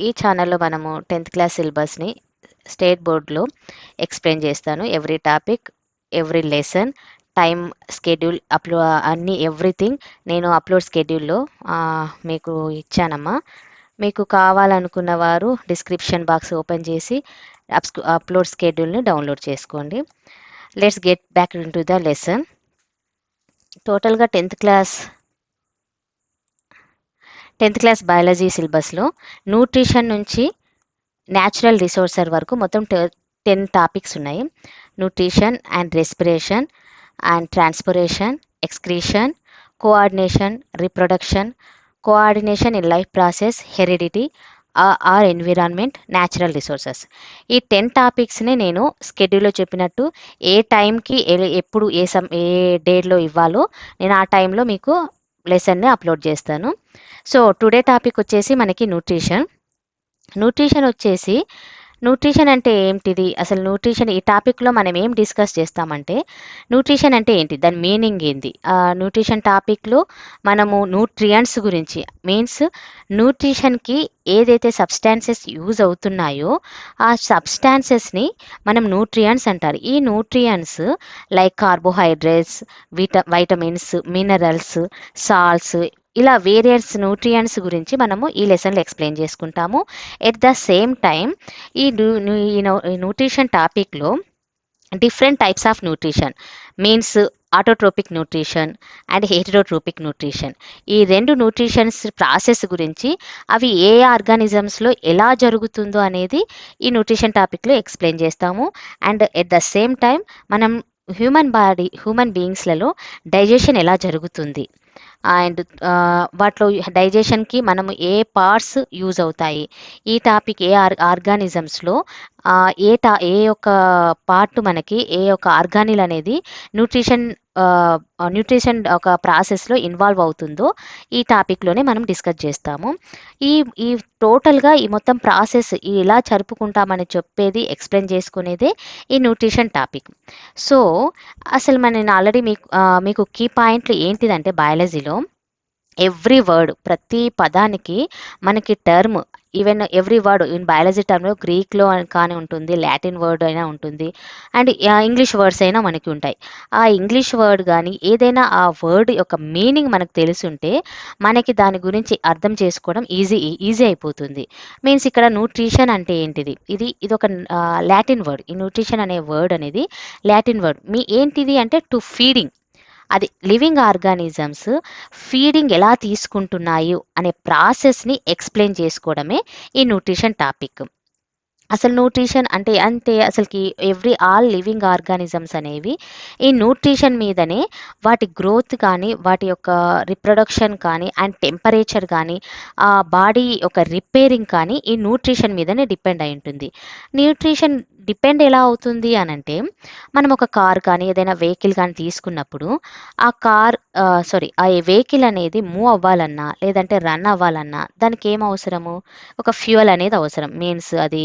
ఈ ఛానల్లో మనము 10th క్లాస్ సిలబస్ని స్టేట్ బోర్డ్లో ఎక్స్ప్లెయిన్ చేస్తాను. Every topic, every lesson, time schedule, అన్ని ఎవ్రీథింగ్ నేను అప్లోడ్ స్కెడ్యూల్లో మీకు ఇచ్చానమ్మా. మీకు కావాలనుకున్న వారు డిస్క్రిప్షన్ బాక్స్ ఓపెన్ చేసి అప్లోడ్ స్కెడ్యూల్ని డౌన్లోడ్ చేసుకోండి. Let's get back into the lesson. టోటల్గా 10th క్లాస్ బయాలజీ సిలబస్లో న్యూట్రిషన్ నుంచి న్యాచురల్ రిసోర్సర్ వరకు మొత్తం 10 టాపిక్స్ ఉన్నాయి. Nutrition and respiration and transpiration, excretion, coordination, reproduction, coordination in life process, heredity, our environment, natural resources. ఈ 10 టాపిక్స్ని నేను స్కెడ్యూల్లో చెప్పినట్టు ఏ టైంకి ఎప్పుడు ఏ డేట్లో ఇవ్వాలో నేను ఆ టైంలో మీకు లెసన్ని అప్లోడ్ చేస్తాను. సో టుడే టాపిక్ వచ్చేసి మనకి న్యూట్రిషన్ అంటే ఏంటిది, అసలు న్యూట్రిషన్ ఈ టాపిక్లో మనం ఏం డిస్కస్ చేస్తామంటే న్యూట్రిషన్ అంటే ఏంటి, దాని మీనింగ్ ఏంటి. న్యూట్రిషన్ టాపిక్లో మనము న్యూట్రియంట్స్ గురించి, మీన్స్ న్యూట్రిషన్కి ఏదైతే సబ్స్టాన్సెస్ యూజ్ అవుతున్నాయో ఆ సబ్స్టాన్సెస్ని మనం న్యూట్రియంట్స్ అంటారు. ఈ nutrients like carbohydrates, vitamins, minerals, salts, ఇలా వేరియస్ న్యూట్రియంట్స్ గురించి మనము ఈ లెసన్లో ఎక్స్ప్లెయిన్ చేసుకుంటాము. ఎట్ ద సేమ్ టైం ఈ న్యూట్రిషన్ టాపిక్లో different types of nutrition, means autotrophic nutrition and heterotrophic nutrition, ఈ 2 న్యూట్రిషన్స్ ప్రాసెస్ గురించి, అవి ఏ ఆర్గానిజమ్స్లో ఎలా జరుగుతుందో అనేది ఈ న్యూట్రిషన్ టాపిక్లో ఎక్స్ప్లెయిన్ చేస్తాము. And at the same time మనం హ్యూమన్ బీయింగ్స్లలో డైజెషన్ ఎలా జరుగుతుంది అండ్ వాటిలో డైజెషన్కి మనము ఏ పార్ట్స్ యూజ్ అవుతాయి, ఈ టాపిక్ ఏ ఆర్గానిజమ్స్లో ఏ యొక్క పార్ట్ మనకి ఏ యొక్క ఆర్గానిల్ అనేది న్యూట్రిషన్ ఒక ప్రాసెస్లో ఇన్వాల్వ్ అవుతుందో ఈ టాపిక్లోనే మనం డిస్కస్ చేస్తాము. ఈ టోటల్గా ఈ మొత్తం ప్రాసెస్ ఎలా జరుపుకుంటామని చెప్పేది, ఎక్స్ప్లెయిన్ చేసుకునేదే ఈ న్యూట్రిషన్ టాపిక్. సో అసలు నేను ఆల్రెడీ మీకు కీ పాయింట్లు ఏంటిదంటే బయాలజీలో ఎవ్రీ వర్డ్, ప్రతి పదానికి మనకి term, even every word in biology టర్మ్లో గ్రీక్లో కానీ ఉంటుంది, లాటిన్ వర్డ్ అయినా ఉంటుంది, అండ్ ఇంగ్లీష్ వర్డ్స్ అయినా మనకి ఉంటాయి. ఆ ఇంగ్లీష్ వర్డ్ కానీ ఏదైనా ఆ వర్డ్ యొక్క మీనింగ్ మనకు తెలుసుంటే మనకి దాని గురించి అర్థం చేసుకోవడం ఈజీ అయిపోతుంది. మీన్స్ ఇక్కడ న్యూట్రిషన్ అంటే ఏంటిది, ఇది ఒక లాటిన్ వర్డ్. ఈ న్యూట్రిషన్ అనే వర్డ్ అనేది లాటిన్ వర్డ్. ఏంటిది అంటే టు ఫీడింగ్, అది లివింగ్ ఆర్గానిజమ్స్ ఫీడింగ్ ఎలా తీసుకుంటున్నాయి అనే ప్రాసెస్ని ఎక్స్ప్లెయిన్ చేసుకోవడమే ఈ న్యూట్రిషన్ టాపిక్. అసలు న్యూట్రిషన్ అంటే అసలుకి ఆల్ లివింగ్ ఆర్గానిజమ్స్ అనేవి ఈ న్యూట్రిషన్ మీదనే వాటి గ్రోత్ కానీ, వాటి యొక్క రిప్రొడక్షన్ కానీ, అండ్ టెంపరేచర్ కానీ, ఆ బాడీ యొక్క రిపేరింగ్ కానీ ఈ న్యూట్రిషన్ మీదనే డిపెండ్ అయి ఉంటుంది. న్యూట్రిషన్ డిపెండ్ ఎలా అవుతుంది అని అంటే, మనం ఒక కార్ కానీ ఏదైనా వెహికల్ కానీ తీసుకున్నప్పుడు ఆ వెహికల్ అనేది మూవ్ అవ్వాలన్నా లేదంటే రన్ అవ్వాలన్నా దానికి ఏం అవసరము, ఒక ఫ్యూయల్ అనేది అవసరం. మీన్స్ అది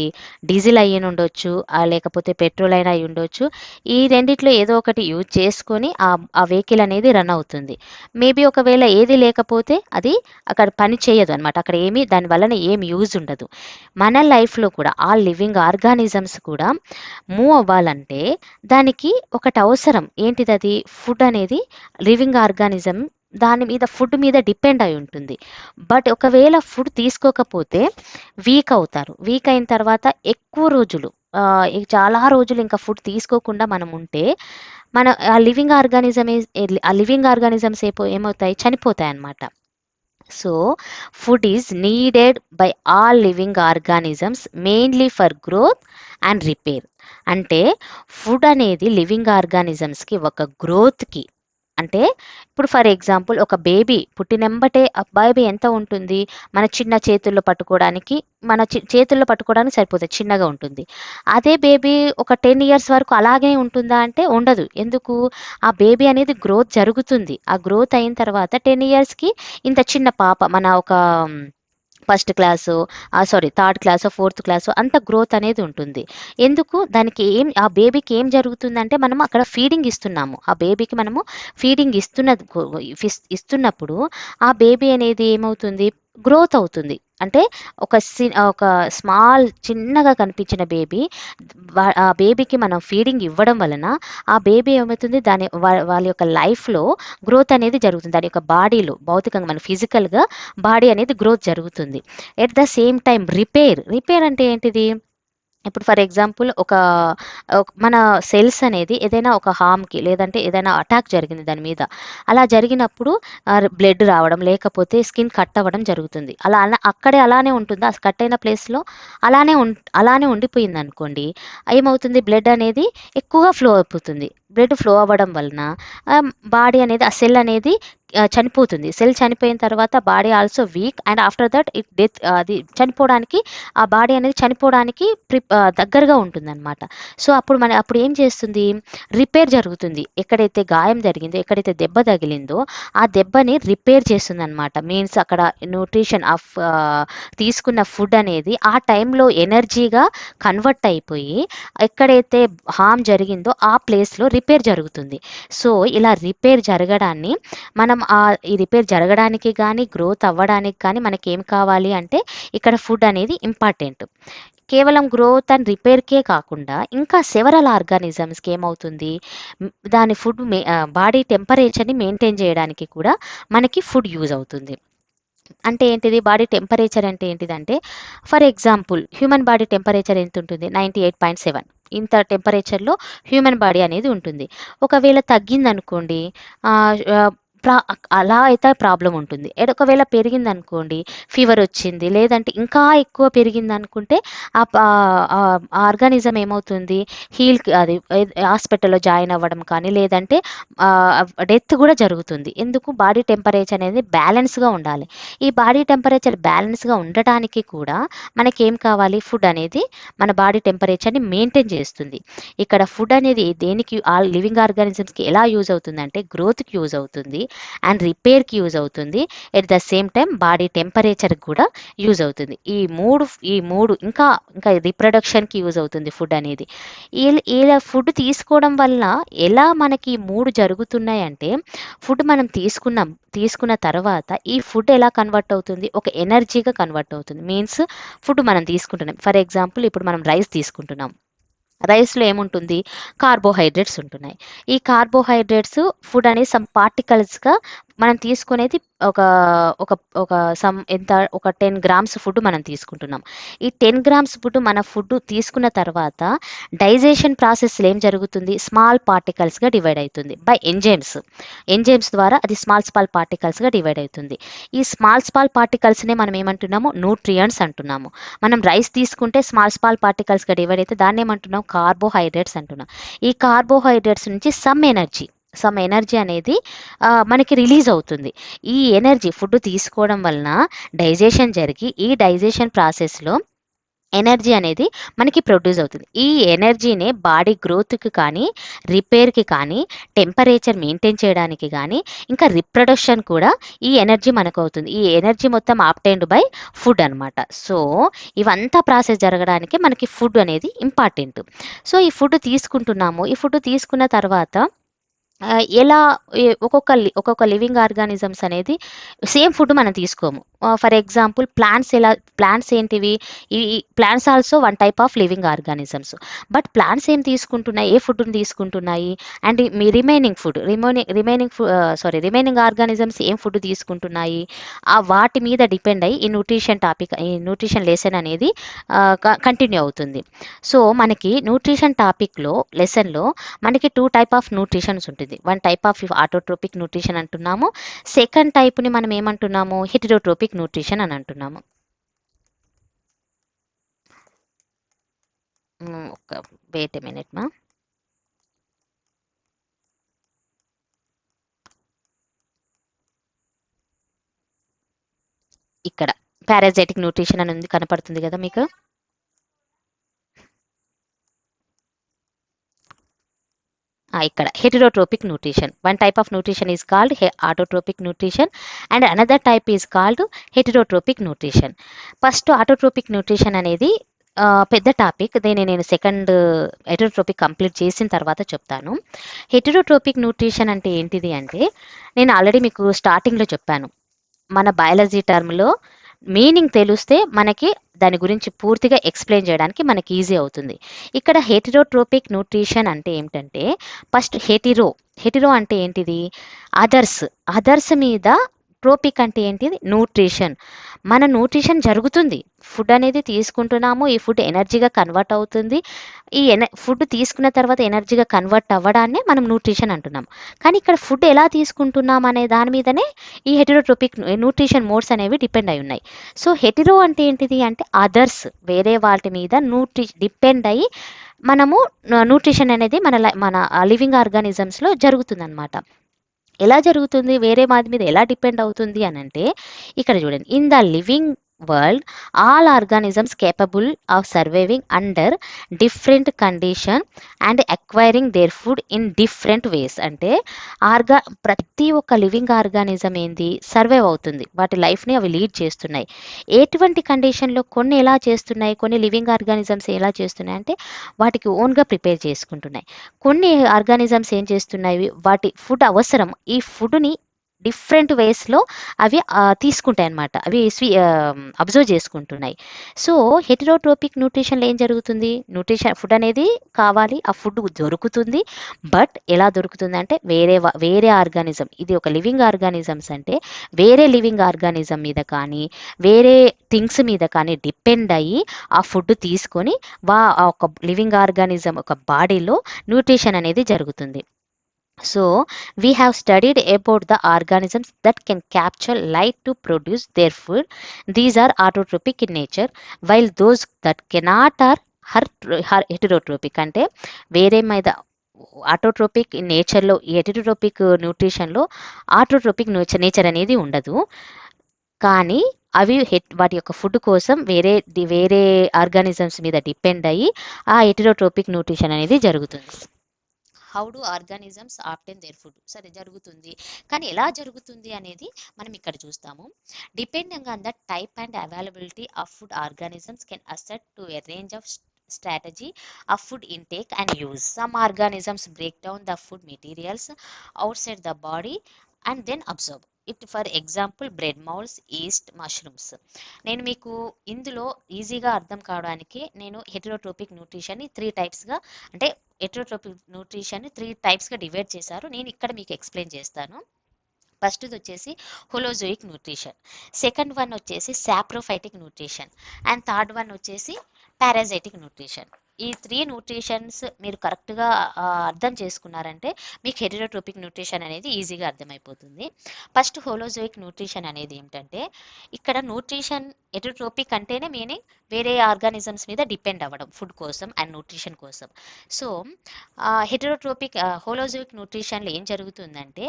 డీజిల్ అయ్యి ఉండొచ్చు, లేకపోతే పెట్రోల్ అయినా అయి ఉండొచ్చు. ఈ రెండిట్లో ఏదో ఒకటి యూజ్ చేసుకొని ఆ వెహికల్ అనేది రన్ అవుతుంది. మేబీ ఒకవేళ ఏది లేకపోతే అది అక్కడ పని చేయదు అనమాట, అక్కడ దాని వలన ఏం యూజ్ ఉండదు. మన లైఫ్లో కూడా ఆ లివింగ్ ఆర్గానిజమ్స్ కూడా మూవ్ అవ్వాలంటే దానికి ఒకటి అవసరం. ఏంటిది అది? ఫుడ్ అనేది లివింగ్ ఆర్గానిజం ఫుడ్ మీద డిపెండ్ అయి ఉంటుంది. బట్ ఒకవేళ ఫుడ్ తీసుకోకపోతే వీక్ అవుతారు. వీక్ అయిన తర్వాత ఎక్కువ రోజులు, చాలా రోజులు ఇంకా ఫుడ్ తీసుకోకుండా మనం ఉంటే ఆ లివింగ్ ఆర్గానిజమ్స్ ఏమవుతాయి, చనిపోతాయి అన్నమాట. So food is needed by all living organisms mainly for growth and repair. అంటే ఫుడ్ అనేది లివింగ్ ఆర్గానిజమ్స్కి ఒక గ్రోత్కి, అంటే ఇప్పుడు ఫర్ ఎగ్జాంపుల్ ఒక బేబీ పుట్టినెంబటే ఆ బేబీ ఎంత ఉంటుంది, మన చేతుల్లో పట్టుకోవడానికి సరిపోతుంది, చిన్నగా ఉంటుంది. అదే బేబీ ఒక 10 years వరకు అలాగే ఉంటుందా అంటే ఉండదు. ఎందుకు? ఆ బేబీ అనేది గ్రోత్ జరుగుతుంది. ఆ గ్రోత్ అయిన తర్వాత 10 yearsకి ఇంత చిన్న పాప, మన ఒక first class, third class, fourth class అంత గ్రోత్ అనేది ఉంటుంది. ఎందుకు? దానికి ఆ బేబీకి ఏం జరుగుతుందంటే మనం అక్కడ ఫీడింగ్ ఇస్తున్నాము. ఆ బేబీకి మనము ఫీడింగ్ ఇస్తున్నప్పుడు ఆ బేబీ అనేది ఏమవుతుంది, గ్రోత్ అవుతుంది. అంటే ఒక స్మాల్ చిన్నగా కనిపించిన బేబీ, ఆ బేబీకి మనం ఫీడింగ్ ఇవ్వడం వలన ఆ బేబీ ఏమవుతుంది, వాళ్ళ యొక్క లైఫ్లో గ్రోత్ అనేది జరుగుతుంది. దాని యొక్క బాడీలో భౌతికంగా మన ఫిజికల్గా బాడీ అనేది గ్రోత్ జరుగుతుంది. At the same time repair అంటే ఏంటిది? ఇప్పుడు ఫర్ ఎగ్జాంపుల్ మన సెల్స్ అనేది ఏదైనా ఒక హార్మ్కి లేదంటే ఏదైనా అటాక్ జరిగింది దాని మీద, అలా జరిగినప్పుడు బ్లడ్ రావడం లేకపోతే స్కిన్ కట్ అవ్వడం జరుగుతుంది. అక్కడే అలానే ఉంటుంది, ఆ కట్ అయిన ప్లేస్లో అలానే ఉండిపోయింది అనుకోండి. ఏమవుతుంది, బ్లడ్ అనేది ఎక్కువగా ఫ్లో అయిపోతుంది. బ్లడ్ ఫ్లో అవ్వడం వలన బాడీ అనేది, ఆ సెల్ అనేది చనిపోతుంది. సెల్ చనిపోయిన తర్వాత body also week, and after that అది చనిపోవడానికి, ఆ బాడీ అనేది చనిపోవడానికి దగ్గరగా ఉంటుందన్నమాట. సో అప్పుడు ఏం చేస్తుంది, రిపేర్ జరుగుతుంది. ఎక్కడైతే గాయం జరిగిందో, ఎక్కడైతే దెబ్బ తగిలిందో ఆ దెబ్బని రిపేర్ చేస్తుంది అనమాట. మీన్స్ అక్కడ న్యూట్రిషన్ తీసుకున్న ఫుడ్ అనేది ఆ టైంలో ఎనర్జీగా కన్వర్ట్ అయిపోయి ఎక్కడైతే హామ్ జరిగిందో ఆ ప్లేస్లో రిపేర్ జరుగుతుంది. సో ఇలా రిపేర్ జరగడాన్ని మనం ఈ రిపేర్ జరగడానికి కానీ గ్రోత్ అవ్వడానికి కానీ మనకి ఏం కావాలి అంటే ఇక్కడ ఫుడ్ అనేది ఇంపార్టెంట్. కేవలం గ్రోత్ అండ్ రిపేర్కే కాకుండా ఇంకా సెవరల్ ఆర్గానిజమ్స్కి ఏమవుతుంది, దాని ఫుడ్ బాడీ టెంపరేచర్ని మెయింటైన్ చేయడానికి కూడా మనకి ఫుడ్ యూజ్ అవుతుంది. అంటే ఏంటిది, బాడీ టెంపరేచర్ అంటే ఏంటిదంటే, for example human body temperature ఎంత ఉంటుంది, 98.7. ఇంత టెంపరేచర్లో హ్యూమన్ బాడీ అనేది ఉంటుంది. ఒకవేళ తగ్గిందనుకోండి, అలా అయితే ప్రాబ్లం ఉంటుంది. ఒకవేళ పెరిగిందనుకోండి, ఫీవర్ వచ్చింది, లేదంటే ఇంకా ఎక్కువ పెరిగింది అనుకుంటే ఆ ఆర్గానిజం ఏమవుతుంది, అది హాస్పిటల్లో జాయిన్ అవ్వడం కానీ లేదంటే డెత్ కూడా జరుగుతుంది. ఎందుకు, బాడీ టెంపరేచర్ అనేది బ్యాలెన్స్గా ఉండాలి. ఈ బాడీ టెంపరేచర్ బ్యాలెన్స్గా ఉండటానికి కూడా మనకేం కావాలి, ఫుడ్ అనేది మన బాడీ టెంపరేచర్ని మెయింటైన్ చేస్తుంది. ఇక్కడ ఫుడ్ అనేది దేనికి, లివింగ్ ఆర్గానిజమ్స్కి ఎలా యూజ్ అవుతుందంటే గ్రోత్కి యూజ్ అవుతుంది అండ్ రిపేర్కి యూజ్ అవుతుంది. At the same time body టెంపరేచర్కి కూడా యూజ్ అవుతుంది. ఈ మూడు ఇంకా రిప్రొడక్షన్కి యూజ్ అవుతుంది ఫుడ్ అనేది. ఇలా ఫుడ్ తీసుకోవడం వల్ల ఎలా మనకి 3 జరుగుతున్నాయి అంటే, ఫుడ్ మనం తీసుకున్న తర్వాత ఈ ఫుడ్ ఎలా కన్వర్ట్ అవుతుంది, ఒక ఎనర్జీగా కన్వర్ట్ అవుతుంది. మీన్స్ ఫుడ్ మనం తీసుకుంటున్నాం, ఫర్ ఎగ్జాంపుల్ ఇప్పుడు మనం రైస్ తీసుకుంటున్నాం. రైస్లో ఏముంటుంది, కార్బోహైడ్రేట్స్ ఉంటున్నాయి. ఈ కార్బోహైడ్రేట్స్ ఫుడ్ అనేది సమ్ పార్టికల్స్గా మనం తీసుకునేది ఒక 10 గ్రామ్స్ ఫుడ్ మనం తీసుకుంటున్నాం. ఈ 10 గ్రామ్స్ ఫుడ్ మన ఫుడ్ తీసుకున్న తర్వాత డైజెషన్ ప్రాసెస్లో ఏం జరుగుతుంది, స్మాల్ పార్టికల్స్గా డివైడ్ అవుతుంది బై ఎంజైమ్స్ ద్వారా అది స్మాల్ పార్టికల్స్గా డివైడ్ అవుతుంది. ఈ స్మాల్ పార్టికల్స్నే మనం ఏమంటున్నాము, న్యూట్రియంట్స్ అంటున్నాము. మనం రైస్ తీసుకుంటే స్మాల్ పార్టికల్స్గా డివైడ్ అయితే దాన్ని ఏమంటున్నాం, కార్బోహైడ్రేట్స్ అంటున్నాం. ఈ కార్బోహైడ్రేట్స్ నుంచి సమ్ ఎనర్జీ అనేది మనకి రిలీజ్ అవుతుంది. ఈ ఎనర్జీ ఫుడ్ తీసుకోవడం వలన డైజెషన్ జరిగి ఈ డైజెషన్ ప్రాసెస్లో ఎనర్జీ అనేది మనకి ప్రొడ్యూస్ అవుతుంది. ఈ ఎనర్జీనే బాడీ గ్రోత్కి కానీ రిపేర్కి కానీ టెంపరేచర్ మెయింటైన్ చేయడానికి కానీ ఇంకా రిప్రొడక్షన్ కూడా ఈ ఎనర్జీ మనకు అవుతుంది. ఈ ఎనర్జీ మొత్తం ఆప్టైన్డ్ బై ఫుడ్ అనమాట. సో ఇవంతా ప్రాసెస్ జరగడానికి మనకి ఫుడ్ అనేది ఇంపార్టెంట్. సో ఈ ఫుడ్ తీసుకుంటున్నాము, ఈ ఫుడ్ తీసుకున్న తర్వాత ఎలా ఒక్కొక్క లివింగ్ ఆర్గానిజమ్స్ అనేది సేమ్ ఫుడ్ మనం తీసుకోము. ఫర్ ఎగ్జాంపుల్ ప్లాంట్స్ ఏంటివి, ఈ plants also one type of living organisms. But plants ఏం తీసుకుంటున్నాయి, ఏ ఫుడ్ని తీసుకుంటున్నాయి, అండ్ మీ రిమైనింగ్ ఆర్గానిజమ్స్ ఏం ఫుడ్ తీసుకుంటున్నాయి, వాటి మీద డిపెండ్ అయ్యి ఈ న్యూట్రిషన్ లెసన్ అనేది కంటిన్యూ అవుతుంది. సో మనకి న్యూట్రిషన్ లెసన్లో మనకి 2 టైప్ ఆఫ్ న్యూట్రిషన్స్ ఉంటుంది. One type of autotrophic nutrition అంటున్నాము, సెకండ్ టైప్ని మనం ఏమంటున్నాము, హెటెరోట్రోపిక్ న్యూట్రిషన్ అని అంటున్నాము. వెయిట్ ఎ మినిట్ మా. ఇక్కడ పారాసైటిక్ న్యూట్రిషన్ అని ఉంది, కనపడుతుంది కదా మీకు. ఇక్కడ heterotropic nutrition. One type of nutrition is called autotropic nutrition and another type is called heterotropic nutrition. First autotrophic nutrition అనేది పెద్ద టాపిక్, దీన్ని నేను సెకండ్ హెటెరోట్రోపిక్ కంప్లీట్ చేసిన తర్వాత చెప్తాను. హెటెరోట్రోపిక్ న్యూట్రిషన్ అంటే ఏంటిది అంటే, నేను ఆల్రెడీ మీకు స్టార్టింగ్లో చెప్పాను, మన బయాలజీ టర్మ్లో మీనింగ్ తెలిస్తే మనకి దాని గురించి పూర్తిగా ఎక్స్ప్లెయిన్ చేయడానికి మనకి ఈజీ అవుతుంది. ఇక్కడ హెటిరోట్రోపిక్ న్యూట్రిషన్ అంటే ఏమిటంటే, ఫస్ట్ హెటిరో అంటే ఏంటిది? అదర్స్ మీద. ట్రోపిక్ అంటే ఏంటిది? న్యూట్రిషన్. మన న్యూట్రిషన్ జరుగుతుంది, ఫుడ్ అనేది తీసుకుంటున్నాము, ఈ ఫుడ్ ఎనర్జీగా కన్వర్ట్ అవుతుంది. ఈ ఫుడ్ తీసుకున్న తర్వాత ఎనర్జీగా కన్వర్ట్ అవ్వడాన్నే మనం న్యూట్రిషన్ అంటున్నాం. కానీ ఇక్కడ ఫుడ్ ఎలా తీసుకుంటున్నాం అనే దాని మీదనే ఈ హెటిరోట్రోపిక్ న్యూట్రిషన్ మోడ్స్ అనేవి డిపెండ్ అయి ఉన్నాయి. సో హెటిరో అంటే ఏంటిది అంటే అదర్స్, వేరే వాటి మీద డిపెండ్ అయ్యి మనము న్యూట్రిషన్ అనేది మన లివింగ్ ఆర్గానిజమ్స్లో జరుగుతుందన్నమాట. ఎలా జరుగుతుంది? వేరే వాటి మీద ఎలా డిపెండ్ అవుతుంది అని అంటే, ఇక్కడ చూడండి, in the living world all organisms capable of surviving under different condition and acquiring their food in different ways. అంటే ప్రతి ఒక్క లివింగ్ ఆర్గానిజం ఏంది? సర్వైవ్ అవుతుంది, వాటి లైఫ్ని అవి లీడ్ చేస్తున్నాయి. ఎటువంటి కండిషన్లో? కొన్ని ఎలా చేస్తున్నాయి, కొన్ని లివింగ్ ఆర్గానిజమ్స్ ఎలా చేస్తున్నాయి అంటే వాటికి ఓన్గా ప్రిపేర్ చేసుకుంటున్నాయి. కొన్ని ఆర్గానిజమ్స్ ఏం చేస్తున్నాయి, వాటి ఫుడ్ అవసరం, ఈ ఫుడ్ని డిఫరెంట్ వేస్లో అవి తీసుకుంటాయి అన్నమాట, అవి అబ్జర్వ్ చేసుకుంటున్నాయి. సో హెటిరోట్రోపిక్ న్యూట్రిషన్లో ఏం జరుగుతుంది? ఫుడ్ అనేది కావాలి, ఆ ఫుడ్ దొరుకుతుంది. బట్ ఎలా దొరుకుతుంది అంటే వేరే ఆర్గానిజం, ఇది ఒక లివింగ్ ఆర్గానిజమ్స్ అంటే వేరే లివింగ్ ఆర్గానిజం మీద కానీ వేరే థింగ్స్ మీద కానీ డిపెండ్ అయ్యి ఆ ఫుడ్ తీసుకొని ఆ ఒక లివింగ్ ఆర్గానిజం ఒక బాడీలో న్యూట్రిషన్ అనేది జరుగుతుంది. So, we have studied about the organisms that can capture light to produce their food. These are autotrophic in nature, while those that cannot are heterotropic. అంటే వేరే మీద ఆటోట్రోపిక్ నేచర్లో, ఈ హెటరోట్రోపిక్ న్యూట్రిషన్లో ఆటోట్రోపిక్ నేచర్ అనేది ఉండదు. కానీ అవి వాటి యొక్క ఫుడ్ కోసం వేరే ఆర్గానిజమ్స్ మీద డిపెండ్ అయ్యి ఆ హెటరోట్రోపిక్ న్యూట్రిషన్ అనేది జరుగుతుంది. How do organisms obtain their food? సరే, జరుగుతుంది, కానీ ఎలా జరుగుతుంది అనేది మనం ఇక్కడ చూస్తాము. Depending on the type and availability of food, organisms can asset to a range of strategy of food intake and use. Some organisms break down the food materials outside the body and then absorb it. For example, bread molds, yeast, mushrooms. నేను మీకు ఇందులో ఈజీగా అర్థం కావడానికి నేను heterotrophic న్యూట్రిషన్ని 3 టైప్స్గా, అంటే heterotrophic న్యూట్రిషన్ని 3 టైప్స్గా divide చేశారు. నేను ఇక్కడ మీకు ఎక్స్ప్లెయిన్ చేస్తాను. ఫస్ట్ది వచ్చేసి హోలోజోయిక్ న్యూట్రిషన్, సెకండ్ వన్ వచ్చేసి saprophytic nutrition, and third one వచ్చేసి పారాజైటిక్ న్యూట్రిషన్. ఈ 3 న్యూట్రిషన్స్ మీరు కరెక్ట్గా అర్థం చేసుకున్నారంటే మీకు హెటరోట్రోపిక్ న్యూట్రిషన్ అనేది ఈజీగా అర్థమైపోతుంది. ఫస్ట్ హోలోజోయిక్ న్యూట్రిషన్ అనేది ఏమిటంటే, ఇక్కడ న్యూట్రిషన్ హెటరోట్రోపిక్ అంటేనే మీనింగ్ వేరే ఆర్గానిజమ్స్ మీద డిపెండ్ అవ్వడం ఫుడ్ కోసం అండ్ న్యూట్రిషన్ కోసం. సో హోలోజోయిక్ న్యూట్రిషన్లో ఏం జరుగుతుందంటే,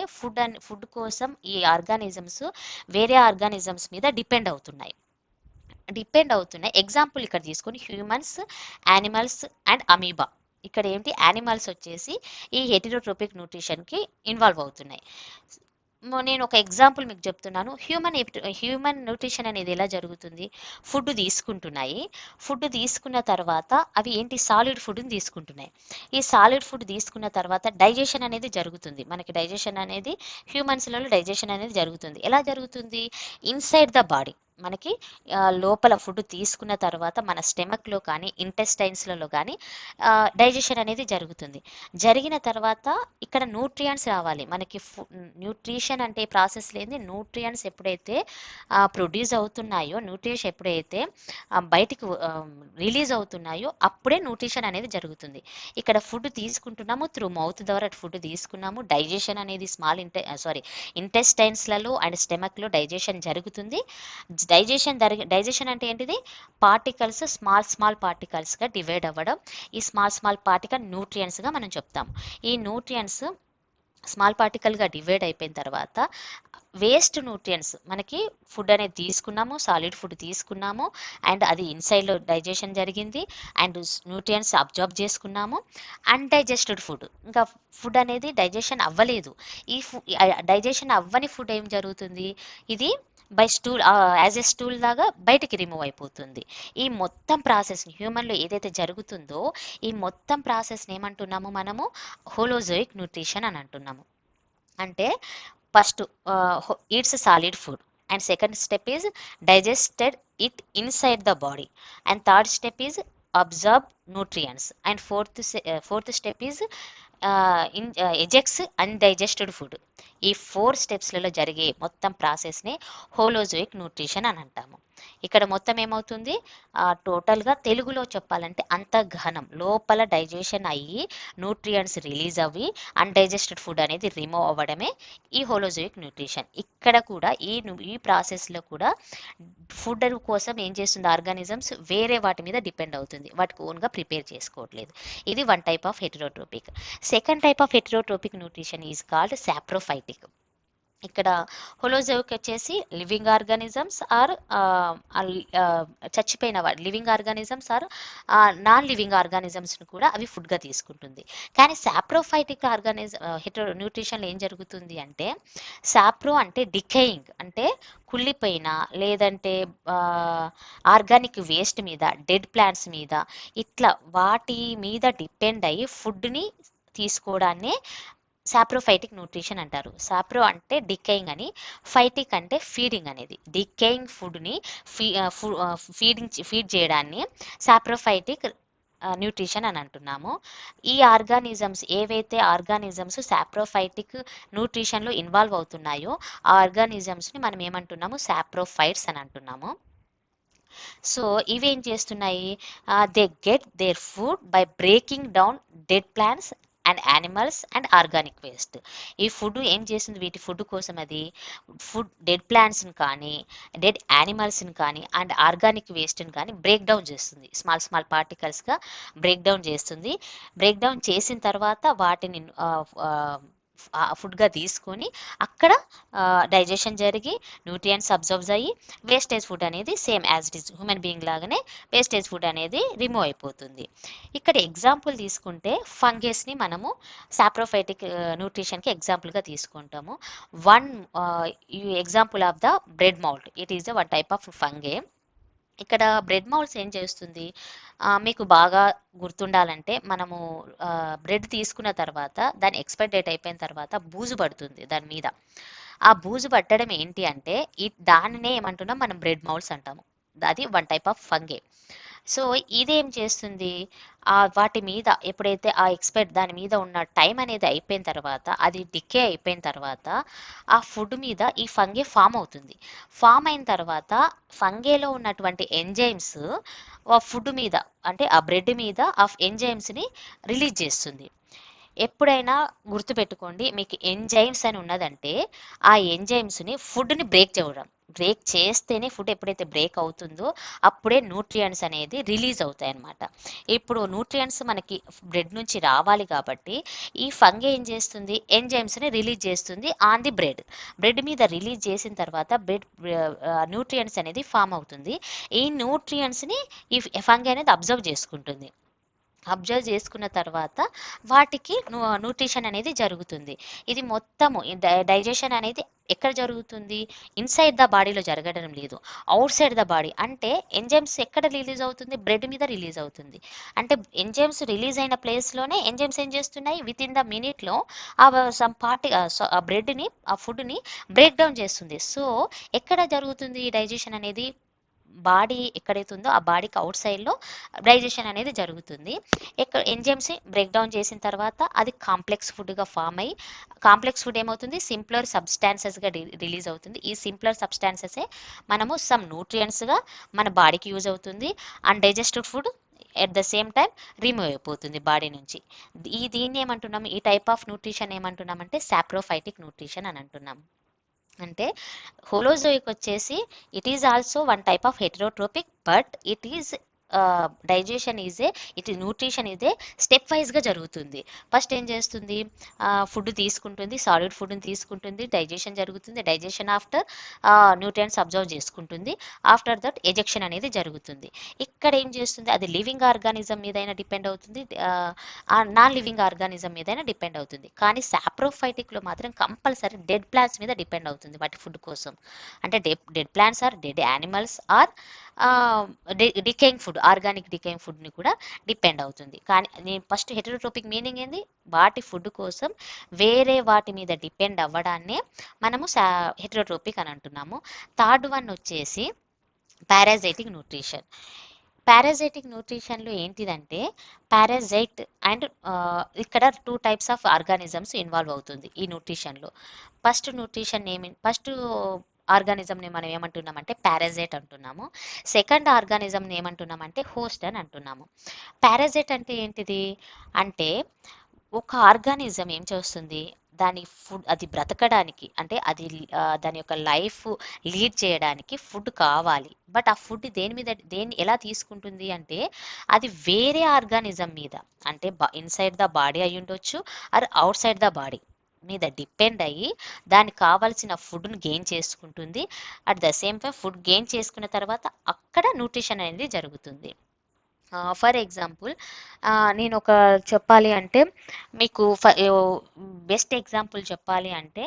ఫుడ్ కోసం ఈ ఆర్గానిజమ్స్ వేరే ఆర్గానిజమ్స్ మీద డిపెండ్ అవుతున్నాయి. ఎగ్జాంపుల్ ఇక్కడ తీసుకొని హ్యూమన్స్, యానిమల్స్ అండ్ అమీబా. ఇక్కడ ఏంటి, యానిమల్స్ వచ్చేసి ఈ హెటరోట్రోపిక్ న్యూట్రిషన్కి ఇన్వాల్వ్ అవుతున్నాయి. నేను ఒక ఎగ్జాంపుల్ మీకు చెప్తున్నాను. హ్యూమన్ న్యూట్రిషన్ అనేది ఎలా జరుగుతుంది? ఫుడ్ తీసుకుంటున్నాయి, ఫుడ్ తీసుకున్న తర్వాత అవి ఏంటి, సాలిడ్ ఫుడ్ని తీసుకుంటున్నాయి. ఈ సాలిడ్ ఫుడ్ తీసుకున్న తర్వాత డైజెషన్ అనేది జరుగుతుంది. మనకి డైజెషన్ అనేది హ్యూమన్స్లలో డైజెషన్ అనేది జరుగుతుంది. ఎలా జరుగుతుంది? ఇన్సైడ్ ద బాడీ, మనకి లోపల ఫుడ్ తీసుకున్న తర్వాత మన స్టెమక్లో కానీ ఇంటెస్టైన్స్లలో కానీ డైజెషన్ అనేది జరుగుతుంది. జరిగిన తర్వాత ఇక్కడ న్యూట్రియంట్స్ రావాలి మనకి. న్యూట్రిషన్ అంటే ప్రాసెస్ లేని న్యూట్రియంట్స్ ఎప్పుడైతే ప్రొడ్యూస్ అవుతున్నాయో, న్యూట్రిషన్ ఎప్పుడైతే బయటికి రిలీజ్ అవుతున్నాయో అప్పుడే న్యూట్రిషన్ అనేది జరుగుతుంది. ఇక్కడ ఫుడ్ తీసుకుంటున్నాము, త్రూ మౌత్ ద్వారా ఫుడ్ తీసుకున్నాము, డైజెషన్ అనేది ఇంటెస్టైన్స్లలో అండ్ స్టెమక్లో డైజెషన్ జరుగుతుంది. డైజెషన్ అంటే ఏంటిది? పార్టికల్స్ స్మాల్ పార్టికల్స్గా డివైడ్ అవ్వడం. ఈ స్మాల్ పార్టికల్ న్యూట్రియంట్స్గా మనం చెప్తాం. ఈ న్యూట్రియంట్స్ స్మాల్ పార్టికల్గా డివైడ్ అయిపోయిన తర్వాత వేస్ట్ న్యూట్రియంట్స్, మనకి ఫుడ్ అనేది తీసుకున్నాము, సాలిడ్ ఫుడ్ తీసుకున్నాము అండ్ అది ఇన్సైడ్లో డైజెషన్ జరిగింది అండ్ న్యూట్రియంట్స్ అబ్జర్బ్ చేసుకున్నాము. అన్డైజెస్టెడ్ ఫుడ్, ఇంకా ఫుడ్ అనేది డైజెషన్ అవ్వలేదు. ఈ డైజెషన్ అవ్వని ఫుడ్ ఏం జరుగుతుంది? ఇది by stool, as a stool లాగా బయటికి రిమూవ్ అయిపోతుంది. ఈ మొత్తం ప్రాసెస్ హ్యూమన్లో ఏదైతే జరుగుతుందో ఈ మొత్తం ప్రాసెస్ని ఏమంటున్నాము మనము? హోలోజోయిక్ న్యూట్రిషన్ అని అంటున్నాము. అంటే first eats solid food, and second step is digested it inside the body, and third step is absorb nutrients, and fourth step is ejects undigested food. ఈ 4 స్టెప్స్లలో జరిగే మొత్తం ప్రాసెస్ని హోలోజోయిక్ న్యూట్రిషన్ అని అంటాము. ఇక్కడ మొత్తం ఏమవుతుంది, టోటల్గా తెలుగులో చెప్పాలంటే అంతర్గహనం లోపల డైజెషన్ అయ్యి న్యూట్రియంట్స్ రిలీజ్ అవ్వి అన్డైజెస్టెడ్ ఫుడ్ అనేది రిమూవ్ అవ్వడమే ఈ హోలోజోయిక్ న్యూట్రిషన్. ఇక్కడ కూడా ఈ ప్రాసెస్లో కూడా ఫుడ్ కోసం ఏం చేస్తుంది, ఆర్గానిజమ్స్ వేరే వాటి మీద డిపెండ్ అవుతుంది, వాటికి ఓన్గా ప్రిపేర్ చేసుకోవట్లేదు. ఇది one type of heterotrophic. Second type of heterotrophic nutrition is called saprophytic. ఇక్కడ హోలోజోయిక్ వచ్చేసి లివింగ్ ఆర్గానిజమ్స్ ఆర్ చచ్చిపోయిన living organisms or non living ఆర్గానిజమ్స్ని కూడా అవి ఫుడ్గా తీసుకుంటుంది. కానీ సాప్రోఫైటిక్ న్యూట్రిషన్లో ఏం జరుగుతుంది అంటే, సాప్రో అంటే డికేయింగ్, అంటే కుళ్ళిపోయిన లేదంటే ఆర్గానిక్ వేస్ట్ మీద, డెడ్ ప్లాంట్స్ మీద, ఇట్లా వాటి మీద డిపెండ్ అయ్యి ఫుడ్ని తీసుకోవడాన్ని సాప్రోఫైటిక్ న్యూట్రిషన్ అంటారు. సాప్రో అంటే డికేయింగ్ అని, ఫైటిక్ అంటే ఫీడింగ్ అనేది. డికేయింగ్ ఫుడ్ని ఫీడ్ చేయడాన్ని సాప్రోఫైటిక్ న్యూట్రిషన్ అని అంటున్నాము. ఈ ఆర్గానిజమ్స్ ఏవైతే ఆర్గానిజమ్స్ సాప్రోఫైటిక్ న్యూట్రిషన్లో ఇన్వాల్వ్ అవుతున్నాయో ఆ ఆర్గానిజమ్స్ని మనం ఏమంటున్నాము, సాప్రోఫైట్స్ అని అంటున్నాము. సో ఇవేం చేస్తున్నాయి, they get their food by breaking down dead plants and animals and organic waste. ఈ ఫుడ్ ఏం చేస్తుంది, వీటి ఫుడ్ కోసం అది ఫుడ్ డెడ్ ప్లాంట్స్ని కానీ డెడ్ యానిమల్స్ని కానీ అండ్ ఆర్గానిక్ వేస్ట్ని కానీ బ్రేక్ డౌన్ చేస్తుంది, స్మాల్ స్మాల్ పార్టికల్స్గా బ్రేక్ డౌన్ చేస్తుంది. బ్రేక్ డౌన్ చేసిన తర్వాత వాటిని ఫుడ్గా తీసుకొని అక్కడ డైజెషన్ జరిగి న్యూట్రియంట్స్ అబ్జర్వ్ అయ్యి వేస్టేజ్ ఫుడ్ అనేది same as it is human being లాగానే వేస్టేజ్ ఫుడ్ అనేది రిమూవ్ అయిపోతుంది. ఇక్కడ ఎగ్జాంపుల్ తీసుకుంటే ఫంగస్ని మనము సాప్రోఫైటిక్ న్యూట్రిషన్కి ఎగ్జాంపుల్గా తీసుకుంటాము. One example of the bread mould, it is one type of ఫంగే. ఇక్కడ బ్రెడ్ మౌల్డ్స్ ఏం చేస్తుంది, మీకు బాగా గుర్తుండాలంటే మనము బ్రెడ్ తీసుకున్న తర్వాత దాని ఎక్స్పైర్ డేట్ అయిపోయిన తర్వాత బూజు పడుతుంది దాని మీద. ఆ బూజు పట్టడం ఏంటి అంటే దానినే ఏమంటున్నాం మనం బ్రెడ్ మౌల్డ్స్ అంటాము. అది వన్ టైప్ ఆఫ్ ఫంగే. సో ఇదేం చేస్తుంది, వాటి మీద ఎప్పుడైతే ఆ ఎక్స్పైర్ దాని మీద ఉన్న టైం అనేది అయిపోయిన తర్వాత, అది డికే అయిపోయిన తర్వాత ఆ ఫుడ్ మీద ఈ ఫంగే ఫామ్ అవుతుంది. ఫామ్ అయిన తర్వాత ఫంగేలో ఉన్నటువంటి ఎంజైమ్స్ ఆ ఫుడ్ మీద అంటే ఆ బ్రెడ్ మీద ఆ ఎంజైమ్స్ని రిలీజ్ చేస్తుంది. ఎప్పుడైనా గుర్తుపెట్టుకోండి, మీకు ఎంజైమ్స్ అని ఉన్నదంటే ఆ ఎంజైమ్స్ని ఫుడ్ని బ్రేక్ చేస్తేనే ఫుడ్ ఎప్పుడైతే బ్రేక్ అవుతుందో అప్పుడే న్యూట్రియంట్స్ అనేది రిలీజ్ అవుతాయి అన్నమాట. ఇప్పుడు న్యూట్రియంట్స్ మనకి బ్రెడ్ నుంచి రావాలి కాబట్టి ఈ ఫంగే ఏం చేస్తుంది, ఎంజైమ్స్ని రిలీజ్ చేస్తుంది ఆన్ ది బ్రెడ్ మీద రిలీజ్ చేసిన తర్వాత న్యూట్రియంట్స్ అనేది ఫామ్ అవుతుంది. ఈ న్యూట్రియంట్స్ని ఈ ఫంగే అనేది అబ్జర్వ్ చేసుకుంటుంది. అబ్జర్వ్ చేసుకున్న తర్వాత వాటికి న్యూట్రిషన్ అనేది జరుగుతుంది. ఇది మొత్తము డైజెషన్ అనేది ఎక్కడ జరుగుతుంది, ఇన్సైడ్ ద బాడీలో జరగడం లేదు, అవుట్ సైడ్ ద బాడీ. అంటే ఎంజైమ్స్ ఎక్కడ రిలీజ్ అవుతుంది, బ్రెడ్ మీద రిలీజ్ అవుతుంది. అంటే ఎంజైమ్స్ రిలీజ్ అయిన ప్లేస్లోనే ఎంజైమ్స్ ఏం చేస్తున్నాయి, విత్ ఇన్ ద మినిట్లో సమ్ పార్టీ ఆ బ్రెడ్ని ఆ ఫుడ్ని బ్రేక్ డౌన్ చేస్తుంది. సో ఎక్కడ జరుగుతుంది ఈ డైజెషన్ అనేది, బాడీ ఎక్కడైతే ఉందో ఆ బాడీకి అవుట్ సైడ్లో డైజెషన్ అనేది జరుగుతుంది. ఎంజైమ్స్ బ్రేక్ డౌన్ చేసిన తర్వాత అది కాంప్లెక్స్ ఫుడ్గా ఫామ్ అయ్యి కాంప్లెక్స్ ఫుడ్ ఏమవుతుంది, సింప్లర్ సబ్స్టాన్సెస్గా రిలీజ్ అవుతుంది. ఈ సింప్లర్ సబ్స్టాన్సెసే మనము సమ్ న్యూట్రియంట్స్గా మన బాడీకి యూజ్ అవుతుంది. Undigested food at the same time remove అయిపోతుంది బాడీ నుంచి. దీన్ని ఏమంటున్నాము, ఈ టైప్ ఆఫ్ న్యూట్రిషన్ ఏమంటున్నామంటే సాప్రోఫైటిక్ న్యూట్రిషన్ అని అంటున్నాం. అంటే హోలోజోయిక్ వచ్చేసి it is also one type of heterotrophic, but it is digestion nutrition ఇదే స్టెప్ వైజ్గా జరుగుతుంది. ఫస్ట్ ఏం చేస్తుంది, ఫుడ్ తీసుకుంటుంది, సాలిడ్ ఫుడ్ని తీసుకుంటుంది, డైజెషన్ జరుగుతుంది. డైజెషన్ ఆఫ్టర్ న్యూట్రియంట్స్ అబ్జర్వ్ చేసుకుంటుంది. ఆఫ్టర్ దట్ ఎజెక్షన్ అనేది జరుగుతుంది. ఇక్కడ ఏం చేస్తుంది, అది లివింగ్ ఆర్గానిజం మీదైనా డిపెండ్ అవుతుంది, నాన్ లివింగ్ ఆర్గానిజం మీదైనా డిపెండ్ అవుతుంది. కానీ సాప్రోఫైటిక్లో మాత్రం కంపల్సరీ డెడ్ ప్లాంట్స్ మీద డిపెండ్ అవుతుంది వాటి ఫుడ్ కోసం. అంటే dead plants or dead animals or decaying food, organic decaying ఫుడ్ని కూడా డిపెండ్ అవుతుంది. కానీ నేను ఫస్ట్ హెటరోట్రోపిక్ మీనింగ్ ఏంది, వాటి ఫుడ్ కోసం వేరే వాటి మీద డిపెండ్ అవ్వడాన్నే మనము హెటరోట్రోపిక్ అని అంటున్నాము. థర్డ్ వన్ వచ్చేసి పారాజైటిక్ న్యూట్రిషన్. పారాజైటిక్ న్యూట్రిషన్లో ఏంటిదంటే పారాజైట్ అండ్ ఇక్కడ 2 టైప్స్ ఆఫ్ ఆర్గానిజమ్స్ ఇన్వాల్వ్ అవుతుంది ఈ న్యూట్రిషన్లో. ఫస్ట్ ఆర్గానిజంని మనం ఏమంటున్నామంటే పారాజైట్ అంటున్నాము. సెకండ్ ఆర్గానిజంని ఏమంటున్నామంటే హోస్ట్ అని అంటున్నాము. పారాజైట్ అంటే ఏంటిది అంటే ఒక ఆర్గానిజం ఏం చేస్తుంది, దాని ఫుడ్ అది బ్రతకడానికి అంటే అది దాని యొక్క లైఫ్ లీడ్ చేయడానికి ఫుడ్ కావాలి. బట్ ఆ ఫుడ్ దేన్ని ఎలా తీసుకుంటుంది అంటే అది వేరే ఆర్గానిజం మీద అంటే ఇన్సైడ్ ద బాడీ అయి ఉండొచ్చు or outside the body మీద డిపెండ్ అయ్యి దానికి కావాల్సిన ఫుడ్ను గెయిన్ చేసుకుంటుంది. At the same time food gain చేసుకున్న తర్వాత అక్కడ న్యూట్రిషన్ అనేది జరుగుతుంది. ఫర్ ఎగ్జాంపుల్ నేను ఒక చెప్పాలి అంటే మీకు బెస్ట్ ఎగ్జాంపుల్ చెప్పాలి అంటే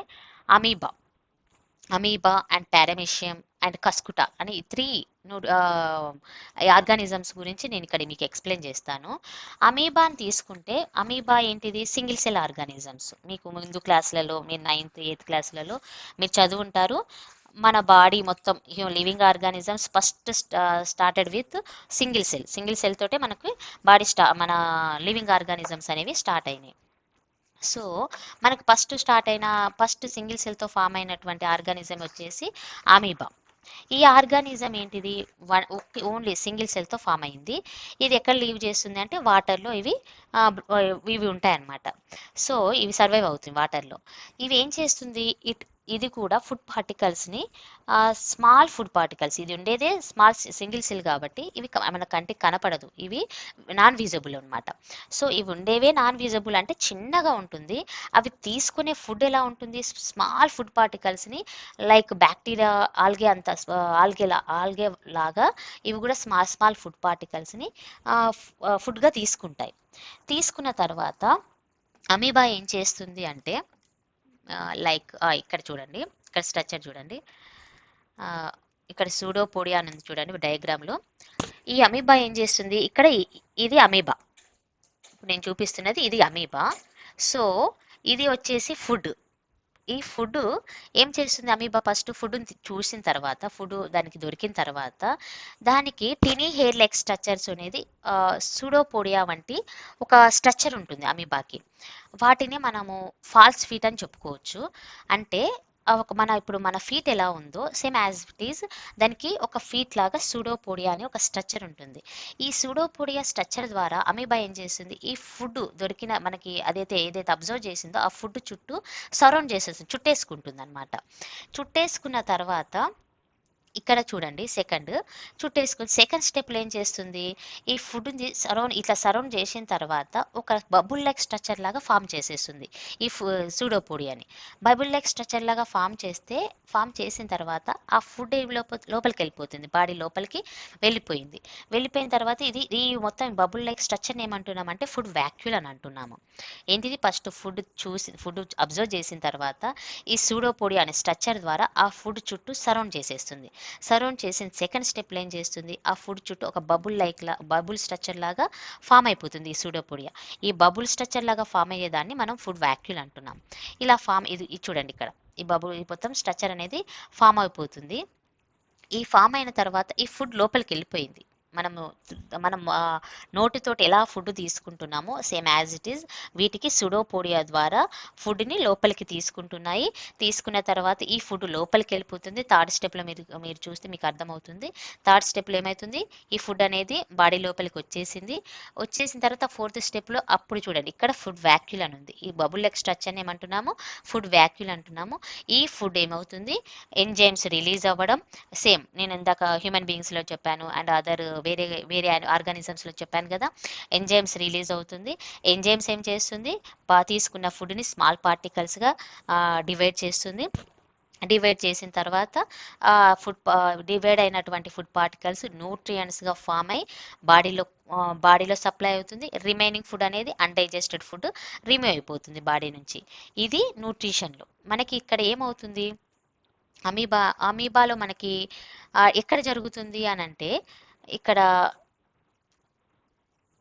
అమీబా అండ్ పారామెషియం అండ్ కస్కుటా అని 3 ఆర్గానిజమ్స్ గురించి నేను ఇక్కడ మీకు ఎక్స్ప్లెయిన్ చేస్తాను. అమీబాని తీసుకుంటే అమీబా ఏంటిది, సింగిల్ సెల్ ఆర్గానిజమ్స్. మీకు ముందు క్లాసులలో మీరు 9th 8th క్లాసులలో మీరు చదువుంటారు. మన బాడీ మొత్తం living organisms first started with single cell తోటే మనకి మన లివింగ్ ఆర్గానిజమ్స్ అనేవి స్టార్ట్ అయినాయి. సో మనకు ఫస్ట్ సింగిల్ సెల్తో ఫామ్ అయినటువంటి ఆర్గానిజం వచ్చేసి అమీబా. ఈ ఆర్గానిజం ఏంటిది, ఓన్లీ సింగిల్ సెల్తో ఫామ్ అయింది. ఇది ఎక్కడ లీవ్ చేస్తుంది అంటే వాటర్లో ఇవి ఉంటాయన్నమాట. సో ఇవి సర్వైవ్ అవుతుంది వాటర్లో. ఇవి ఏం చేస్తుంది, ఇది కూడా ఫుడ్ పార్టికల్స్ని స్మాల్ ఫుడ్ పార్టికల్స్, ఇది ఉండేదే స్మాల్ సింగిల్ సెల్ కాబట్టి ఇవి మన కంటికి కనపడదు, ఇవి నాన్ విజిబుల్ అనమాట. సో ఇవి ఉండేవే నాన్ విజిబుల్ అంటే చిన్నగా ఉంటుంది. అవి తీసుకునే ఫుడ్ ఎలా ఉంటుంది, స్మాల్ ఫుడ్ పార్టికల్స్ని లైక్ బ్యాక్టీరియా ఆల్గే లాగా ఇవి కూడా స్మాల్ ఫుడ్ పార్టికల్స్ని ఫుడ్గా తీసుకుంటాయి. తీసుకున్న తర్వాత అమీబా ఏం చేస్తుంది అంటే లైక్ ఇక్కడ చూడండి, ఇక్కడ స్ట్రక్చర్ చూడండి, ఇక్కడ సూడోపోడియా అని ఉంది చూడండి డయాగ్రామ్లో. ఈ అమీబా ఏం చేస్తుంది, ఇక్కడ ఇది అమీబా, నేను చూపిస్తున్నది ఇది అమీబా. సో ఇది వచ్చేసి ఫుడ్. ఈ ఫుడ్ ఏం చేస్తుంది, అమీబా ఫస్ట్ ఫుడ్ చూసిన తర్వాత ఫుడ్ దానికి దొరికిన తర్వాత దానికి టినీ హెయిర్ లైక్ స్ట్రక్చర్స్ అనేది సూడోపోడియా వంటి ఒక స్ట్రక్చర్ ఉంటుంది అమీబాకి. వాటిని మనము ఫాల్స్ ఫీట్ అని చెప్పుకోవచ్చు. అంటే ఇప్పుడు మన ఫీట్ ఎలా ఉందో సేమ్ యాజ్ ఇట్ ఈజ్ దానికి ఒక ఫీట్ లాగా సూడోపోడియా అని ఒక స్ట్రక్చర్ ఉంటుంది. ఈ సూడోపోడియా స్ట్రక్చర్ ద్వారా అమీబా ఏం చేస్తుంది, ఈ ఫుడ్ దొరికిన మనకి ఏదైతే అబ్జర్వ్ చేసిందో ఆ ఫుడ్ చుట్టూ సరౌండ్ చేసేస్తుంది, చుట్టేసుకుంటుంది అనమాట. చుట్టేసుకున్న తర్వాత ఇక్కడ చూడండి చుట్టేసుకుని సెకండ్ స్టెప్లో ఏం చేస్తుంది, ఈ ఫుడ్ని ఇట్లా సరౌండ్ చేసిన తర్వాత ఒక బబుల్ లైక్ స్ట్రక్చర్ లాగా ఫామ్ చేసేస్తుంది ఈ సూడోపోడియాని. బబుల్ లైక్ స్ట్రక్చర్ లాగా ఫామ్ చేసిన తర్వాత ఆ ఫుడ్ లోపలికి వెళ్ళిపోతుంది, బాడీ లోపలికి వెళ్ళిపోయిన తర్వాత ఈ మొత్తం బబుల్ లైక్ స్ట్రక్చర్ని ఏమంటున్నామంటే ఫుడ్ వ్యాక్యూల్ అని అంటున్నాము. ఏంటిది, ఫస్ట్ ఫుడ్ అబ్జర్వ్ చేసిన తర్వాత ఈ సూడోపోడియా అనే స్ట్రక్చర్ ద్వారా ఆ ఫుడ్ చుట్టూ సరౌండ్ చేసేస్తుంది. సరౌండ్ చేసిన సెకండ్ స్టెప్లో ఏం చేస్తుంది, ఆ ఫుడ్ చుట్టూ ఒక బబుల్ స్ట్రక్చర్ లాగా ఫామ్ అయిపోతుంది ఈ సూడోపోడియా. ఈ బబుల్ స్ట్రక్చర్ లాగా ఫామ్ అయ్యేదాన్ని మనం ఫుడ్ వ్యాక్యూల్ అంటున్నాం. ఇలా ఇది చూడండి, ఇక్కడ ఈ మొత్తం స్ట్రక్చర్ అనేది ఫామ్ అయిపోతుంది. ఈ ఫామ్ అయిన తర్వాత ఈ ఫుడ్ లోపలికి వెళ్ళిపోయింది. మనం నోటితోటి ఎలా ఫుడ్ తీసుకుంటున్నామో సేమ్ యాజ్ ఇట్ ఈజ్ వీటికి సూడోపోడియా ద్వారా ఫుడ్ని లోపలికి తీసుకుంటున్నాయి. తీసుకున్న తర్వాత ఈ ఫుడ్ లోపలికి వెళ్ళిపోతుంది. థర్డ్ స్టెప్లో మీరు చూస్తే మీకు అర్థమవుతుంది. థర్డ్ స్టెప్లో ఏమవుతుంది, ఈ ఫుడ్ అనేది బాడీ లోపలికి వచ్చేసిన తర్వాత ఫోర్త్ స్టెప్లో అప్పుడు చూడండి ఇక్కడ ఫుడ్ వ్యాక్యూల్ అని ఉంది. ఈ బబుల్ లైక్ స్ట్రక్చర్ని ఏమంటున్నాము, ఫుడ్ వ్యాక్యూల్ అంటున్నాము. ఈ ఫుడ్ ఏమవుతుంది, ఎంజైమ్స్ రిలీజ్ అవ్వడం, సేమ్ నేను ఇందాక హ్యూమన్ బీయింగ్స్లో చెప్పాను అండ్ అదర్ వేరే ఆర్గానిజమ్స్లో చెప్పాను కదా, ఎంజైమ్స్ రిలీజ్ అవుతుంది. ఎంజైమ్స్ ఏం చేస్తుంది, తీసుకున్న ఫుడ్ని స్మాల్ పార్టికల్స్గా డివైడ్ చేస్తుంది. డివైడ్ చేసిన తర్వాత డివైడ్ అయినటువంటి ఫుడ్ పార్టికల్స్ న్యూట్రియంట్స్గా ఫామ్ అయి బాడీలో సప్లై అవుతుంది. రిమైనింగ్ ఫుడ్ అనేది అన్డైజెస్టెడ్ ఫుడ్ రిమూవ్ అయిపోతుంది బాడీ నుంచి. ఇది న్యూట్రిషన్లో. మనకి ఇక్కడ ఏమవుతుంది, అమీబాలో మనకి ఎక్కడ జరుగుతుంది అని అంటే ఇక్కడ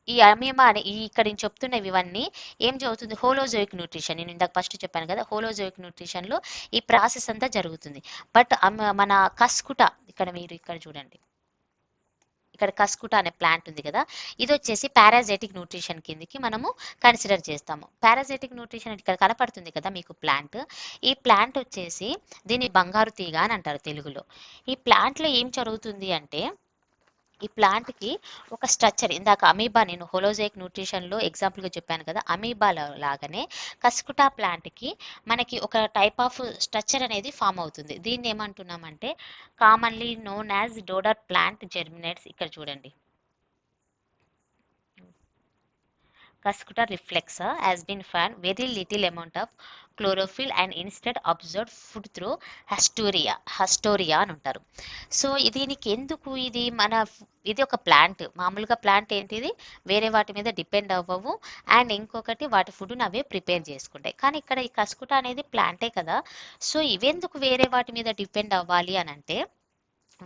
ఈ అమీబా అని ఇక్కడ నేను చెప్తున్నవి ఇవన్నీ ఏం చదువుతుంది హోలోజోయిక్ న్యూట్రిషన్. నేను ఇందాక ఫస్ట్ చెప్పాను కదా, హోలోజోయిక్ న్యూట్రిషన్లో ఈ ప్రాసెస్ అంతా జరుగుతుంది. బట్ మన కస్కుట మీరు ఇక్కడ చూడండి, ఇక్కడ కస్కుట అనే ప్లాంట్ ఉంది కదా, ఇది వచ్చేసి పారాజైటిక్ న్యూట్రిషన్ కిందకి మనము కన్సిడర్ చేస్తాము. పారాజైటిక్ న్యూట్రిషన్ ఇక్కడ కనపడుతుంది కదా మీకు ప్లాంట్. ఈ ప్లాంట్ వచ్చేసి దీన్ని బంగారు తీగ అని అంటారు తెలుగులో. ఈ ప్లాంట్లో ఏం జరుగుతుంది అంటే ఈ ప్లాంట్కి ఒక స్ట్రక్చర్, ఇందాక అమీబా నేను హోలోజైక్ న్యూట్రిషన్లో ఎగ్జాంపుల్గా చెప్పాను కదా, అమీబా లాగానే కస్కుటా ప్లాంట్కి మనకి ఒక టైప్ ఆఫ్ స్ట్రక్చర్ అనేది ఫామ్ అవుతుంది. దీన్ని ఏమంటున్నామంటే commonly known as dodder plant germinates. ఇక్కడ చూడండి, Cuscuta reflexa has been found very little amount of chlorophyll and instead absorbed food through haustoria అని ఉంటారు. సో దీనికి ఎందుకు ఇది ఒక ప్లాంట్, మామూలుగా ప్లాంట్ ఏంటిది వేరే వాటి మీద డిపెండ్ అవ్వవు అండ్ ఇంకొకటి వాటి ఫుడ్ని అవే ప్రిపేర్ చేసుకుంటాయి. కానీ ఇక్కడ ఈ కస్కుటా అనేది ప్లాంటే కదా, సో ఇవెందుకు వేరే వాటి మీద డిపెండ్ అవ్వాలి అని అంటే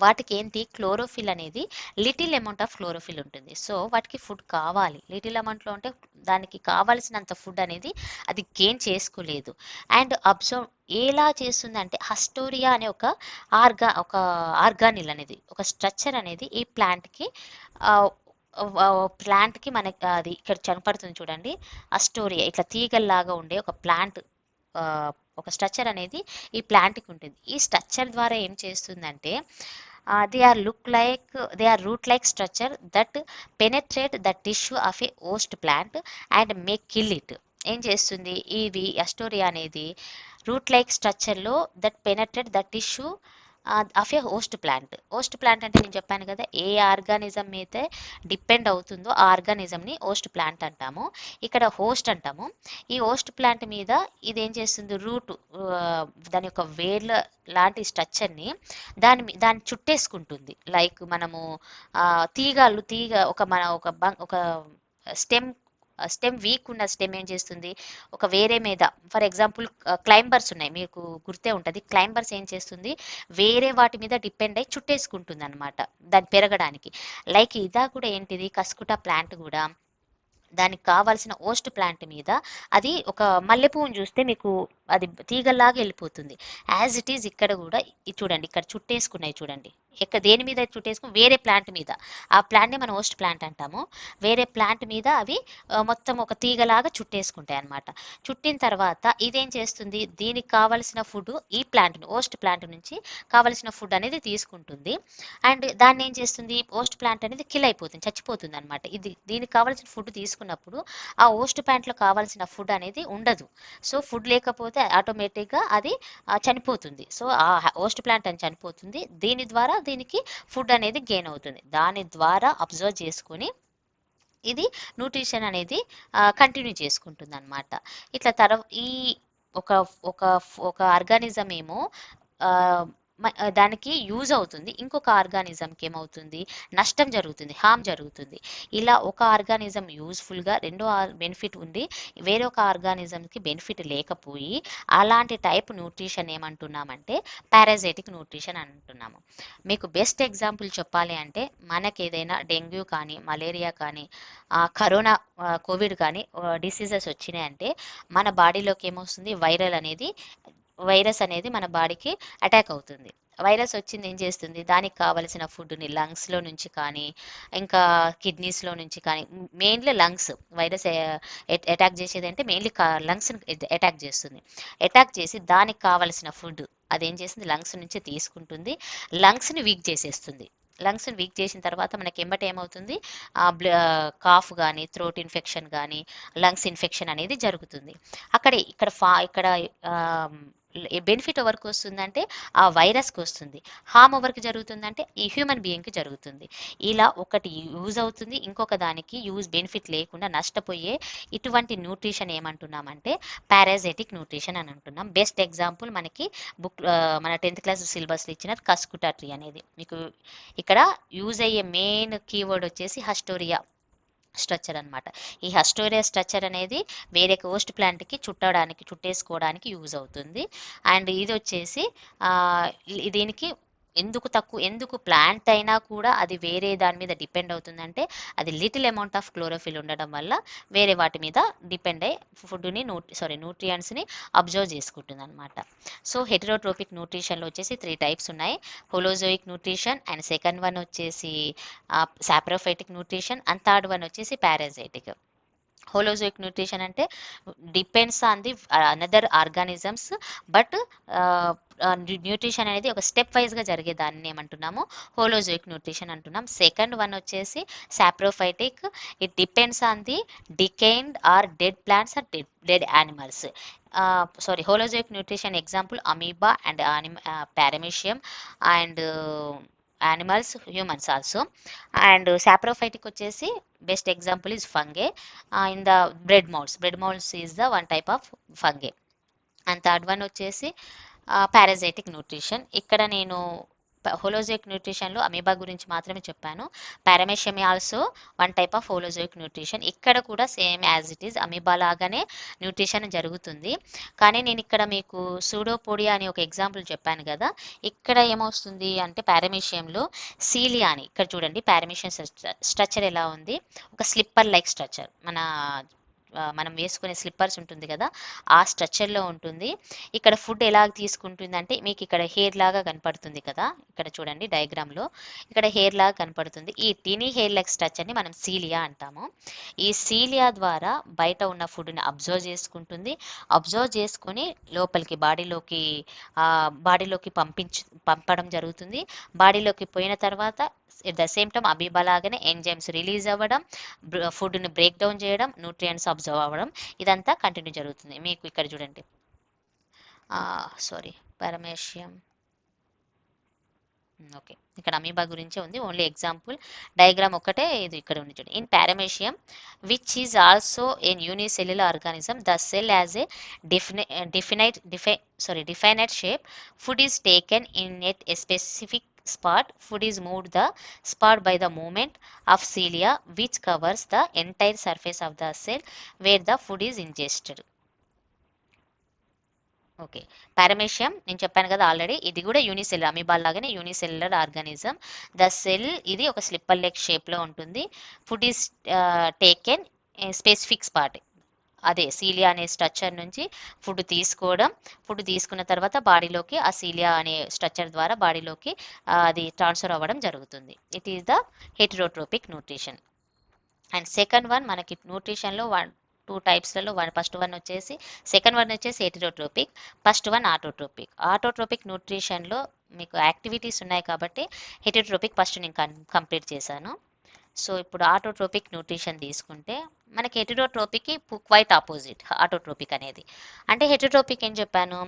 వాటికి ఏంటి క్లోరోఫిల్ అనేది లిటిల్ అమౌంట్ ఆఫ్ క్లోరోఫిల్ ఉంటుంది. సో వాటికి ఫుడ్ కావాలి, లిటిల్ అమౌంట్లో ఉంటే దానికి కావాల్సినంత ఫుడ్ అనేది అది గెయిన్ చేసుకోలేదు. అండ్ అబ్జర్వ్ ఎలా చేస్తుంది అంటే హస్టోరియా అనే ఒక ఆర్గానిల్ అనేది ఒక స్ట్రక్చర్ అనేది ఈ ప్లాంట్కి మనకి అది ఇక్కడ కనపడుతుంది చూడండి, అస్టోరియా ఇట్లా తీగల్లాగా ఉండే ఒక ప్లాంట్ ఒక స్ట్రక్చర్ అనేది ఈ ప్లాంట్కి ఉంటుంది. ఈ స్ట్రక్చర్ ద్వారా ఏం చేస్తుందంటే they are root like structure that penetrate the tissue of a host plant and may kill it. ఏం చేస్తుంది ఇది అస్టోరియా అనేది రూట్ లైక్ స్ట్రక్చర్లో that penetrate the tissue of a host plant అంటే నేను చెప్పాను కదా, ఏ ఆర్గానిజం అయితే డిపెండ్ అవుతుందో ఆ ఆర్గానిజంని హోస్ట్ ప్లాంట్ అంటాము. ఇక్కడ హోస్ట్ అంటాము. ఈ హోస్ట్ ప్లాంట్ మీద ఇది ఏం చేస్తుంది, దాని యొక్క వేర్ల లాంటి స్ట్రక్చర్ని దాన్ని చుట్టేసుకుంటుంది. లైక్ మనము తీగ ఒక స్టెమ్ వీక్ ఉన్న స్టెమ్ ఏం చేస్తుంది, ఒక వేరే మీద ఫర్ ఎగ్జాంపుల్ క్లైంబర్స్ ఉన్నాయి మీకు గుర్తే ఉంటుంది, క్లైంబర్స్ ఏం చేస్తుంది వేరే వాటి మీద డిపెండ్ అయ్యి చుట్టేసుకుంటుంది అనమాట దాన్ని పెరగడానికి. లైక్ ఇదా కూడా ఏంటిది కస్కుటా ప్లాంట్ కూడా దానికి కావాల్సిన హోస్ట్ ప్లాంట్ మీద అది ఒక మల్లెపువ్వును చూస్తే మీకు అది తీగల్లాగా వెళ్ళిపోతుంది. యాజ్ ఇట్ ఈజ్ ఇక్కడ కూడా చూడండి, ఇక్కడ చుట్టేసుకున్నాయి చూడండి, దేని మీద చుట్టేసుకుని వేరే ప్లాంట్ మీద, ఆ ప్లాంట్ని మనం హోస్ట్ ప్లాంట్ అంటాము. వేరే ప్లాంట్ మీద అవి మొత్తం ఒక తీగలాగా చుట్టేసుకుంటాయి అనమాట. చుట్టిన తర్వాత ఇదేం చేస్తుంది, దీనికి కావలసిన ఫుడ్ ఈ ప్లాంట్ని హోస్ట్ ప్లాంట్ నుంచి కావలసిన ఫుడ్ అనేది తీసుకుంటుంది. అండ్ దాన్ని ఏం చేస్తుంది, హోస్ట్ ప్లాంట్ అనేది కిల్ అయిపోతుంది, చచ్చిపోతుంది అనమాట. దీనికి కావాల్సిన ఫుడ్ తీసుకున్నప్పుడు ఆ హోస్ట్ ప్లాంట్లో కావాల్సిన ఫుడ్ అనేది ఉండదు. సో ఫుడ్ లేకపోతే ఆటోమేటిక్గా అది చనిపోతుంది. సో ఆ హోస్ట్ ప్లాంట్ అని చనిపోతుంది. దీని ద్వారా దీనికి ఫుడ్ అనేది గెయిన్ అవుతుంది. దాని ద్వారా అబ్జర్వ్ చేసుకుని ఇది న్యూట్రిషన్ అనేది కంటిన్యూ చేసుకుంటుంది అనమాట. ఇట్లా ఈ ఒక ఆర్గానిజం ఏమో దానికి యూజ్ అవుతుంది, ఇంకొక ఆర్గానిజంకి ఏమవుతుంది నష్టం జరుగుతుంది, హామ్ జరుగుతుంది. ఇలా ఒక ఆర్గానిజం యూజ్ఫుల్గా రెండో బెనిఫిట్ ఉంది, వేరొక ఆర్గానిజంకి బెనిఫిట్ లేకపోయి అలాంటి టైప్ న్యూట్రిషన్ ఏమంటున్నామంటే పారాజైటిక్ న్యూట్రిషన్ అంటున్నాము. మీకు బెస్ట్ ఎగ్జాంపుల్ చెప్పాలి అంటే మనకి ఏదైనా డెంగ్యూ కానీ మలేరియా కానీ కరోనా కోవిడ్ కానీ డిసీజెస్ వచ్చినాయి అంటే మన బాడీలోకి ఏమొస్తుంది వైరస్ అనేది మన బాడీకి అటాక్ అవుతుంది. వైరస్ వచ్చింది ఏం చేస్తుంది, దానికి కావలసిన ఫుడ్ని లంగ్స్లో నుంచి కానీ ఇంకా కిడ్నీస్లో నుంచి కానీ, మెయిన్లీ లంగ్స్ వైరస్ అటాక్ చేసేది అంటే మెయిన్లీ లంగ్స్ని అటాక్ చేస్తుంది. అటాక్ చేసి దానికి కావలసిన ఫుడ్ అదేం చేస్తుంది లంగ్స్ నుంచి తీసుకుంటుంది, లంగ్స్ని వీక్ చేసేస్తుంది. లంగ్స్ని వీక్ చేసిన తర్వాత మనకి ఏమవుతుంది కాఫ్ కానీ థ్రోట్ ఇన్ఫెక్షన్ కానీ లంగ్స్ ఇన్ఫెక్షన్ అనేది జరుగుతుంది. ఇక్కడ బెనిఫిట్ ఎవరికి వస్తుందంటే ఆ వైరస్కి వస్తుంది, హామ్ ఎవరికి జరుగుతుందంటే ఈ హ్యూమన్ బీయింగ్కి జరుగుతుంది. ఇలా ఒకటి యూజ్ అవుతుంది, ఇంకొక దానికి బెనిఫిట్ లేకుండా నష్టపోయే ఇటువంటి న్యూట్రిషన్ ఏమంటున్నామంటే పారాజైటిక్ న్యూట్రిషన్ అని అంటున్నాం. బెస్ట్ ఎగ్జాంపుల్ మనకి మన 10th క్లాస్ సిలబస్లో ఇచ్చిన కస్కుటా ట్రీ అనేది. మీకు ఇక్కడ యూజ్ అయ్యే మెయిన్ కీవర్డ్ వచ్చేసి హస్టోరియా స్ట్రక్చర్ అనమాట. ఈ హస్టోరియా స్ట్రక్చర్ అనేది వేరే హోస్ట్ ప్లాంట్కి చుట్టేసుకోవడానికి యూజ్ అవుతుంది. అండ్ ఇది వచ్చేసి దీనికి ఎందుకు ప్లాంట్ అయినా కూడా అది వేరే దాని మీద డిపెండ్ అవుతుందంటే అది లిటిల్ అమౌంట్ ఆఫ్ క్లోరోఫిల్ ఉండడం వల్ల వేరే వాటి మీద డిపెండ్ అయ్యి ఫుడ్ని న్యూట్రియంట్స్ని అబ్జర్వ్ చేసుకుంటుంది అనమాట. సో హెటరోట్రోపిక్ న్యూట్రిషన్లో వచ్చేసి 3 టైప్స్ ఉన్నాయి. Holozoic nutrition and second one వచ్చేసి saprophytic nutrition and third one వచ్చేసి పారాజైటిక్. హోలోజోయిక్ న్యూట్రిషన్ అంటే depends on the another organisms, but nutrition అనేది ఒక స్టెప్ వైజ్గా జరిగే దాన్ని ఏమంటున్నాము హోలోజోయిక్ న్యూట్రిషన్ అంటున్నాం. సెకండ్ వన్ వచ్చేసి saprophytic, it depends on the decayed or dead plants or dead animals. Holozoic nutrition example amoeba and paramecium and animals, humans also. And saprophytic వచ్చేసి best example is fungi. In the bread molds is the one type of fungi. And third one వచ్చేసి parasitic nutrition. ఇక్కడ నేను holozoic న్యూట్రిషన్లో amoeba గురించి మాత్రమే చెప్పాను. Paramecium also one type of holozoic nutrition. ఇక్కడ కూడా same as it is amoeba లాగానే nutrition జరుగుతుంది. కానీ నేను ఇక్కడ మీకు సూడోపోడియా అని ఒక ఎగ్జాంపుల్ చెప్పాను కదా, ఇక్కడ ఏమొస్తుంది అంటే పారామీషియంలో సీలియా అని, ఇక్కడ చూడండి పారామీషియం స్ట్రక్చర్ ఎలా ఉంది, ఒక స్లిప్పర్ లైక్ స్ట్రక్చర్, మనం వేసుకునే స్లిప్పర్స్ ఉంటుంది కదా ఆ స్ట్రక్చర్లో ఉంటుంది. ఇక్కడ ఫుడ్ ఎలా తీసుకుంటుంది అంటే మీకు ఇక్కడ హెయిర్ లాగా కనపడుతుంది కదా, ఇక్కడ చూడండి డయాగ్రామ్లో ఇక్కడ హెయిర్ లాగా కనపడుతుంది. ఈ టీనీ హెయిర్ లైక్ స్ట్రక్చర్ని మనం సీలియా అంటాము. ఈ సీలియా ద్వారా బయట ఉన్న ఫుడ్ని అబ్జర్వ్ చేసుకొని లోపలికి బాడీలోకి పంపడం జరుగుతుంది. బాడీలోకి పోయిన తర్వాత at the same time amoeba లాగానే ఎంజైమ్స్ రిలీజ్ అవ్వడం, ఫుడ్ని బ్రేక్ డౌన్ చేయడం, న్యూట్రియంట్స్ అబ్జర్వ్ అవ్వడం, ఇదంతా కంటిన్యూ జరుగుతుంది. మీకు ఇక్కడ చూడండి పారామీషియం, ఓకే ఇక్కడ అమీబా గురించే ఉంది, ఓన్లీ ఎగ్జాంపుల్ డయాగ్రామ్ ఒకటే ఇది ఇక్కడ ఉంది చూడండి. In paramecium which is also an unicellular organism the cell as a definite shape. Food is taken in at a specific spot. Food is moved the spot by the movement of cilia which covers the entire surface of the cell where the food is ingested. Okay paramecium నేను చెప్పాను కదా already, ఇది కూడా unicellular amoeba లాగానే unicellular organism. The cell ఇది ఒక slipper leg షేప్లో ఉంటుంది. Food is taken specific spot, అదే సీలియా అనే స్ట్రక్చర్ నుంచి ఫుడ్ తీసుకున్న తర్వాత బాడీలోకి ఆ సీలియా అనే స్ట్రక్చర్ ద్వారా బాడీలోకి అది ట్రాన్స్ఫర్ అవ్వడం జరుగుతుంది. It is the heterotrophic nutrition. And second one మనకి న్యూట్రిషన్లో 2 టైప్స్లలో ఫస్ట్ వన్ వచ్చేసి సెకండ్ వన్ వచ్చేసి heterotrophic, first one autotrophic. Autotrophic న్యూట్రిషన్లో మీకు యాక్టివిటీస్ ఉన్నాయి కాబట్టి హెటరోట్రోపిక్ ఫస్ట్ నేను కంప్లీట్ చేశాను. సో ఇప్పుడు ఆటోట్రోపిక్ న్యూట్రిషన్ తీసుకుంటే మనకి హెటరోట్రోపిక్కి క్వైట్ ఆపోజిట్ ఆటోట్రోపిక్ అనేది. అంటే హెటరోట్రోపిక్ ఏం చెప్పాను,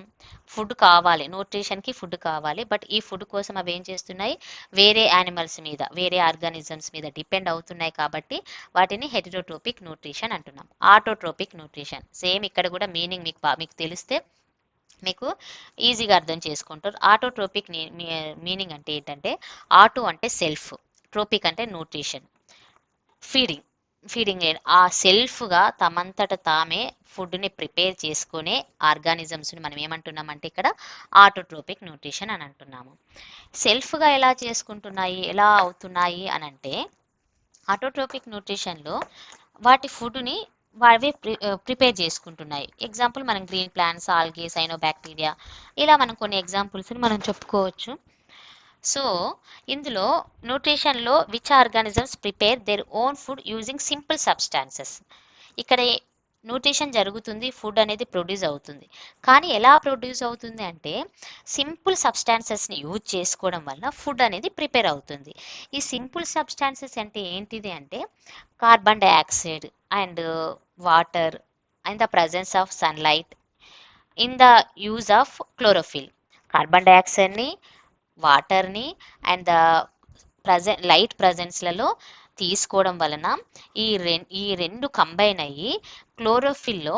ఫుడ్ కావాలి, న్యూట్రిషన్కి ఫుడ్ కావాలి, బట్ ఈ ఫుడ్ కోసం అవి ఏం చేస్తున్నాయి, వేరే యానిమల్స్ మీద వేరే ఆర్గానిజమ్స్ మీద డిపెండ్ అవుతున్నాయి కాబట్టి వాటిని హెటరోట్రోపిక్ న్యూట్రిషన్ అంటున్నాం. ఆటోట్రోపిక్ న్యూట్రిషన్ సేమ్ ఇక్కడ కూడా మీనింగ్ మీకు తెలిస్తే మీకు ఈజీగా అర్థం చేసుకుంటారు. ఆటోట్రోపిక్ మీనింగ్ అంటే ఏంటంటే ఆటో అంటే సెల్ఫ్, ట్రోపిక్ అంటే న్యూట్రిషన్, ఫీడింగ్ ఆ సెల్ఫ్గా తమంతట తామే ఫుడ్ని ప్రిపేర్ చేసుకునే ఆర్గానిజమ్స్ని మనం ఏమంటున్నామంటే ఇక్కడ ఆటోట్రోపిక్ న్యూట్రిషన్ అని అంటున్నాము. సెల్ఫ్గా ఎలా చేసుకుంటున్నాయి, ఎలా అవుతున్నాయి అని అంటే ఆటోట్రోపిక్ న్యూట్రిషన్లో వాటి ఫుడ్ని వాటివే ప్రిపేర్ చేసుకుంటున్నాయి. ఎగ్జాంపుల్ మనం గ్రీన్ ప్లాంట్స్, ఆల్గే, సైనోబాక్టీరియా, ఇలా మనం కొన్ని ఎగ్జాంపుల్స్ని మనం చెప్పుకోవచ్చు. సో ఇందులో న్యూట్రిషన్లో which organisms prepare their own food using simple substances. ఇక్కడ న్యూట్రిషన్ జరుగుతుంది, ఫుడ్ అనేది ప్రొడ్యూస్ అవుతుంది. కానీ ఎలా ప్రొడ్యూస్ అవుతుంది అంటే సింపుల్ సబ్స్టాన్సెస్ని యూజ్ చేసుకోవడం వల్ల ఫుడ్ అనేది ప్రిపేర్ అవుతుంది. ఈ సింపుల్ సబ్స్టాన్సెస్ అంటే ఏంటిది అంటే carbon dioxide and water and the presence of sunlight in the use of chlorophyll. Carbon డైఆక్సైడ్ని, వాటర్ని అండ్ ద లైట్ ప్రజెన్స్లలో తీసుకోవడం వలన ఈ రెండు కంబైన్ అయ్యి క్లోరోఫిల్లో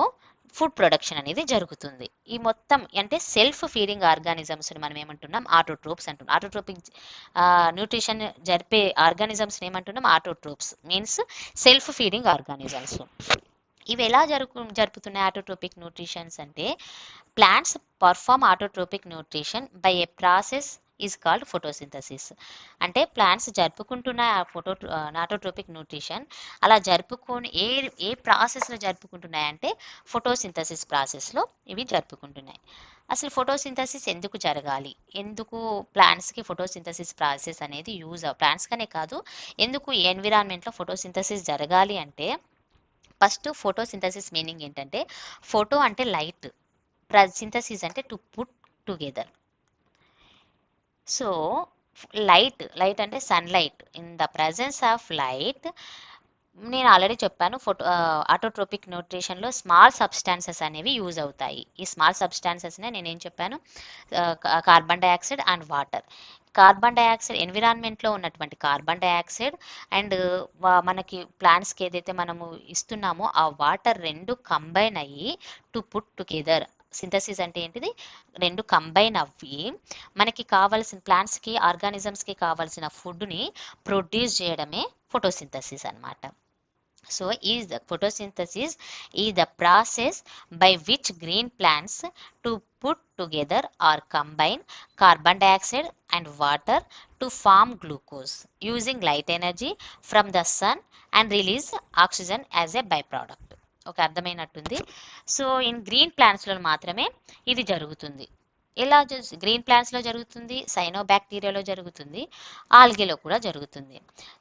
ఫుడ్ ప్రొడక్షన్ అనేది జరుగుతుంది. ఈ మొత్తం అంటే సెల్ఫ్ ఫీడింగ్ ఆర్గానిజమ్స్ని మనం ఏమంటున్నాం ఆటోట్రోప్స్ అంటున్నాం. ఆటోట్రోపిక్ న్యూట్రిషన్ జరిపే ఆర్గానిజమ్స్ని ఏమంటున్నాం autotrophs, means self feeding organisms. ఇవి ఎలా జరుపుతున్నాయి ఆటోట్రోపిక్ న్యూట్రిషన్స్ అంటే plants perform autotrophic nutrition by a process is called photosynthesis. అంటే ప్లాంట్స్ జరుపుకుంటున్న నాటోట్రోపిక్ న్యూట్రిషన్ అలా జరుపుకొని ఏ ప్రాసెస్లో జరుపుకుంటున్నాయంటే ఫోటోసింథసిస్ ప్రాసెస్లో ఇవి జరుపుకుంటున్నాయి. అసలు ఫోటోసింథసిస్ ఎందుకు జరగాలి, ఎందుకు ప్లాంట్స్కి ఫోటోసింథసిస్ ప్రాసెస్ అనేది ప్లాంట్స్కనే కాదు, ఎందుకు ఎన్విరాన్మెంట్లో ఫోటోసింథసిస్ జరగాలి అంటే, ఫస్ట్ ఫోటోసింథసిస్ మీనింగ్ ఏంటంటే, ఫోటో అంటే లైట్, సింథసిస్ అంటే to put together. So light అంటే sunlight. In the presence of light, నేను ఆల్రెడీ చెప్పాను ఆటోట్రోపిక్ న్యూట్రిషన్లో స్మాల్ సబ్స్టాన్సెస్ అనేవి యూజ్ అవుతాయి. ఈ స్మాల్ సబ్స్టాన్సెస్నే నేనేం చెప్పాను, carbon dioxide and water. Carbon dioxide, ఎన్విరాన్మెంట్లో ఉన్నటువంటి కార్బన్ డైఆక్సైడ్ అండ్ మనకి ప్లాంట్స్కి ఏదైతే మనము ఇస్తున్నామో ఆ వాటర్ రెండు కంబైన్ అయ్యి టు పుట్ టుగెదర్. సింథసిస్ అంటే ఏంటిది, రెండు కంబైన్ అవ్వి మనకి కావాల్సిన ప్లాంట్స్కి, ఆర్గానిజమ్స్కి కావాల్సిన ఫుడ్ని ప్రొడ్యూస్ చేయడమే ఫోటోసింథసిస్ అన్నమాట. So photosynthesis is the process by which green plants to put together or combine carbon dioxide and water to form glucose using light energy from the sun and release oxygen as a byproduct. Okay, అర్థమైనట్టుంది. So in green ప్లాంట్స్లో మాత్రమే ఇది జరుగుతుంది. ఎలా green ప్లాంట్స్లో జరుగుతుంది, సైనోబాక్టీరియాలో జరుగుతుంది, ఆల్గేలో కూడా జరుగుతుంది.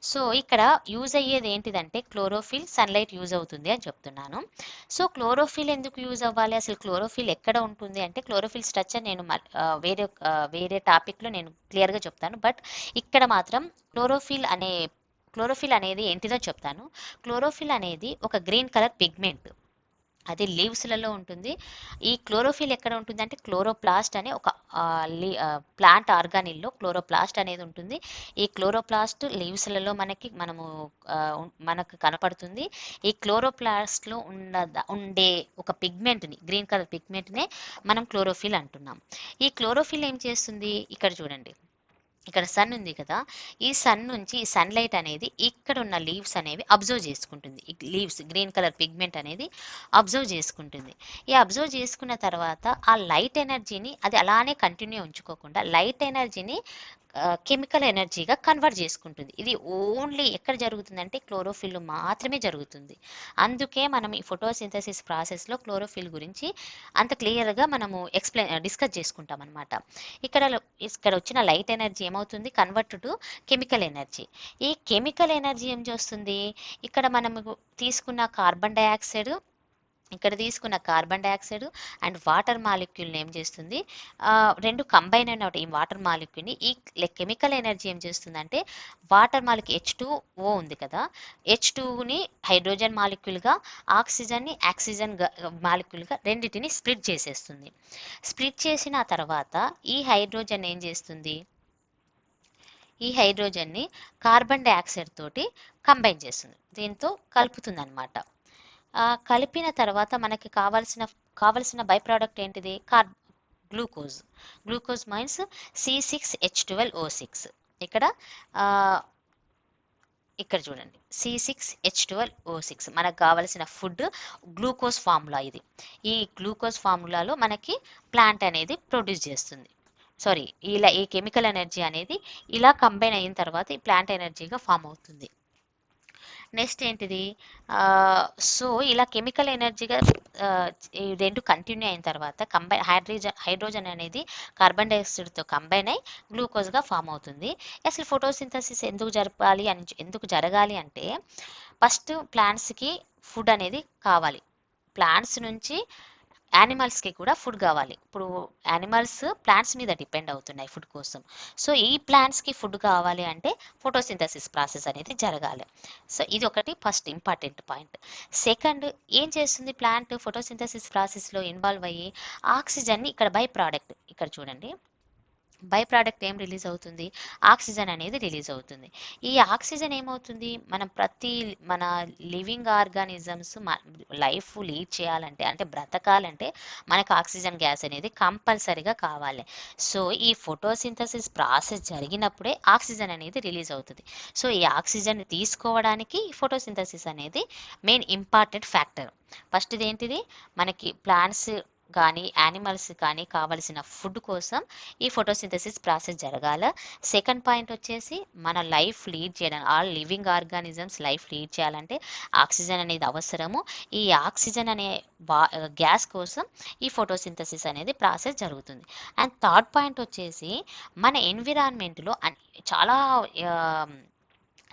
సో ఇక్కడ యూజ్ అయ్యేది ఏంటిదంటే క్లోరోఫిల్, సన్లైట్ యూజ్ అవుతుంది అని చెప్తున్నాను. సో క్లోరోఫిల్ ఎందుకు యూజ్ అవ్వాలి, అసలు క్లోరోఫిల్ ఎక్కడ ఉంటుంది అంటే, క్లోరోఫిల్ స్ట్రక్చర్ నేను వేరే టాపిక్లో నేను క్లియర్గా చెప్తాను. బట్ ఇక్కడ మాత్రం క్లోరోఫిల్ అనేది ఏంటిదో చెప్తాను. క్లోరోఫిల్ అనేది ఒక గ్రీన్ కలర్ పిగ్మెంట్, అది లీవ్స్లలో ఉంటుంది. ఈ క్లోరోఫిల్ ఎక్కడ ఉంటుంది అంటే, క్లోరోప్లాస్ట్ అనే ఒక ప్లాంట్ ఆర్గానిల్లో క్లోరోప్లాస్ట్ అనేది ఉంటుంది. ఈ క్లోరోప్లాస్ట్ లీవ్స్లలో మనకు కనపడుతుంది. ఈ క్లోరోప్లాస్ట్లో ఉండే ఒక పిగ్మెంట్ని, గ్రీన్ కలర్ పిగ్మెంట్నే మనం క్లోరోఫిల్ అంటున్నాం. ఈ క్లోరోఫిల్ ఏం చేస్తుంది, ఇక్కడ చూడండి, ఇక్కడ సన్ ఉంది కదా, ఈ సన్ నుంచి ఈ సన్లైట్ అనేది ఇక్కడ ఉన్న లీవ్స్ అనేవి అబ్జర్వ్ చేసుకుంటుంది. ఈ లీవ్స్ గ్రీన్ కలర్ పిగ్మెంట్ అనేది అబ్జర్వ్ చేసుకుంటుంది. ఈ అబ్జర్వ్ చేసుకున్న తర్వాత ఆ లైట్ ఎనర్జీని అది అలానే కంటిన్యూ ఉంచుకోకుండా లైట్ ఎనర్జీని కెమికల్ ఎనర్జీగా కన్వర్ట్ చేసుకుంటుంది. ఇది ఓన్లీ ఎక్కడ జరుగుతుందంటే క్లోరోఫిల్ మాత్రమే జరుగుతుంది. అందుకే మనం ఈ ఫోటోసింథసిస్ ప్రాసెస్లో క్లోరోఫిల్ గురించి అంత క్లియర్గా మనము డిస్కస్ చేసుకుంటాం అనమాట. ఇక్కడ వచ్చిన లైట్ ఎనర్జీ ఏమవుతుంది, కన్వర్ట్ టు కెమికల్ ఎనర్జీ. ఈ కెమికల్ ఎనర్జీ ఏం చేస్తుంది, ఇక్కడ మనము తీసుకున్న కార్బన్ డైఆక్సైడ్ అండ్ వాటర్ మాలిక్యూల్ని ఏం చేస్తుంది, రెండు కంబైన్ అయిన ఈ వాటర్ మాలిక్యూల్ని ఈ కెమికల్ ఎనర్జీ ఏం చేస్తుందంటే, వాటర్ మాలిక్యూల్ H2O ఉంది కదా, H2ని హైడ్రోజన్ మాలిక్యూల్గా, ఆక్సిజన్ని ఆక్సిజన్ మాలిక్యూల్గా రెండింటిని స్ప్లిట్ చేసేస్తుంది. స్ప్లిట్ చేసిన తర్వాత ఈ హైడ్రోజన్ ఏం చేస్తుంది, ఈ హైడ్రోజన్ని కార్బన్ డైఆక్సైడ్ తోటి కంబైన్ చేస్తుంది, దీంతో కలుపుతుంది అనమాట. కలిపిన తర్వాత మనకి కావలసిన బై ప్రోడక్ట్ ఏంటిది, గ్లూకోజ్ మీన్స్ C6H12O6. ఇక్కడ చూడండి, C6H12O6 మనకు కావలసిన ఫుడ్ గ్లూకోజ్ ఫార్ములా. ఇది ఈ గ్లూకోజ్ ఫార్ములాలో మనకి ప్లాంట్ అనేది ప్రొడ్యూస్ చేస్తుంది. ఈ కెమికల్ ఎనర్జీ అనేది ఇలా కంబైన్ అయిన తర్వాత ఈ ప్లాంట్ ఎనర్జీగా ఫామ్ అవుతుంది. నెక్స్ట్ ఏంటిది, సో ఇలా కెమికల్ ఎనర్జీగా రెండు కంటిన్యూ అయిన తర్వాత హైడ్రోజన్ అనేది కార్బన్ డైఆక్సైడ్తో కంబైన్ అయి గ్లూకోజ్గా ఫామ్ అవుతుంది. అసలు ఫోటోసింథసిస్ ఎందుకు జరగాలి అంటే, ఫస్ట్ ప్లాంట్స్కి ఫుడ్ అనేది కావాలి, ప్లాంట్స్ నుంచి యానిమల్స్కి కూడా ఫుడ్ కావాలి. ఇప్పుడు యానిమల్స్ ప్లాంట్స్ మీద డిపెండ్ అవుతున్నాయి ఫుడ్ కోసం. సో ఈ ప్లాంట్స్కి ఫుడ్ కావాలి అంటే ఫోటోసింథసిస్ ప్రాసెస్ అనేది జరగాలి. సో ఇది ఒకటి ఫస్ట్ ఇంపార్టెంట్ పాయింట్. సెకండ్, ఏం చేస్తుంది ప్లాంట్ ఫోటోసింథసిస్ ప్రాసెస్లో ఇన్వాల్వ్ అయ్యి, ఆక్సిజన్ని ఇక్కడ బై ప్రోడక్ట్, ఇక్కడ చూడండి, బై ప్రోడక్ట్ ఏం రిలీజ్ అవుతుంది, ఆక్సిజన్ అనేది రిలీజ్ అవుతుంది. ఈ ఆక్సిజన్ ఏమవుతుంది, మన లివింగ్ ఆర్గానిజమ్స్ లైఫ్ లీడ్ చేయాలంటే, అంటే బ్రతకాలంటే మనకు ఆక్సిజన్ గ్యాస్ అనేది కంపల్సరీగా కావాలి. సో ఈ ఫోటోసింథసిస్ ప్రాసెస్ జరిగినప్పుడే ఆక్సిజన్ అనేది రిలీజ్ అవుతుంది. సో ఈ ఆక్సిజన్ తీసుకోవడానికి ఫోటోసింథసిస్ అనేది మెయిన్ ఇంపార్టెంట్ ఫ్యాక్టర్. ఫస్ట్ ఏంటిది, మనకి ప్లాంట్స్ కానీ యానిమల్స్ కానీ కావలసిన ఫుడ్ కోసం ఈ ఫోటోసింథసిస్ ప్రాసెస్ జరగాల. సెకండ్ పాయింట్ వచ్చేసి మన లైఫ్ లీడ్ చేయడం, all living organisms life lead చేయాలంటే ఆక్సిజన్ అనేది అవసరము. ఈ ఆక్సిజన్ అనే గ్యాస్ కోసం ఈ ఫోటోసింథసిస్ అనేది ప్రాసెస్ జరుగుతుంది. అండ్ థర్డ్ పాయింట్ వచ్చేసి మన ఎన్విరాన్మెంట్లో చాలా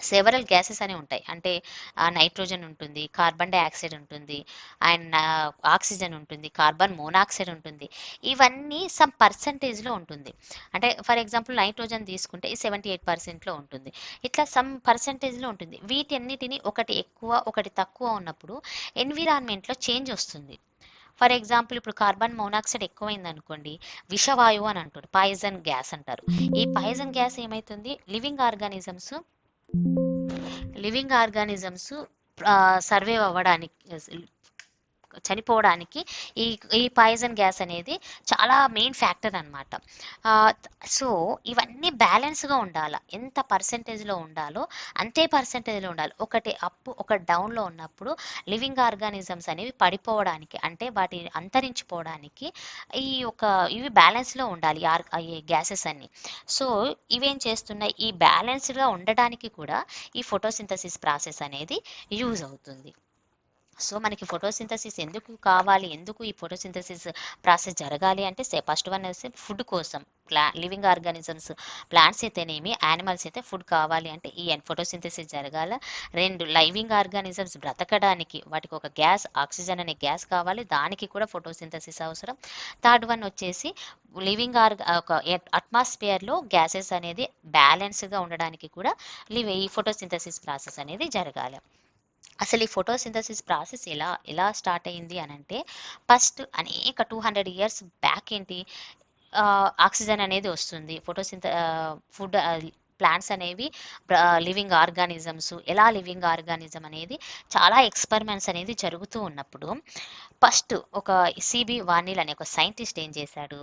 సెవరల్ గ్యాసెస్ అనేవి ఉంటాయి. అంటే నైట్రోజన్ ఉంటుంది, కార్బన్ డైఆక్సైడ్ ఉంటుంది, అండ్ ఆక్సిజన్ ఉంటుంది, కార్బన్ మోనాక్సైడ్ ఉంటుంది. ఇవన్నీ సమ్ పర్సంటేజ్లో ఉంటుంది. అంటే ఫర్ ఎగ్జాంపుల్ నైట్రోజన్ తీసుకుంటే 78%లో ఉంటుంది. ఇట్లా సమ్ పర్సంటేజ్లో ఉంటుంది. వీటన్నిటిని ఒకటి ఎక్కువ ఒకటి తక్కువ ఉన్నప్పుడు ఎన్విరాన్మెంట్లో చేంజ్ వస్తుంది. ఫర్ ఎగ్జాంపుల్ ఇప్పుడు కార్బన్ మోనాక్సైడ్ ఎక్కువైంది అనుకోండి, విషవాయువు అని అంటారు, పాయిజన్ గ్యాస్ అంటారు. ఈ పాయిజన్ గ్యాస్ ఏమవుతుంది, లివింగ్ ఆర్గానిజమ్స్ సర్వైవ్ అవ్వడానికి, చనిపోవడానికి ఈ ఈ పాయిజన్ గ్యాస్ అనేది చాలా మెయిన్ ఫ్యాక్టర్ అనమాట. సో ఇవన్నీ బ్యాలెన్స్గా ఉండాలి. ఎంత పర్సంటేజ్లో ఉండాలో అంతే పర్సంటేజ్లో ఉండాలి. ఒకటి అప్ ఒక డౌన్లో ఉన్నప్పుడు లివింగ్ ఆర్గానిజమ్స్ అనేవి పడిపోవడానికి, అంటే వాటి అంతరించిపోవడానికి ఇవి బ్యాలెన్స్లో ఉండాలి ఈ గ్యాసెస్ అన్ని. సో ఇవేం చేస్తున్నాయి, ఈ బ్యాలెన్స్డ్గా ఉండడానికి కూడా ఈ ఫోటోసింథసిస్ ప్రాసెస్ అనేది యూజ్ అవుతుంది. సో మనకి ఫోటోసింథసిస్ ఎందుకు కావాలి, ఎందుకు ఈ ఫోటోసింథసిస్ ప్రాసెస్ జరగాలి అంటే ఫస్ట్ వన్ వచ్చి ఫుడ్ కోసం. లివింగ్ ఆర్గానిజమ్స్, ప్లాంట్స్ అయితేనేమి యానిమల్స్ అయితే ఫుడ్ కావాలి అంటే ఈ ఫోటోసింథసిస్ జరగాల. రెండు, లైవింగ్ ఆర్గానిజమ్స్ బ్రతకడానికి వాటికి ఒక గ్యాస్, ఆక్సిజన్ అనే గ్యాస్ కావాలి, దానికి కూడా ఫోటోసింథసిస్ అవసరం. థర్డ్ వన్ వచ్చేసి ఒక అట్మాస్ఫియర్లో గ్యాసెస్ అనేది బ్యాలెన్స్గా ఉండడానికి కూడా ఈ ఫోటోసింథసిస్ ప్రాసెస్ అనేది జరగాలి. అసలు ఈ ఫోటోసింథసిస్ ప్రాసెస్ ఎలా స్టార్ట్ అయింది అని అంటే, ఫస్ట్ అనేక 200 years బ్యాక్ ఏంటి, ఆక్సిజన్ అనేది వస్తుంది. ఫుడ్ ప్లాంట్స్ అనేవి లివింగ్ ఆర్గానిజమ్స్, ఎలా లివింగ్ ఆర్గానిజం అనేది చాలా ఎక్స్పెరిమెంట్స్ అనేది జరుగుతూ ఉన్నప్పుడు ఫస్ట్ ఒక సిబి వానిల్ అనే ఒక సైంటిస్ట్ ఏం చేశాడు,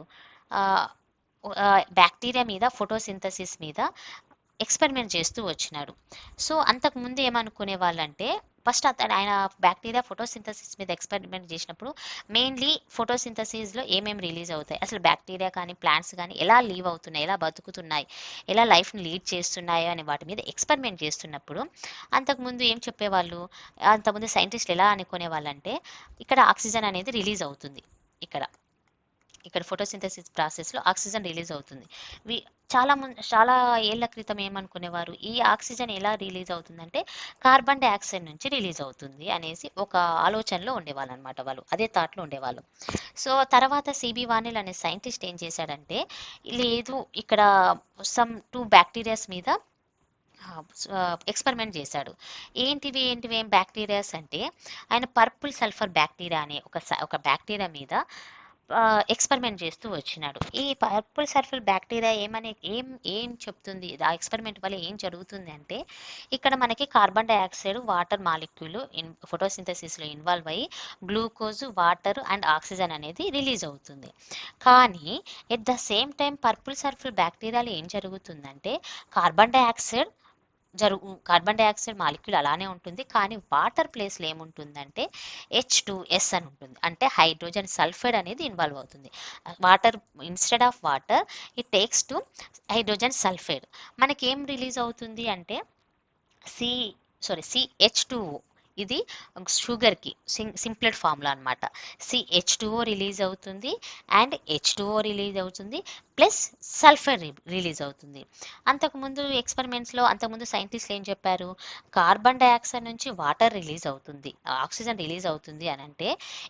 బ్యాక్టీరియా మీద ఫోటోసింథసిస్ మీద ఎక్స్పెరిమెంట్ చేస్తూ వచ్చినాడు. సో అంతకుముందు ఏమనుకునే వాళ్ళంటే, ఫస్ట్ ఆయన బ్యాక్టీరియా ఫోటోసింథసిస్ మీద ఎక్స్పెరిమెంట్ చేసినప్పుడు మెయిన్లీ ఫోటోసింథసిస్లో ఏమేమి రిలీజ్ అవుతాయి, అసలు బ్యాక్టీరియా కానీ ప్లాంట్స్ కానీ ఎలా లీవ్ అవుతున్నాయి, ఎలా బతుకుతున్నాయి, ఎలా లైఫ్ని లీడ్ చేస్తున్నాయో అనే వాటి మీద ఎక్స్పెరిమెంట్ చేస్తున్నప్పుడు అంతకుముందు ఏం చెప్పేవాళ్ళు, అంతకుముందు సైంటిస్టులు ఎలా అనుకునే వాళ్ళంటే, ఇక్కడ ఆక్సిజన్ అనేది రిలీజ్ అవుతుంది, ఇక్కడ ఫోటోసింథసిస్ ప్రాసెస్లో ఆక్సిజన్ రిలీజ్ అవుతుంది. చాలా ఏళ్ల క్రితం ఏమనుకునేవారు, ఈ ఆక్సిజన్ ఎలా రిలీజ్ అవుతుందంటే కార్బన్ డైఆక్సైడ్ నుంచి రిలీజ్ అవుతుంది అనేసి ఒక ఆలోచనలో ఉండేవాళ్ళు అనమాట. వాళ్ళు అదే థాట్లో ఉండేవాళ్ళు. సో తర్వాత సిబి వానిల్ అనే సైంటిస్ట్ ఏం చేశాడంటే, లేదు ఇక్కడ సమ్ 2 బ్యాక్టీరియాస్ మీద ఎక్స్పెరిమెంట్ చేశాడు. ఏంటివి ఏం బ్యాక్టీరియాస్ అంటే, ఆయన పర్పుల్ సల్ఫర్ బ్యాక్టీరియా అనే ఒక బ్యాక్టీరియా మీద ఎక్స్పెరిమెంట్ చేస్తూ వచ్చినాడు. ఈ పర్పుల్ సల్ఫర్ బ్యాక్టీరియా ఏం చెప్తుంది, ఆ ఎక్స్పెరిమెంట్ వల్ల ఏం జరుగుతుంది అంటే, ఇక్కడ మనకి కార్బన్ డైఆక్సైడ్, వాటర్ మాలిక్యూల్ ఫోటోసింథసిస్లో ఇన్వాల్వ్ అయ్యి గ్లూకోజ్, వాటర్ అండ్ ఆక్సిజన్ అనేది రిలీజ్ అవుతుంది. కానీ at the same time purple sulphur బ్యాక్టీరియాలో ఏం జరుగుతుందంటే, కార్బన్ డైఆక్సైడ్ మాలిక్యూల్ అలానే ఉంటుంది, కానీ వాటర్ ప్లేస్లో ఏముంటుందంటే H2S అని ఉంటుంది. అంటే హైడ్రోజన్ సల్ఫైడ్ అనేది ఇన్వాల్వ్ అవుతుంది. Water instead of water it takes to hydrogen sulphide. మనకి ఏం రిలీజ్ అవుతుంది అంటే CH2O. ఇది షుగర్కి సింప్లెడ్ ఫార్ములా అనమాట. CH2O రిలీజ్ అవుతుంది అండ్ H2O రిలీజ్ అవుతుంది, ప్లస్ సల్ఫర్ రిలీజ్ అవుతుంది. అంతకుముందు సైంటిస్టులు ఏం చెప్పారు, కార్బన్ డైఆక్సైడ్ నుంచి వాటర్ రిలీజ్ అవుతుంది, ఆక్సిజన్ రిలీజ్ అవుతుంది అని అంటే,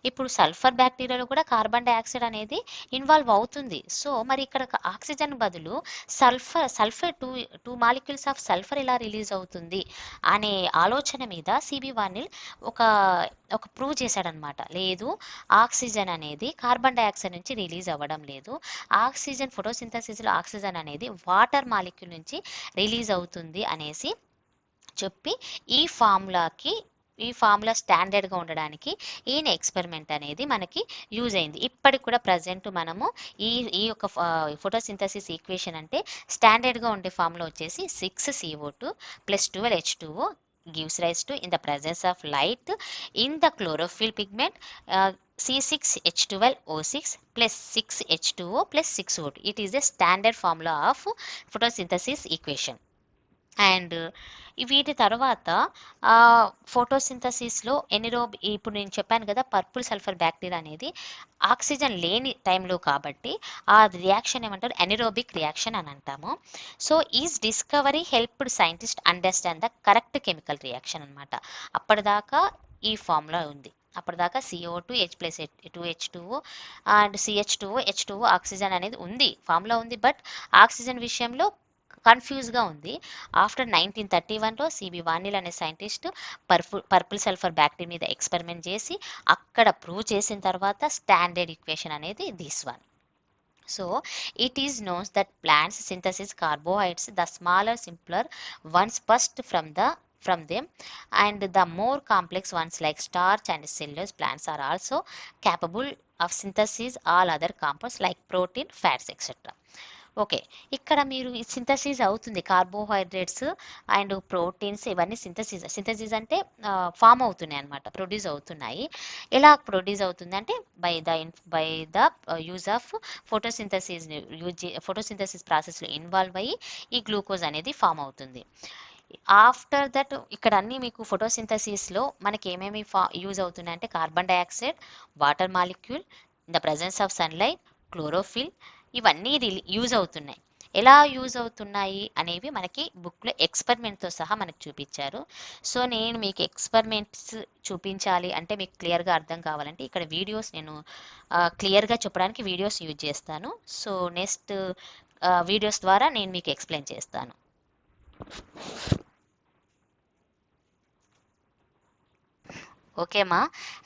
ఇప్పుడు సల్ఫర్ బ్యాక్టీరియాలో కూడా కార్బన్ డైఆక్సైడ్ అనేది ఇన్వాల్వ్ అవుతుంది. సో మరి ఇక్కడ ఆక్సిజన్ బదులు sulphur two molecules of sulphur ఎలా రిలీజ్ అవుతుంది అనే ఆలోచన మీద సిబి వానిల్ ఒక ప్రూవ్ చేశాడనమాట. లేదు, ఆక్సిజన్ అనేది కార్బన్ డైఆక్సైడ్ నుంచి రిలీజ్ అవ్వడం లేదు, ఫోటోసింథసిస్లో ఆక్సిజన్ అనేది వాటర్ మాలిక్యూల్ నుంచి రిలీజ్ అవుతుంది అనేసి చెప్పి ఈ ఫార్ములా స్టాండర్డ్గా ఉండడానికి ఈయన ఎక్స్పెరిమెంట్ అనేది మనకి యూజ్ అయింది. ఇప్పటికి కూడా ప్రజెంట్ మనము ఈ యొక్క ఫోటోసింథసిస్ ఈక్వేషన్ అంటే స్టాండర్డ్గా ఉండే ఫార్ములా వచ్చేసి 6CO2 + 12H2O gives rise to in the presence of light in the chlorophyll pigment C6H12O6 plus 6H2O plus 6O2. It is a standard formula of photosynthesis equation. And వీటి తర్వాత ఫోటోసింథసిస్లో ఇప్పుడు నేను చెప్పాను కదా పర్పుల్ సల్ఫర్ బ్యాక్టీరియా అనేది oxygen లేని టైంలో కాబట్టి ఆ రియాక్షన్ ఏమంటారు ఎనిరోబిక్ రియాక్షన్ అని అంటాము. So is discovery helped scientist understand the correct chemical reaction అనమాట. అప్పటిదాకా ఈ ఫార్ములా ఉంది. అప్పటిదాకా CO2 H plus 2H2O and CH2O H2O oxygen అనేది ఉంది, ఫార్ములా ఉంది. బట్ ఆక్సిజన్ విషయంలో కన్ఫ్యూజ్గా ఉంది. ఆఫ్టర్ 1931లో సిబి వానిల్ అనే సైంటిస్ట్ పర్పుల్ సల్ఫర్ బ్యాక్టీరియా మీద ఎక్స్పెరిమెంట్ చేసి అక్కడ ప్రూవ్ చేసిన తర్వాత స్టాండర్డ్ ఈక్వేషన్ అనేది this one. So it is known that plants synthesis carbohydrates, the smaller simpler ones first from them, and the more complex ones like starch and cellulose plants are also capable of synthesis all other compounds like protein, fats, etc. Okay, ఇక్కడ మీరు ఈ synthesis అవుతుంది carbohydrates and proteins ఇవన్నీ synthesis అంటే form అవుతున్నాయి అనమాట, produce అవుతున్నాయి. ఎలా ప్రొడ్యూస్ అవుతుంది అంటే by the use of photosynthesis ప్రాసెస్లో ఇన్వాల్వ్ అయ్యి ఈ గ్లూకోజ్ అనేది ఫామ్ అవుతుంది. ఆఫ్టర్ దట్ ఇక్కడ అన్నీ మీకు ఫోటోసింథసిస్లో మనకి ఏమేమి యూజ్ అవుతున్నాయి అంటే carbon dioxide, water molecule, in the presence of sunlight, chlorophyll, ఇవన్నీ యూజ్ అవుతున్నాయి. ఎలా యూజ్ అవుతున్నాయి అనేవి మనకి బుక్లో ఎక్స్పెరిమెంట్తో సహా మనకు చూపించారు. సో నేను మీకు ఎక్స్పెరిమెంట్స్ చూపించాలి అంటే మీకు క్లియర్గా అర్థం కావాలంటే ఇక్కడ వీడియోస్ నేను క్లియర్గా చెప్పడానికి వీడియోస్ యూజ్ చేస్తాను. సో నెక్స్ట్ వీడియోస్ ద్వారా నేను మీకు ఎక్స్ప్లెయిన్ చేస్తాను. ఓకేమా,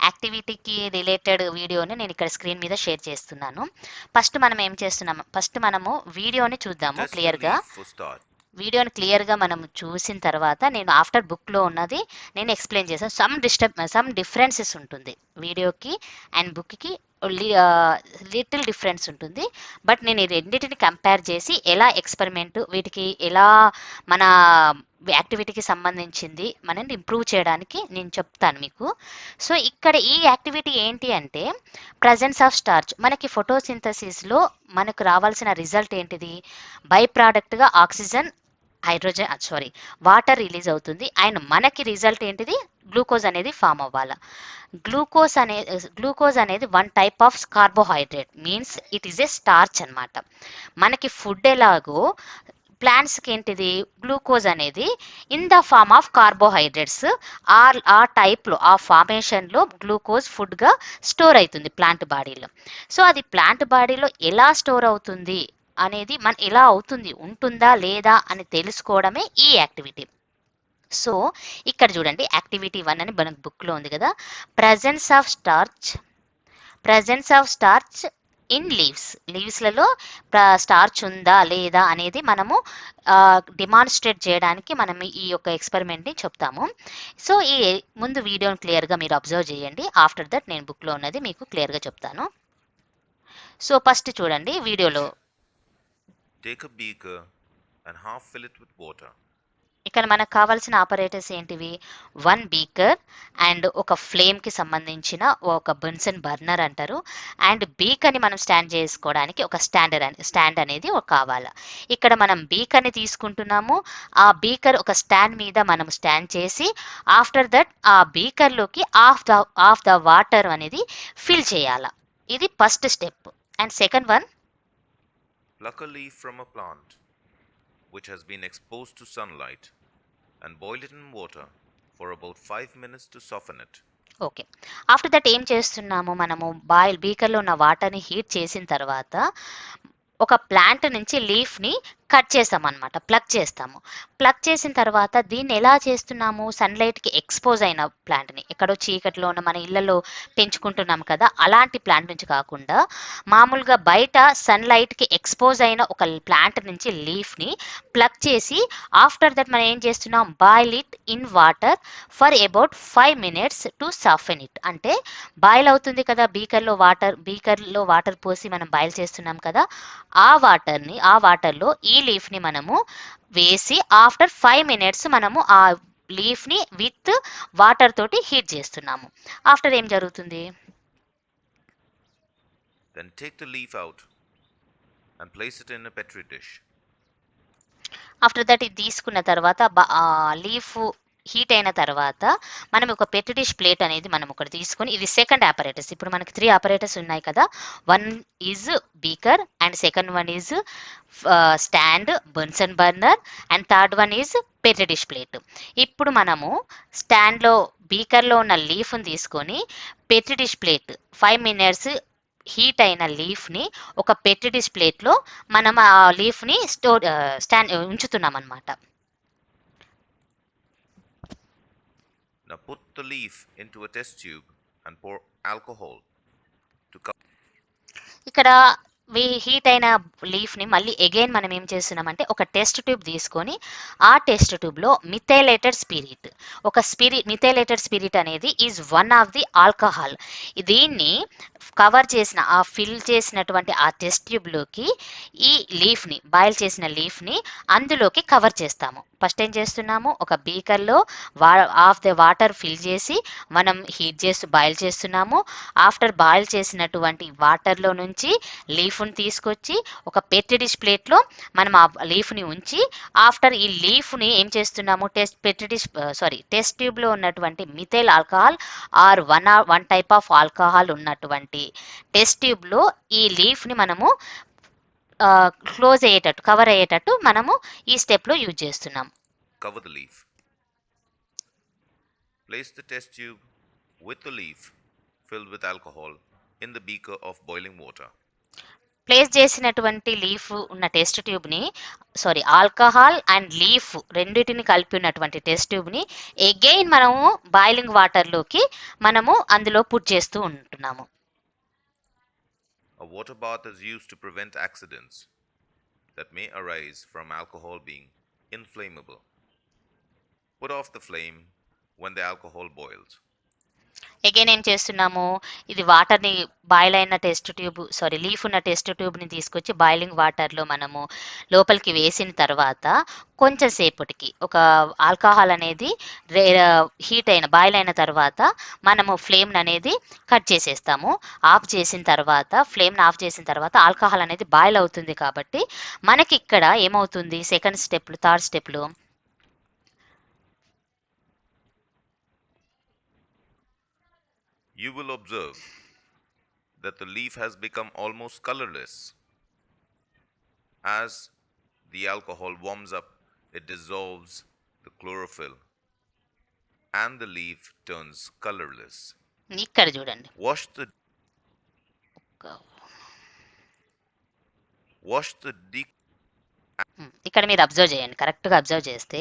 యాక్టివిటీకి రిలేటెడ్ వీడియోని నేను ఇక్కడ స్క్రీన్ మీద షేర్ చేస్తున్నాను. ఫస్ట్ మనం ఏం చేస్తున్నాము, ఫస్ట్ మనము వీడియోని చూద్దాము క్లియర్గా. వీడియోని క్లియర్గా మనం చూసిన తర్వాత నేను ఆఫ్టర్ బుక్లో ఉన్నది నేను ఎక్స్ప్లెయిన్ చేశాను. సమ్ డిఫరెన్సెస్ ఉంటుంది వీడియోకి అండ్ బుక్కి, లిటిల్ డిఫరెన్స్ ఉంటుంది. బట్ నేను ఈ రెండింటిని కంపేర్ చేసి ఎలా ఎక్స్పెరిమెంట్ వీటికి ఎలా మన యాక్టివిటీకి సంబంధించింది మనం ఇంప్రూవ్ చేయడానికి నేను చెప్తాను మీకు. సో ఇక్కడ ఈ యాక్టివిటీ ఏంటి అంటే ప్రజెన్స్ ఆఫ్ స్టార్చ్. మనకి ఫోటోసింథసిస్లో మనకు రావాల్సిన రిజల్ట్ ఏంటిది, బై ప్రోడక్ట్గా ఆక్సిజన్ వాటర్ రిలీజ్ అవుతుంది అండ్ మనకి రిజల్ట్ ఏంటిది గ్లూకోజ్ అనేది ఫామ్ అవ్వాలి. గ్లూకోజ్ అనేది one type of carbohydrate, means it is a starch అనమాట. మనకి ఫుడ్ ఎలాగో ప్లాంట్స్కి ఏంటిది గ్లూకోజ్ అనేది in the form of carbohydrates ఆ టైప్లో ఆ ఫార్మేషన్లో గ్లూకోజ్ ఫుడ్గా స్టోర్ అవుతుంది ప్లాంట్ బాడీలో. సో అది ప్లాంట్ బాడీలో ఎలా స్టోర్ అవుతుంది అనేది ఎలా అవుతుంది, ఉంటుందా లేదా అని తెలుసుకోవడమే ఈ యాక్టివిటీ. సో ఇక్కడ చూడండి యాక్టివిటీ 1 అని మనకు బుక్లో ఉంది కదా, ప్రజెన్స్ ఆఫ్ స్టార్చ్ ఇన్ లీవ్స్లలో స్టార్చ్ ఉందా లేదా అనేది మనము డిమాన్స్ట్రేట్ చేయడానికి మనం ఈ యొక్క ఎక్స్పెరిమెంట్ని చెప్తాము. సో ఈ ముందు వీడియోని క్లియర్గా మీరు అబ్జర్వ్ చేయండి. ఆఫ్టర్ దట్ నేను బుక్లో ఉన్నది మీకు క్లియర్గా చెప్తాను. సో ఫస్ట్ చూడండి వీడియోలో. Take a beaker and half fill it with water. ఇక్కడ మనకు కావాల్సిన ఆపరేటర్స్ ఏంటివి, 1 బీకర్ అండ్ ఒక ఫ్లేమ్కి సంబంధించిన ఒక బెన్సన్ బర్నర్ అంటారు, అండ్ బీకర్ని మనం స్టాండ్ చేసుకోవడానికి ఒక స్టాండ్ అనేది కావాలి. ఇక్కడ మనం బీకర్ని తీసుకుంటున్నాము, ఆ బీకర్ ఒక స్టాండ్ మీద మనం స్టాండ్ చేసి ఆఫ్టర్ దట్ ఆ బీకర్లోకి ఆఫ్ ద వాటర్ అనేది ఫిల్ చేయాలి. ఇది first step. And second one, pluck a leaf from a plant which has been exposed to sunlight and boil it in water for about 5 minutes to soften it. Okay, after that ఏం చేస్తున్నాము, మనము బీకర్లో ఉన్న వాటర్ని heat చేసిన తర్వాత ఒక plant నుంచి లీఫ్ని cut చేస్తామన్నమాట, ప్లగ్ చేసిన తర్వాత దీన్ని ఎలా చేస్తున్నాము, సన్లైట్కి ఎక్స్పోజ్ అయిన ప్లాంట్ని, ఎక్కడో చీకట్లో ఉన్న మన ఇళ్లలో పెంచుకుంటున్నాం కదా అలాంటి ప్లాంట్ నుంచి కాకుండా మామూలుగా బయట సన్లైట్కి ఎక్స్పోజ్ అయిన ఒక ప్లాంట్ నుంచి లీఫ్ని ప్లగ్ చేసి ఆఫ్టర్ దట్ మనం ఏం చేస్తున్నాం, boil it in water for about 5 minutes to soften it. అంటే బాయిల్ అవుతుంది కదా బీకర్లో వాటర్ పోసి మనం బాయిల్ చేస్తున్నాం కదా, ఆ వాటర్లో ఈ లీఫ్ని మనము వేసి ఆఫ్టర్ 5 minutes మనము ఆ లీఫ్ని విత్ వాటర్ తోటి హీట్ చేస్తున్నాము. ఆఫ్టర్ ఏం జరుగుతుంది? Then take the leaf out and place it in a petri dish. After that ఇది తీసుకున్న తర్వాత లీఫ్ హీట్ అయిన తర్వాత మనం ఒక పెట్టి డిష్ ప్లేట్ అనేది మనం ఒకటి తీసుకొని, ఇది సెకండ్ ఆపరేటర్స్. ఇప్పుడు మనకి 3 ఆపరేటర్స్ ఉన్నాయి కదా. One is beaker and second one is stand Bunsen burner and third one is Petri dish plate. ఇప్పుడు మనము స్టాండ్లో బీకర్లో ఉన్న లీఫ్ని తీసుకొని పెట్టి డిష్ ప్లేట్ 5 minutes హీట్ అయిన లీఫ్ని ఒక పెట్టి డిష్ ప్లేట్లో మనం ఆ లీఫ్ని ఉంచుతున్నాం అనమాట. Now put the leaf into a test tube and pour alcohol to cover. ఇక్కడ హీట్ అయిన లీఫ్ని మళ్ళీ అగైన్ మనం ఏం చేస్తున్నామంటే ఒక టెస్ట్ ట్యూబ్ తీసుకొని ఆ టెస్ట్ ట్యూబ్లో మిథైలేటెడ్ స్పిరిట్, మిథైలేటెడ్ స్పిరిట్ అనేది is one of the alcohol. దీన్ని కవర్ చేసిన ఫిల్ చేసినటువంటి ఆ టెస్ట్ ట్యూబ్లోకి ఈ లీఫ్ని, బాయిల్ చేసిన లీఫ్ని అందులోకి కవర్ చేస్తాము. ఫస్ట్ ఏం చేస్తున్నాము, ఒక బీకర్లో ఆఫ్ ద వాటర్ ఫిల్ చేసి మనం బాయిల్ చేస్తున్నాము. ఆఫ్టర్ బాయిల్ చేసినటువంటి వాటర్లో నుంచి లీఫ్ని తీసుకొచ్చి ఒక పెట్టి డిష్ ప్లేట్లో మనం ఆ లీఫ్ని ఉంచి ఆఫ్టర్ ఈ లీఫ్ని ఏం చేస్తున్నాము, టెస్ట్ ట్యూబ్లో ఉన్నటువంటి methyl alcohol or one type of alcohol ఉన్నటువంటి టెస్ట్ ట్యూబ్లో ఈ లీఫ్ని మనము క్లోజ్ అయ్యేటట్టు, కవర్ అయ్యేటట్టు మనము ఈ స్టెప్లో యూజ్ చేస్తున్నాం. Cover the leaf. Place the test tube with the leaf filled with alcohol in the beaker of boiling water. Place చేసినటువంటి లీఫ్ ఉన్న టెస్ట్ ట్యూబ్ని, ఆల్కహాల్ అండ్ లీఫ్ రెండింటిని కలిపి ఉన్నటువంటి టెస్ట్ ట్యూబ్ని అగైన్ మనము బాయిలింగ్ వాటర్లోకి మనము అందులో పుట్ చేస్తూ ఉంటున్నాము. A water bath is used to prevent accidents that may arise from alcohol being inflammable. Put off the flame when the alcohol boils. Again ఏం చేస్తున్నాము, ఇది వాటర్ని బాయిల్ అయిన లీఫ్ ఉన్న టెస్ట్ ట్యూబ్ని తీసుకొచ్చి బాయిలింగ్ వాటర్లో మనము లోపలికి వేసిన తర్వాత కొంచెం సేపటికి ఒక ఆల్కహాల్ అనేది బాయిల్ అయిన తర్వాత మనము ఫ్లేమ్ అనేది కట్ చేసేస్తాము. ఫ్లేమ్ని ఆఫ్ చేసిన తర్వాత ఆల్కహాల్ అనేది బాయిల్ అవుతుంది కాబట్టి మనకి ఇక్కడ ఏమవుతుంది, థర్డ్ స్టెప్లో You will observe that the leaf has become almost colorless. As the alcohol warms up, it dissolves the chlorophyll and the leaf turns colorless. ఇక్కడ చూడండి, Wash the ఇక్కడ మీరు అబ్జర్వ్ చేయండి, కరెక్ట్గా అబ్జర్వ్ చేస్తే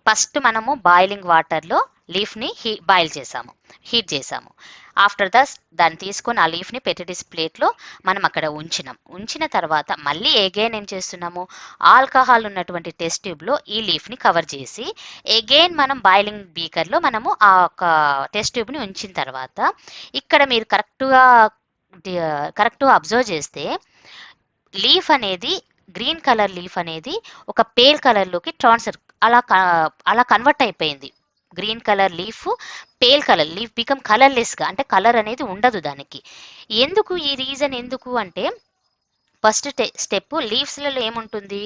ఫస్ట్ మనము బాయిలింగ్ వాటర్లో లీఫ్ని హీట్ చేసాము. ఆఫ్టర్ దాన్ని తీసుకొని ఆ లీఫ్ని పెట్టి డిష్ ప్లేట్లో మనం అక్కడ ఉంచిన తర్వాత మళ్ళీ అగైన్ ఏం చేస్తున్నాము, ఆల్కహాల్ ఉన్నటువంటి టెస్ట్ ట్యూబ్లో ఈ లీఫ్ని కవర్ చేసి అగైన్ మనం బాయిలింగ్ బీకర్లో మనము ఆ ఒక టెస్ట్ ట్యూబ్ని ఉంచిన తర్వాత ఇక్కడ మీరు కరెక్ట్గా అబ్జర్వ్ చేస్తే లీఫ్ అనేది గ్రీన్ కలర్ లీఫ్ అనేది ఒక పేల్ కలర్లోకి అలా కన్వర్ట్ అయిపోయింది. Green colour leaf pale colour leaf become కలర్లెస్గా, అంటే కలర్ అనేది ఉండదు దానికి. ఈ రీజన్ ఎందుకు అంటే ఫస్ట్ స్టెప్ లీవ్స్లలో ఏముంటుంది,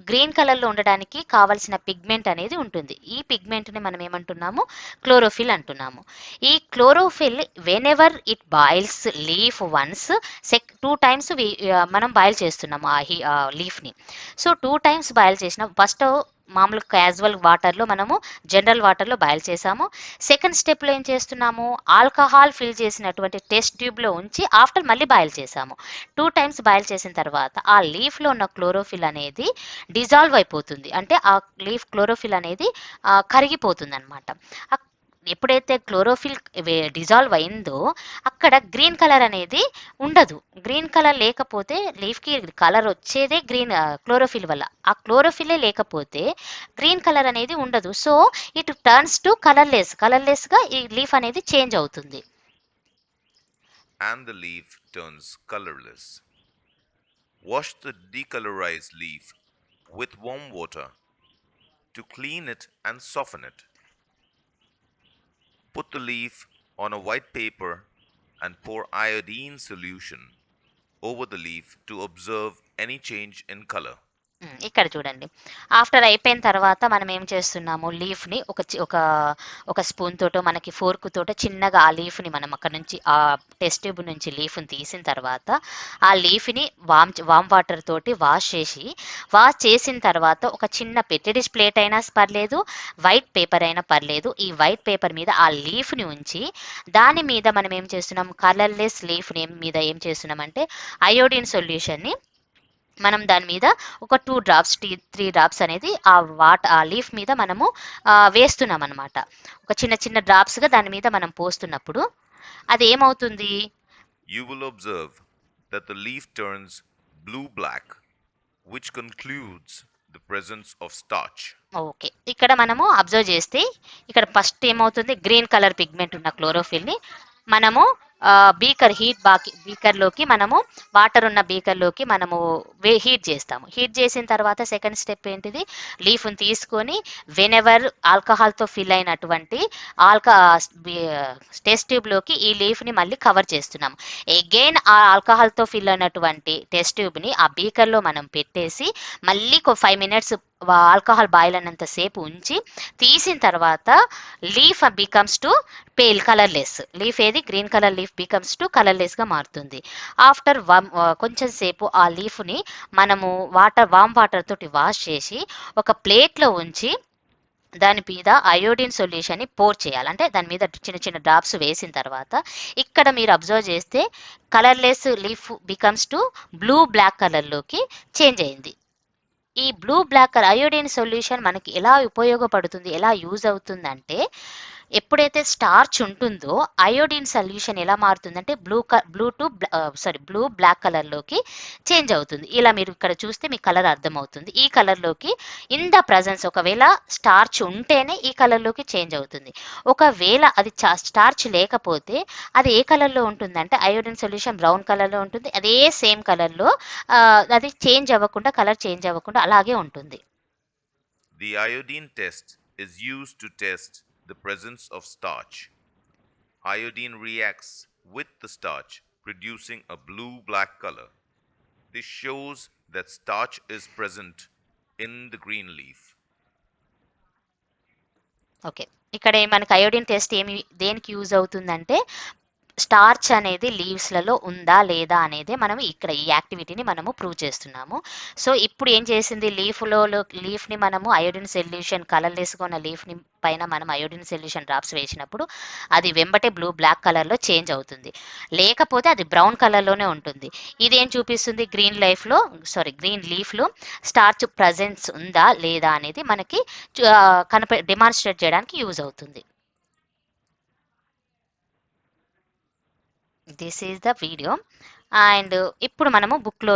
గ్రీన్ కలర్లో ఉండడానికి కావాల్సిన పిగ్మెంట్ అనేది ఉంటుంది. ఈ పిగ్మెంట్ని మనం ఏమంటున్నాము, క్లోరోఫిల్ అంటున్నాము. ఈ chlorophyll when ever it boils leaf once 2 times మనం బాయిల్ చేస్తున్నాము ఆ లీఫ్ని. సో 2 times బాయిల్ చేసిన ఫస్ట్ మామూలు క్యాజువల్ వాటర్లో మనము జనరల్ వాటర్లో బాయిల్ చేసాము. సెకండ్ స్టెప్లో ఏం చేస్తున్నాము, ఆల్కహాల్ ఫిల్ చేసినటువంటి టెస్ట్ ట్యూబ్లో ఉంచి ఆఫ్టర్ మళ్ళీ బాయిల్ చేసాము. 2 times బాయిల్ చేసిన తర్వాత ఆ లీఫ్లో ఉన్న క్లోరోఫిల్ అనేది డిజాల్వ్ అయిపోతుంది, అంటే ఆ లీఫ్ క్లోరోఫిల్ అనేది కరిగిపోతుంది అనమాట. ఎప్పుడైతే క్లోరోఫిల్ డిజాల్వ్ అయిందో అక్కడ గ్రీన్ కలర్ అనేది ఉండదు. గ్రీన్ కలర్ లేకపోతే లీఫ్కి కలర్ వచ్చేదే క్లోరోఫిల్ వల్ల. ఆ క్లోరోఫిలే లేకపోతే గ్రీన్ కలర్ అనేది ఉండదు. సో ఇట్ టర్న్స్ టు కలర్లెస్గా ఈ లీఫ్ అనేది చేంజ్ అవుతుంది. And the leaf turns colorless. Wash the decolorized leaf with warm water to clean it and soften it. Put the leaf on a white paper and pour iodine solution over the leaf to observe any change in color. ఇక్కడ చూడండి. After అయిపోయిన తర్వాత మనం ఏం చేస్తున్నాము, లీఫ్ని ఒక spoon తోటో మనకి fork తోటో చిన్నగా ఆ లీఫ్ని మనం అక్కడ నుంచి ఆ టెస్ట్ ట్యూబ్ నుంచి లీఫ్ని తీసిన తర్వాత ఆ లీఫ్ని వామ్ వాటర్ తోటి వాష్ చేసిన తర్వాత ఒక చిన్న పెట్టిడిష్ ప్లేట్ అయినా పర్లేదు, వైట్ పేపర్ అయినా పర్లేదు, ఈ వైట్ పేపర్ మీద ఆ లీఫ్ని ఉంచి దాని మీద మనం ఏం చేస్తున్నాం, కలర్లెస్ లీఫ్ని మీద ఏం చేస్తున్నామంటే అయోడిన్ సొల్యూషన్ని మనం దాని మీద ఒక 2 డ్రాప్స్ 3 డ్రాప్స్ అనేది ఆ లీఫ్ మీద మనము వేస్తున్నాం అనమాట. ఒక చిన్న చిన్న డ్రాప్స్గా దాని మీద మనం పోస్తున్నప్పుడు అది ఏమవుతుంది, You will observe that the leaf turns blue-black, which concludes the presence of starch. Okay. ఇక్కడ మనము అబ్జర్వ్ చేస్తే ఇక్కడ ఫస్ట్ ఏమవుతుంది, గ్రీన్ కలర్ పిగ్మెంట్ ఉన్న క్లోరోఫిల్ని మనము బీకర్లోకి మనము వాటర్ ఉన్న బీకర్లోకి మనము హీట్ చేస్తాము. హీట్ చేసిన తర్వాత సెకండ్ స్టెప్ ఏంటిది, లీఫ్ని తీసుకొని వెనెవర్ ఆల్కహాల్తో ఫిల్ అయినటువంటి టెస్ట్ ట్యూబ్లోకి ఈ లీఫ్ని మళ్ళీ కవర్ చేస్తున్నాము. అగైన్ ఆ ఆల్కహాల్తో ఫిల్ అయినటువంటి టెస్ట్ ట్యూబ్ని ఆ బీకర్లో మనం పెట్టేసి మళ్ళీ 5 మినిట్స్ ఆల్కహాల్ బాయిల్ అయినంత సేపు ఉంచి తీసిన తర్వాత leaf becomes to pale colourless. Leaf ఏది green colour leaf becomes to కలర్లెస్గా మారుతుంది. ఆఫ్టర్ కొంచెం సేపు ఆ లీఫ్ని మనము వామ్ వాటర్ తోటి వాష్ చేసి ఒక ప్లేట్లో ఉంచి దాని మీద అయోడిన్ సొల్యూషన్ని పోర్ చేయాలి. అంటే దాని మీద చిన్న చిన్న డ్రాప్స్ వేసిన తర్వాత ఇక్కడ మీరు అబ్జర్వ్ చేస్తే colourless leaf becomes to blue black కలర్లోకి చేంజ్ అయింది. ఈ బ్లూ బ్లాక్ అయోడిన్ సొల్యూషన్ మనకి ఎలా ఉపయోగపడుతుంది, ఎలా యూజ్ అవుతుందంటే, ఎప్పుడైతే స్టార్చ్ ఉంటుందో అయోడిన్ సొల్యూషన్ ఎలా మారుతుందంటే బ్లూ బ్లాక్ కలర్లోకి చేంజ్ అవుతుంది. ఇలా మీరు ఇక్కడ చూస్తే మీకు కలర్ అర్థమవుతుంది. ఈ కలర్లోకి ఇన్ ద ప్రజెన్స్, ఒకవేళ స్టార్చ్ ఉంటేనే ఈ కలర్లోకి చేంజ్ అవుతుంది. ఒకవేళ అది స్టార్చ్ లేకపోతే అది ఏ కలర్లో ఉంటుందంటే అయోడిన్ సొల్యూషన్ బ్రౌన్ కలర్లో ఉంటుంది. అదే సేమ్ కలర్లో అది కలర్ చేంజ్ అవ్వకుండా అలాగే ఉంటుంది. The iodine test is used to test the presence of starch. Iodine reacts with the starch, producing a blue-black color. This shows that starch is present in the green leaf. Okay. ఇక్కడ మనకి iodine test దేనికి use అవుతుందంటే, starch అనేది లీవ్స్లలో ఉందా లేదా అనేది మనం ఇక్కడ ఈ యాక్టివిటీని మనము ప్రూవ్ చేస్తున్నాము. సో ఇప్పుడు ఏం చేసింది, లీఫ్ని మనము అయోడిన్ సొల్యూషన్ కలర్లెస్గా ఉన్న లీఫ్ని పైన మనం అయోడిన్ సొల్యూషన్ డ్రాప్స్ వేసినప్పుడు అది వెంబటే బ్లాక్ కలర్లో చేంజ్ అవుతుంది. లేకపోతే అది బ్రౌన్ కలర్లోనే ఉంటుంది. ఇదేం చూపిస్తుంది, గ్రీన్ లీఫ్లో స్టార్చ్ ప్రజెన్స్ ఉందా లేదా అనేది మనకి డెమాన్స్ట్రేట్ చేయడానికి యూజ్ అవుతుంది. This is the video. And ఇప్పుడు మనము బుక్లో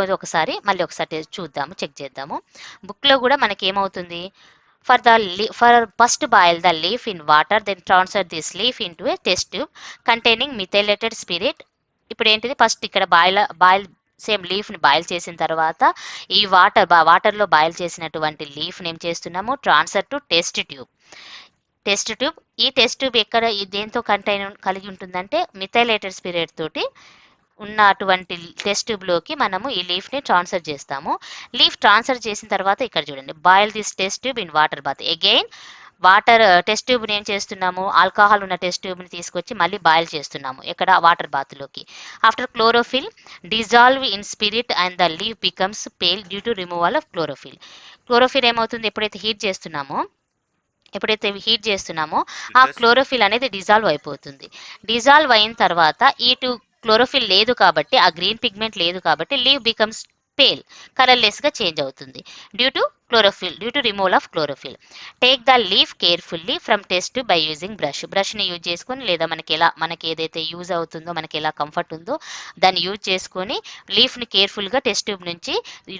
మళ్ళీ ఒకసారి చెక్ చేద్దాము. బుక్లో కూడా మనకి ఏమవుతుంది, for first boil the leaf in water, then transfer this leaf into a test tube containing methylated spirit. ఇప్పుడు ఏంటిది, ఫస్ట్ ఇక్కడ బాయిల్ సేమ్ లీఫ్ని బాయిల్ చేసిన తర్వాత ఈ వాటర్లో బాయిల్ చేసినటువంటి లీఫ్ని ఏం చేస్తున్నాము, ట్రాన్స్ఫర్ టు టెస్ట్ ట్యూబ్. ఈ టెస్ట్ ట్యూబ్ దేంతో కలిగి ఉంటుందంటే మిథైలేటెడ్ స్పిరిట్ తోటి ఉన్నటువంటి టెస్ట్ ట్యూబ్లోకి మనము ఈ లీఫ్ని ట్రాన్స్ఫర్ చేస్తాము. లీఫ్ ట్రాన్స్ఫర్ చేసిన తర్వాత ఇక్కడ చూడండి, boil this test tube in water bath. Again test ట్యూబ్ని ఏం చేస్తున్నాము, ఆల్కహాల్ ఉన్న టెస్ట్ ట్యూబ్ని తీసుకొచ్చి మళ్ళీ బాయిల్ చేస్తున్నాము ఇక్కడ వాటర్ బాత్లోకి. After chlorophyll dissolve in spirit and the leaf becomes pale due to removal of chlorophyll ఏమవుతుంది, ఎప్పుడైతే హీట్ చేస్తున్నామో ఆ క్లోరోఫిల్ అనేది డిజాల్వ్ అయిపోతుంది. డిజాల్వ్ అయిన తర్వాత క్లోరోఫిల్ లేదు కాబట్టి, ఆ గ్రీన్ పిగ్మెంట్ లేదు కాబట్టి లీఫ్ బికమ్స్ పేల్ కలర్లెస్గా చేంజ్ అవుతుంది due to removal of chlorophyll. Take the leaf carefully from test by using బ్రష్ని యూజ్ చేసుకొని, లేదా మనకి ఏదైతే యూజ్ అవుతుందో, మనకి ఎలా కంఫర్ట్ ఉందో దాన్ని యూజ్ చేసుకొని లీఫ్ని కేర్ఫుల్గా టెస్ట్ ట్యూబ్ నుంచి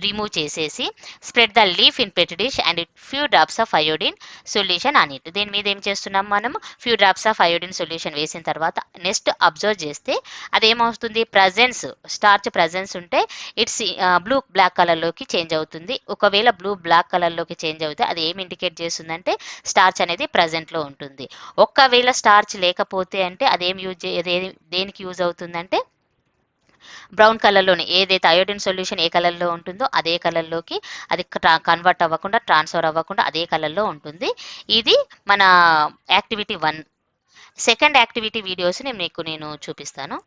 రిమూవ్ చేసేసి spread the leaf in pet dish and few drops of iodine solution on it. దీని మీద ఏం చేస్తున్నాం, మనం few drops of iodine solution వేసిన తర్వాత నెక్స్ట్ అబ్జర్వ్ చేస్తే అదేమవుతుంది, స్టార్చ్ ప్రజెన్స్ ఉంటే ఇట్స్ బ్లూ బ్లాక్ కలర్లోకి చేంజ్ అవుతుంది. ఒకవేళ బ్లాక్ కలర్లోకి చేంజ్ అవుతే అది ఏమి ఇండికేట్ చేస్తుందంటే స్టార్చ్ అనేది ప్రజెంట్లో ఉంటుంది. ఒక్కవేళ స్టార్చ్ లేకపోతే అంటే అదేం దేనికి యూజ్ అవుతుందంటే బ్రౌన్ కలర్లోనే ఏదైతే అయోడిన్ సొల్యూషన్ ఏ కలర్లో ఉంటుందో అదే కలర్లోకి అది కన్వర్ట్ అవ్వకుండా ట్రాన్స్ఫర్ అవ్వకుండా అదే కలర్లో ఉంటుంది. ఇది మన యాక్టివిటీ 1. సెకండ్ యాక్టివిటీ వీడియోస్ నేను చూపిస్తాను.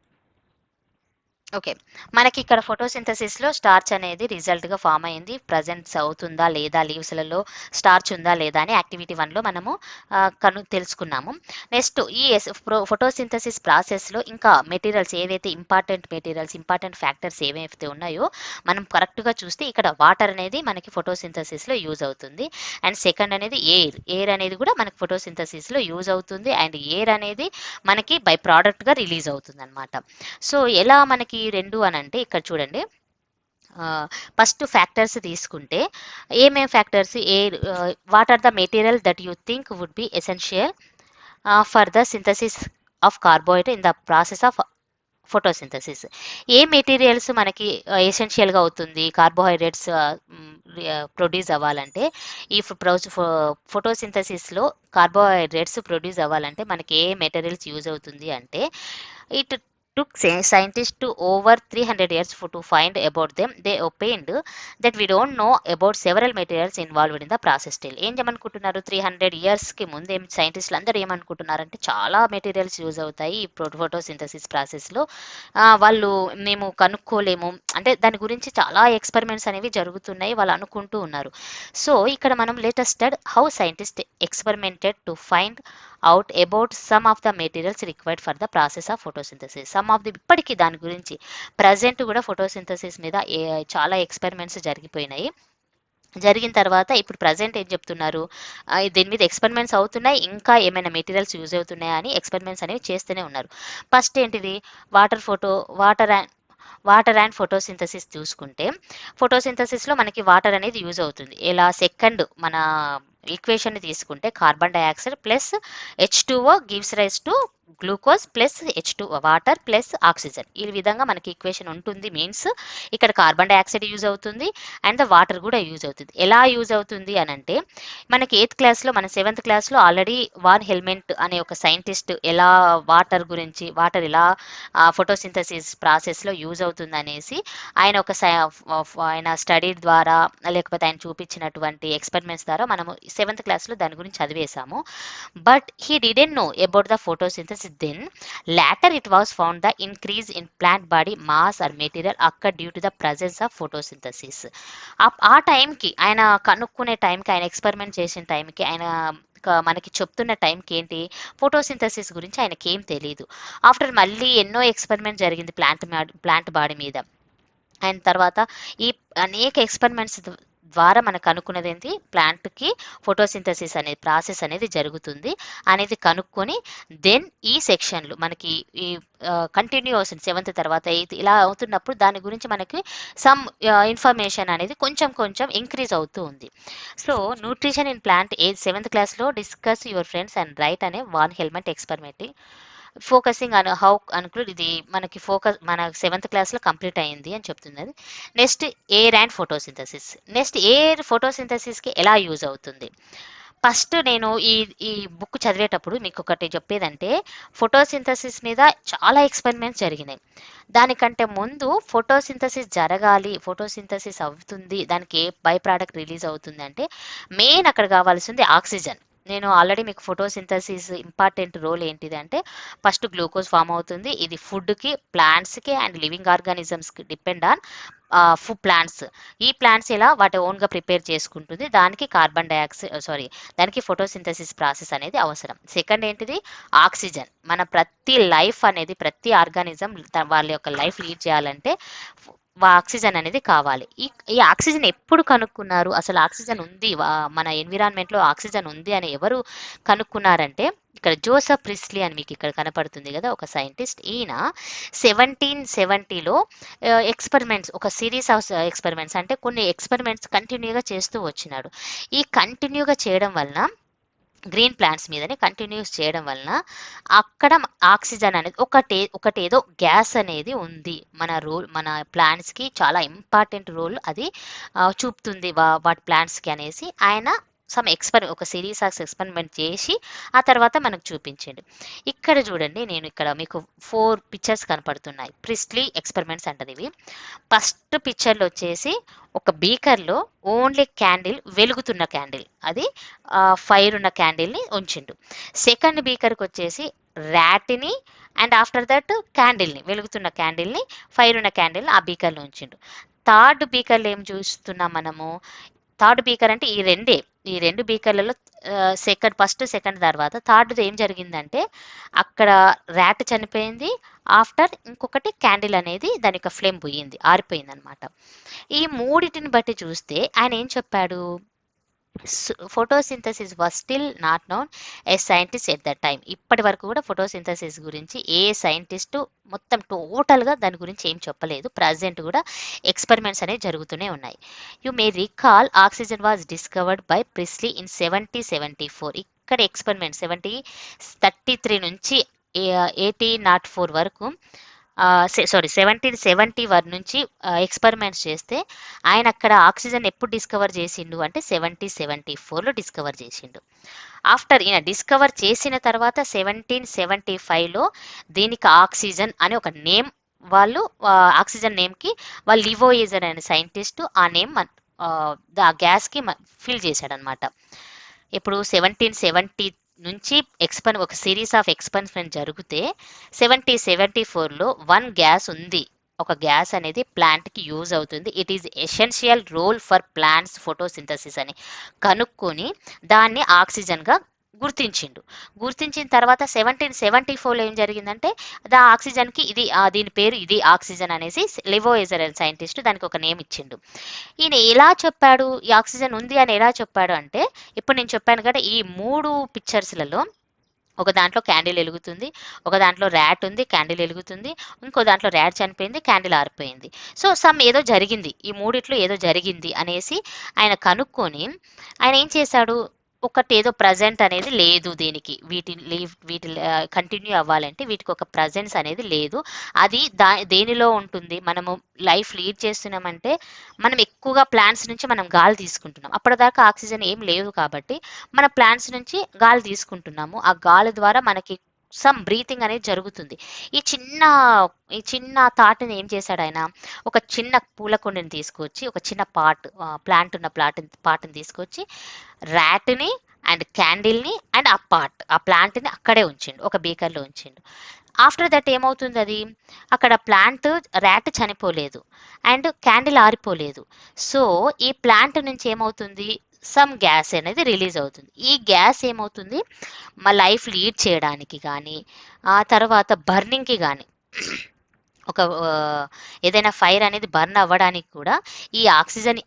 ఓకే, మనకి ఇక్కడ ఫోటోసింథసిస్లో స్టార్చ్ అనేది రిజల్ట్గా ఫామ్ అయింది. ప్రజెంట్స్ అవుతుందా లేదా, లీవ్స్లలో స్టార్చ్ ఉందా లేదా అని యాక్టివిటీ 1లో మనము తెలుసుకున్నాము. నెక్స్ట్ ఈ ఫోటోసింథసిస్ ప్రాసెస్లో ఇంకా మెటీరియల్స్ ఏవైతే ఇంపార్టెంట్ ఫ్యాక్టర్స్ ఏవైతే ఉన్నాయో మనం కరెక్ట్గా చూస్తే ఇక్కడ వాటర్ అనేది మనకి ఫోటోసింథసిస్లో యూజ్ అవుతుంది. అండ్ సెకండ్ అనేది ఎయిర్ అనేది కూడా మనకి ఫోటోసింథసిస్లో యూజ్ అవుతుంది. అండ్ ఎయిర్ అనేది మనకి బై ప్రోడక్ట్గా రిలీజ్ అవుతుంది అనమాట. సో ఎలా మనకి రెండు అని అంటే ఇక్కడ చూడండి, ఫస్ట్ ఫ్యాక్టర్స్ తీసుకుంటే ఏమేం factors, what are the material that you think would be essential for the synthesis of carbohydrate in the process of photosynthesis. ఏ మెటీరియల్స్ మనకి ఎసెన్షియల్గా అవుతుంది కార్బోహైడ్రేట్స్ ప్రొడ్యూస్ అవ్వాలంటే, ఈ ఫోటోసింథసిస్లో కార్బోహైడ్రేట్స్ ప్రొడ్యూస్ అవ్వాలంటే మనకి ఏ మెటీరియల్స్ యూజ్ అవుతుంది అంటే, it took scientists to over 300 years to find about them. They opined that we don't know about several materials involved in the process still. ఏం చేయమనుకుంటున్నారు, 300 ఇయర్స్కి ముందు సైంటిస్టులు అందరూ ఏమనుకుంటున్నారంటే చాలా మెటీరియల్స్ యూజ్ అవుతాయి ఈ ఫోటోసింథసిస్ ప్రాసెస్లో, వాళ్ళు మేము కనుక్కోలేము అంటే దాని గురించి చాలా ఎక్స్పెరిమెంట్స్ అనేవి జరుగుతున్నాయి వాళ్ళు అనుకుంటూ ఉన్నారు. సో ఇక్కడ మనం latest stud how scientist experimented to find out about some of the materials required for the process of photosynthesis. Some of the ఇప్పటికీ దాని గురించి ప్రజెంట్ కూడా ఫోటోసింథసిస్ మీద చాలా ఎక్స్పెరిమెంట్స్ జరిగిన తర్వాత ఇప్పుడు ప్రజెంట్ ఏం చెప్తున్నారు, దీని మీద ఎక్స్పెరిమెంట్స్ అవుతున్నాయి, ఇంకా ఏమైనా మెటీరియల్స్ యూజ్ అవుతున్నాయా అని ఎక్స్పెరిమెంట్స్ అనేవి చేస్తూనే ఉన్నారు. ఫస్ట్ ఏంటిది, వాటర్ అండ్ ఫోటోసింథసిస్ చూసుకుంటే, ఫోటోసింథసిస్లో మనకి వాటర్ అనేది యూజ్ అవుతుంది. ఇలా సెకండ్ మన ఈక్వేషన్ తీసుకుంటే carbon dioxide plus H2O gives rise to glucose plus H2O water plus oxygen. ఈ విధంగా మనకి ఈక్వేషన్ ఉంటుంది. మీన్స్ ఇక్కడ కార్బన్ డైఆక్సైడ్ యూజ్ అవుతుంది అండ్ ద వాటర్ కూడా యూజ్ అవుతుంది. ఎలా యూజ్ అవుతుంది అని అంటే, మనకి 8th క్లాస్లో మన 7th క్లాస్లో ఆల్రెడీ వాన్ హెల్మెంట్ అనే ఒక సైంటిస్ట్ ఎలా వాటర్ ఎలా ఫోటోసింథసిస్ ప్రాసెస్లో యూజ్ అవుతుంది అనేసి ఆయన స్టడీ ద్వారా లేకపోతే ఆయన చూపించినటువంటి ఎక్స్పెరిమెంట్స్ ద్వారా మనము 7th క్లాస్లో దాని గురించి చదివేశాము. But he didn't know about the photosynthesis. Then later it was found the increase in plant body mass or material occurred due to the presence of photosynthesis. ఆ టైంకి ఆయన కనుక్కునే టైంకి, ఆయన ఎక్స్పెరిమెంట్ చేసిన టైంకి, ఆయన మనకి చెప్తున్న టైంకి ఏంటి, ఫోటోసింథసిస్ గురించి ఆయనకి ఏం తెలియదు. ఆఫ్టర్ మళ్ళీ ఎన్నో ఎక్స్పెరిమెంట్ జరిగింది ప్లాంట్ బాడీ మీద. అండ్ తర్వాత ఈ అనేక ఎక్స్పెరిమెంట్స్ ద్వారా మనకు అనుకున్నది ఏంటి, ప్లాంట్కి ఫోటోసింథసిస్ అనే ప్రాసెస్ అనేది జరుగుతుంది అనేది కనుక్కొని దెన్ ఈ సెక్షన్లు మనకి ఈ కంటిన్యూ అవుతుంది 7th తర్వాత 8th ఇలా అవుతున్నప్పుడు దాని గురించి మనకి సమ్ ఇన్ఫర్మేషన్ అనేది కొంచెం ఇంక్రీజ్ అవుతూ ఉంది. So nutrition in plant 7th క్లాస్లో discuss your friends and write అనే వాన్ హెల్మెంట్ ఎక్స్పెరిమెంట్ ఫోకసింగ్ అని హౌ అనుకులు ఇది మనకి మన 7th క్లాస్లో కంప్లీట్ అయింది అని చెప్తున్నది. Next air and photosynthesis. Next air ఫోటోసింథసిస్కి ఎలా యూజ్ అవుతుంది. ఫస్ట్ నేను ఈ బుక్ చదివేటప్పుడు మీకు ఒకటి చెప్పేదంటే, ఫోటోసింథసిస్ మీద చాలా ఎక్స్పెరిమెంట్స్ జరిగినాయి. దానికంటే ముందు ఫోటోసింథసిస్ జరగాలి, ఫోటోసింథసిస్ అవుతుంది, దానికి ఏ బై ప్రోడక్ట్ రిలీజ్ అవుతుంది అంటే మెయిన్ అక్కడ కావాల్సింది ఆక్సిజన్. నేను ఆల్రెడీ మీకు ఫోటోసింథసిస్ ఇంపార్టెంట్ రోల్ ఏంటిది అంటే, ఫస్ట్ గ్లూకోజ్ ఫామ్ అవుతుంది. ఇది ఫుడ్కి, ప్లాంట్స్కి అండ్ లివింగ్ ఆర్గానిజమ్స్కి డిపెండ్ ఆన్ ఫుడ్ ప్లాంట్స్. ఈ ప్లాంట్స్ ఇలా వాటి ఓన్గా ప్రిపేర్ చేసుకుంటుంది. దానికి దానికి ఫోటోసింథసిస్ ప్రాసెస్ అనేది అవసరం. సెకండ్ ఏంటిది, ఆక్సిజన్. మన ప్రతి ఆర్గానిజం వాళ్ళ యొక్క లైఫ్ లీడ్ చేయాలంటే ఆక్సిజన్ అనేది కావాలి. ఈ ఆక్సిజన్ ఎప్పుడు కనుక్కున్నారు, అసలు ఆక్సిజన్ ఉంది మన ఎన్విరాన్మెంట్లో ఆక్సిజన్ ఉంది అని ఎవరు కనుక్కున్నారంటే, ఇక్కడ జోసెఫ్ ప్రిస్లీ అని మీకు ఇక్కడ కనపడుతుంది కదా, ఒక సైంటిస్ట్. ఈయన 1770లో ఎక్స్పెరిమెంట్స్, ఒక సిరీస్ ఆఫ్ ఎక్స్పెరిమెంట్స్ అంటే కొన్ని ఎక్స్పెరిమెంట్స్ కంటిన్యూగా చేస్తూ వచ్చినాడు. ఈ కంటిన్యూగా చేయడం వలన గ్రీన్ ప్లాంట్స్ మీదనే కంటిన్యూస్ చేయడం వలన అక్కడ ఆక్సిజన్ అనేది ఒకటేదో గ్యాస్ అనేది ఉంది. మన ప్లాంట్స్కి చాలా ఇంపార్టెంట్ రోల్ అది చూపుతుంది వాటి ప్లాంట్స్కి అనేసి ఆయన ఒక సిరీస్ ఆఫ్ ఎక్స్పెరిమెంట్ చేసి ఆ తర్వాత మనకు చూపించండి. ఇక్కడ చూడండి, నేను ఇక్కడ మీకు 4 పిక్చర్స్ కనపడుతున్నాయి. ప్రిస్లీ ఎక్స్పెరిమెంట్స్ అంటది ఇవి. ఫస్ట్ పిక్చర్లో వచ్చేసి ఒక బీకర్లో ఓన్లీ క్యాండిల్, వెలుగుతున్న క్యాండిల్, అది ఫైర్ ఉన్న క్యాండిల్ని ఉంచిండు. సెకండ్ బీకర్కి వచ్చేసి ర్యాట్ని అండ్ ఆఫ్టర్ దట్ క్యాండిల్ని, వెలుగుతున్న క్యాండిల్ని, ఫైర్ ఉన్న క్యాండిల్ని ఆ బీకర్లో ఉంచిండు. థర్డ్ బీకర్లో ఏం చూస్తున్నాం మనము? థర్డ్ బీకర్ అంటే ఈ రెండు బీకర్లలో ఫస్ట్ సెకండ్ తర్వాత థర్డ్ ఏం జరిగిందంటే అక్కడ ర్యాట్ చనిపోయింది. ఆఫ్టర్ ఇంకొకటి క్యాండిల్ అనేది దాని యొక్క ఫ్లేమ్ పోయింది, ఆరిపోయింది అనమాట. ఈ మూడిటిని బట్టి చూస్తే ఆయన ఏం చెప్పాడు? Photosynthesis was still not known A scientist at that time. ఇప్పటి వరకు కూడా ఫోటోసింథసిస్ గురించి ఏ సైంటిస్టు మొత్తం టోటల్గా దాని గురించి ఏం చెప్పలేదు. ప్రజెంట్ కూడా ఎక్స్పెరిమెంట్స్ అనేవి జరుగుతూనే ఉన్నాయి. You may recall oxygen was discovered by Priestley in 1774. ఇక్కడ ఎక్స్పెరిమెంట్ 1733 నుంచి 1804 వరకు 1771 నుంచి ఎక్స్పెరిమెంట్స్ చేస్తే ఆయన అక్కడ ఆక్సిజన్ ఎప్పుడు డిస్కవర్ చేసిండు అంటే 1774లో డిస్కవర్ చేసిండు. ఆఫ్టర్ ఈయన డిస్కవర్ చేసిన తర్వాత 1775లో దీనికి ఆక్సిజన్ అని ఒక నేమ్, వాళ్ళు ఆక్సిజన్ నేమ్కి వాళ్ళు లివోయిజర్ అనే సైంటిస్ట్ ఆ నేమ్ ఆ గ్యాస్కి ఫిల్ చేశాడనమాట. ఇప్పుడు 1770 నుంచి ఒక సిరీస్ ఆఫ్ ఎక్స్పెరిమెంట్ జరిగితే 1774లో 1 గ్యాస్ ఉంది. ఒక గ్యాస్ అనేది ప్లాంట్కి యూజ్ అవుతుంది. It is essential role for plants photosynthesis అని కనుక్కొని దాన్ని ఆక్సిజన్గా గుర్తించిన తర్వాత 1774లో ఏం జరిగిందంటే ఆక్సిజన్కి దీని పేరు ఇది ఆక్సిజన్ అనేసి లివోయిజర్ అనే సైంటిస్ట్ దానికి ఒక నేమ్ ఇచ్చిండు. ఈయన ఎలా చెప్పాడు ఈ ఆక్సిజన్ ఉంది అని ఎలా చెప్పాడు అంటే, ఇప్పుడు నేను చెప్పాను కదా ఈ 3 పిక్చర్స్లలో ఒక దాంట్లో క్యాండిల్ వెలుగుతుంది, ఒక దాంట్లో ర్యాట్ ఉంది, క్యాండిల్ వెలుగుతుంది, ఇంకో దాంట్లో ర్యాట్ చనిపోయింది, క్యాండిల్ ఆరిపోయింది. సో ఏదో జరిగింది, ఈ మూడిట్లో ఏదో జరిగింది అనేసి ఆయన కనుక్కొని ఆయన ఏం చేశాడు, ఒకటి ఏదో ప్రజెంట్ అనేది లేదు దీనికి, వీటి కంటిన్యూ అవ్వాలంటే వీటికి ఒక ప్రజెన్స్ అనేది లేదు. అది దేనిలో ఉంటుంది? మనము లైఫ్ లీడ్ చేస్తున్నామంటే మనం ఎక్కువగా ప్లాంట్స్ నుంచి మనం గాలి తీసుకుంటున్నాం. అప్పటిదాకా ఆక్సిజన్ ఏం లేదు కాబట్టి మన ప్లాంట్స్ నుంచి గాలి తీసుకుంటున్నాము. ఆ గాలి ద్వారా మనకి సమ్ బ్రీతింగ్ అనేది జరుగుతుంది. ఈ చిన్న థాట్ని ఏం చేశాడు ఆయన, ఒక చిన్న పూల కుండీని తీసుకొచ్చి, ఒక చిన్న ప్లాంట్ ఉన్న పాట్ని తీసుకొచ్చి ర్యాట్ని అండ్ క్యాండిల్ని అండ్ ఆ ప్లాంట్ని అక్కడే ఉంచిండు, ఒక బీకర్లో ఉంచిండు. ఆఫ్టర్ దట్ ఏమవుతుంది, అది అక్కడ ర్యాట్ చనిపోలేదు అండ్ క్యాండిల్ ఆరిపోలేదు. సో ఈ ప్లాంట్ నుంచి ఏమవుతుంది, సమ్ గ్యాస్ అనేది రిలీజ్ అవుతుంది. ఈ గ్యాస్ ఏమవుతుంది, మా లైఫ్ లీడ్ చేయడానికి కానీ ఆ తర్వాత బర్నింగ్కి కానీ ఏదైనా ఫైర్ అనేది బర్న్ అవ్వడానికి కూడా ఈ ఆక్సిజన్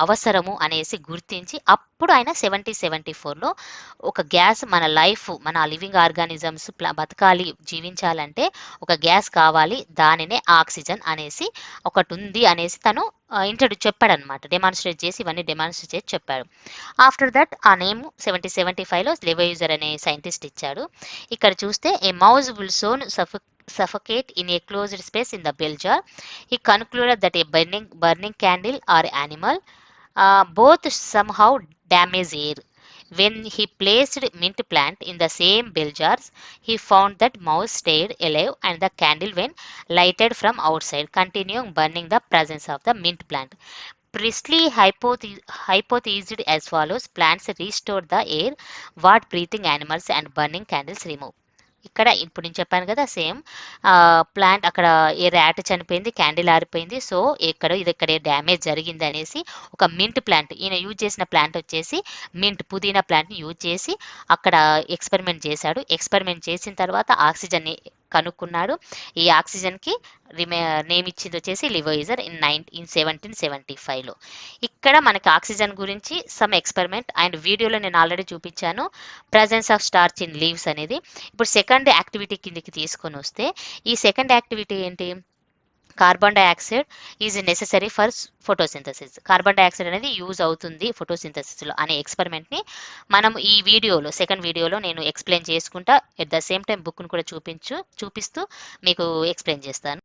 అవసరము అనేసి గుర్తించి అప్పుడు ఆయన 1774లో ఒక గ్యాస్, మన లివింగ్ ఆర్గానిజమ్స్ బతకాలి, జీవించాలంటే ఒక గ్యాస్ కావాలి, దానినే ఆక్సిజన్ అనేసి ఒకటి ఉంది అనేసి తను చెప్పాడనమాట. డెమాన్స్ట్రేట్ చేసి ఇవన్నీ డెమాన్స్ట్రేట్ చేసి చెప్పాడు. ఆఫ్టర్ దట్ ఆ నేమ్ 1775లో లివోయిజర్ అనే సైంటిస్ట్ ఇచ్చాడు. ఇక్కడ చూస్తే a mouse will soon suffocate in a closed space in the bell jar. He concluded that a burning candle or animal both somehow damage air. When he placed mint plant in the same bell jars, he found that mouse stayed alive and the candle when lighted from outside, continuing burning the presence of the mint plant. Priestley hypothesized as follows: plants restore the air what breathing animals and burning candles remove. ఇక్కడ ఇప్పుడు నేను చెప్పాను కదా, same plant అక్కడ ఏ rat చనిపోయింది, candle ఆరిపోయింది. So ఇక్కడ damage జరిగింది అనేసి ఒక మింట్ ప్లాంట్, ఈయన యూజ్ చేసిన ప్లాంట్ వచ్చేసి పుదీనా ప్లాంట్ని యూజ్ చేసి అక్కడ ఎక్స్పెరిమెంట్ చేశాడు. ఎక్స్పెరిమెంట్ చేసిన తర్వాత ఆక్సిజన్ని కనుక్కున్నాడు. ఈ ఆక్సిజన్కి నేమ్ ఇచ్చింది వచ్చేసి లివోయిజర్ ఇన్ 1775లో. ఇక్కడ మనకి ఆక్సిజన్ గురించి సమ్ ఎక్స్పెరిమెంట్ అండ్ వీడియోలో నేను ఆల్రెడీ చూపించాను, presence of starch in leaves అనేది. ఇప్పుడు సెకండ్ యాక్టివిటీ కిందకి తీసుకొని వస్తే ఈ సెకండ్ యాక్టివిటీ ఏంటి, carbon dioxide is necessary for photosynthesis. Carbon dioxide అనేది యూజ్ అవుతుంది ఫోటోసింథసిస్లో అనే ఎక్స్పెరిమెంట్ని మనం ఈ వీడియోలో సెకండ్ వీడియోలో నేను ఎక్స్ప్లెయిన్ చేసుకుంటా, ఎట్ ద సేమ్ టైం బుక్ను కూడా చూపిస్తూ మీకు ఎక్స్ప్లెయిన్ చేస్తాను.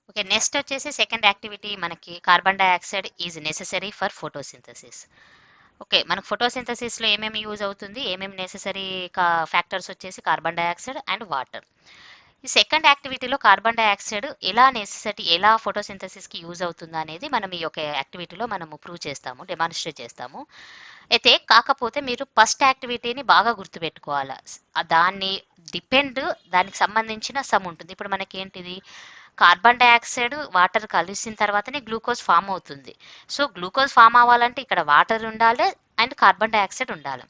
ఓకే, నెక్స్ట్ వచ్చేసి సెకండ్ యాక్టివిటీ మనకి carbon dioxide is necessary for photosynthesis. Okay, మనకు ఫోటోసింథసిస్లో ఏమేమి యూజ్ అవుతుంది, ఏమేమి నెసెసరీ ఫ్యాక్టర్స్ వచ్చేసి కార్బన్ డైఆక్సైడ్ అండ్ వాటర్. ఈ సెకండ్ యాక్టివిటీలో కార్బన్ డైఆక్సైడ్ ఎలా ఫోటోసింథసిస్కి యూజ్ అవుతుంది అనేది మనం ఈ యొక్క యాక్టివిటీలో మనము ప్రూవ్ చేస్తాము, డెమాన్స్ట్రేట్ చేస్తాము. అయితే కాకపోతే మీరు ఫస్ట్ యాక్టివిటీని బాగా గుర్తుపెట్టుకోవాలి. దానికి సంబంధించిన సమ్ ఉంటుంది. ఇప్పుడు మనకి ఏంటిది, కార్బన్ డైఆక్సైడ్ వాటర్ కలిసిన తర్వాతనే గ్లూకోజ్ ఫామ్ అవుతుంది. సో గ్లూకోజ్ ఫామ్ అవ్వాలంటే ఇక్కడ వాటర్ ఉండాలి అండ్ కార్బన్ డైఆక్సైడ్ ఉండాలి.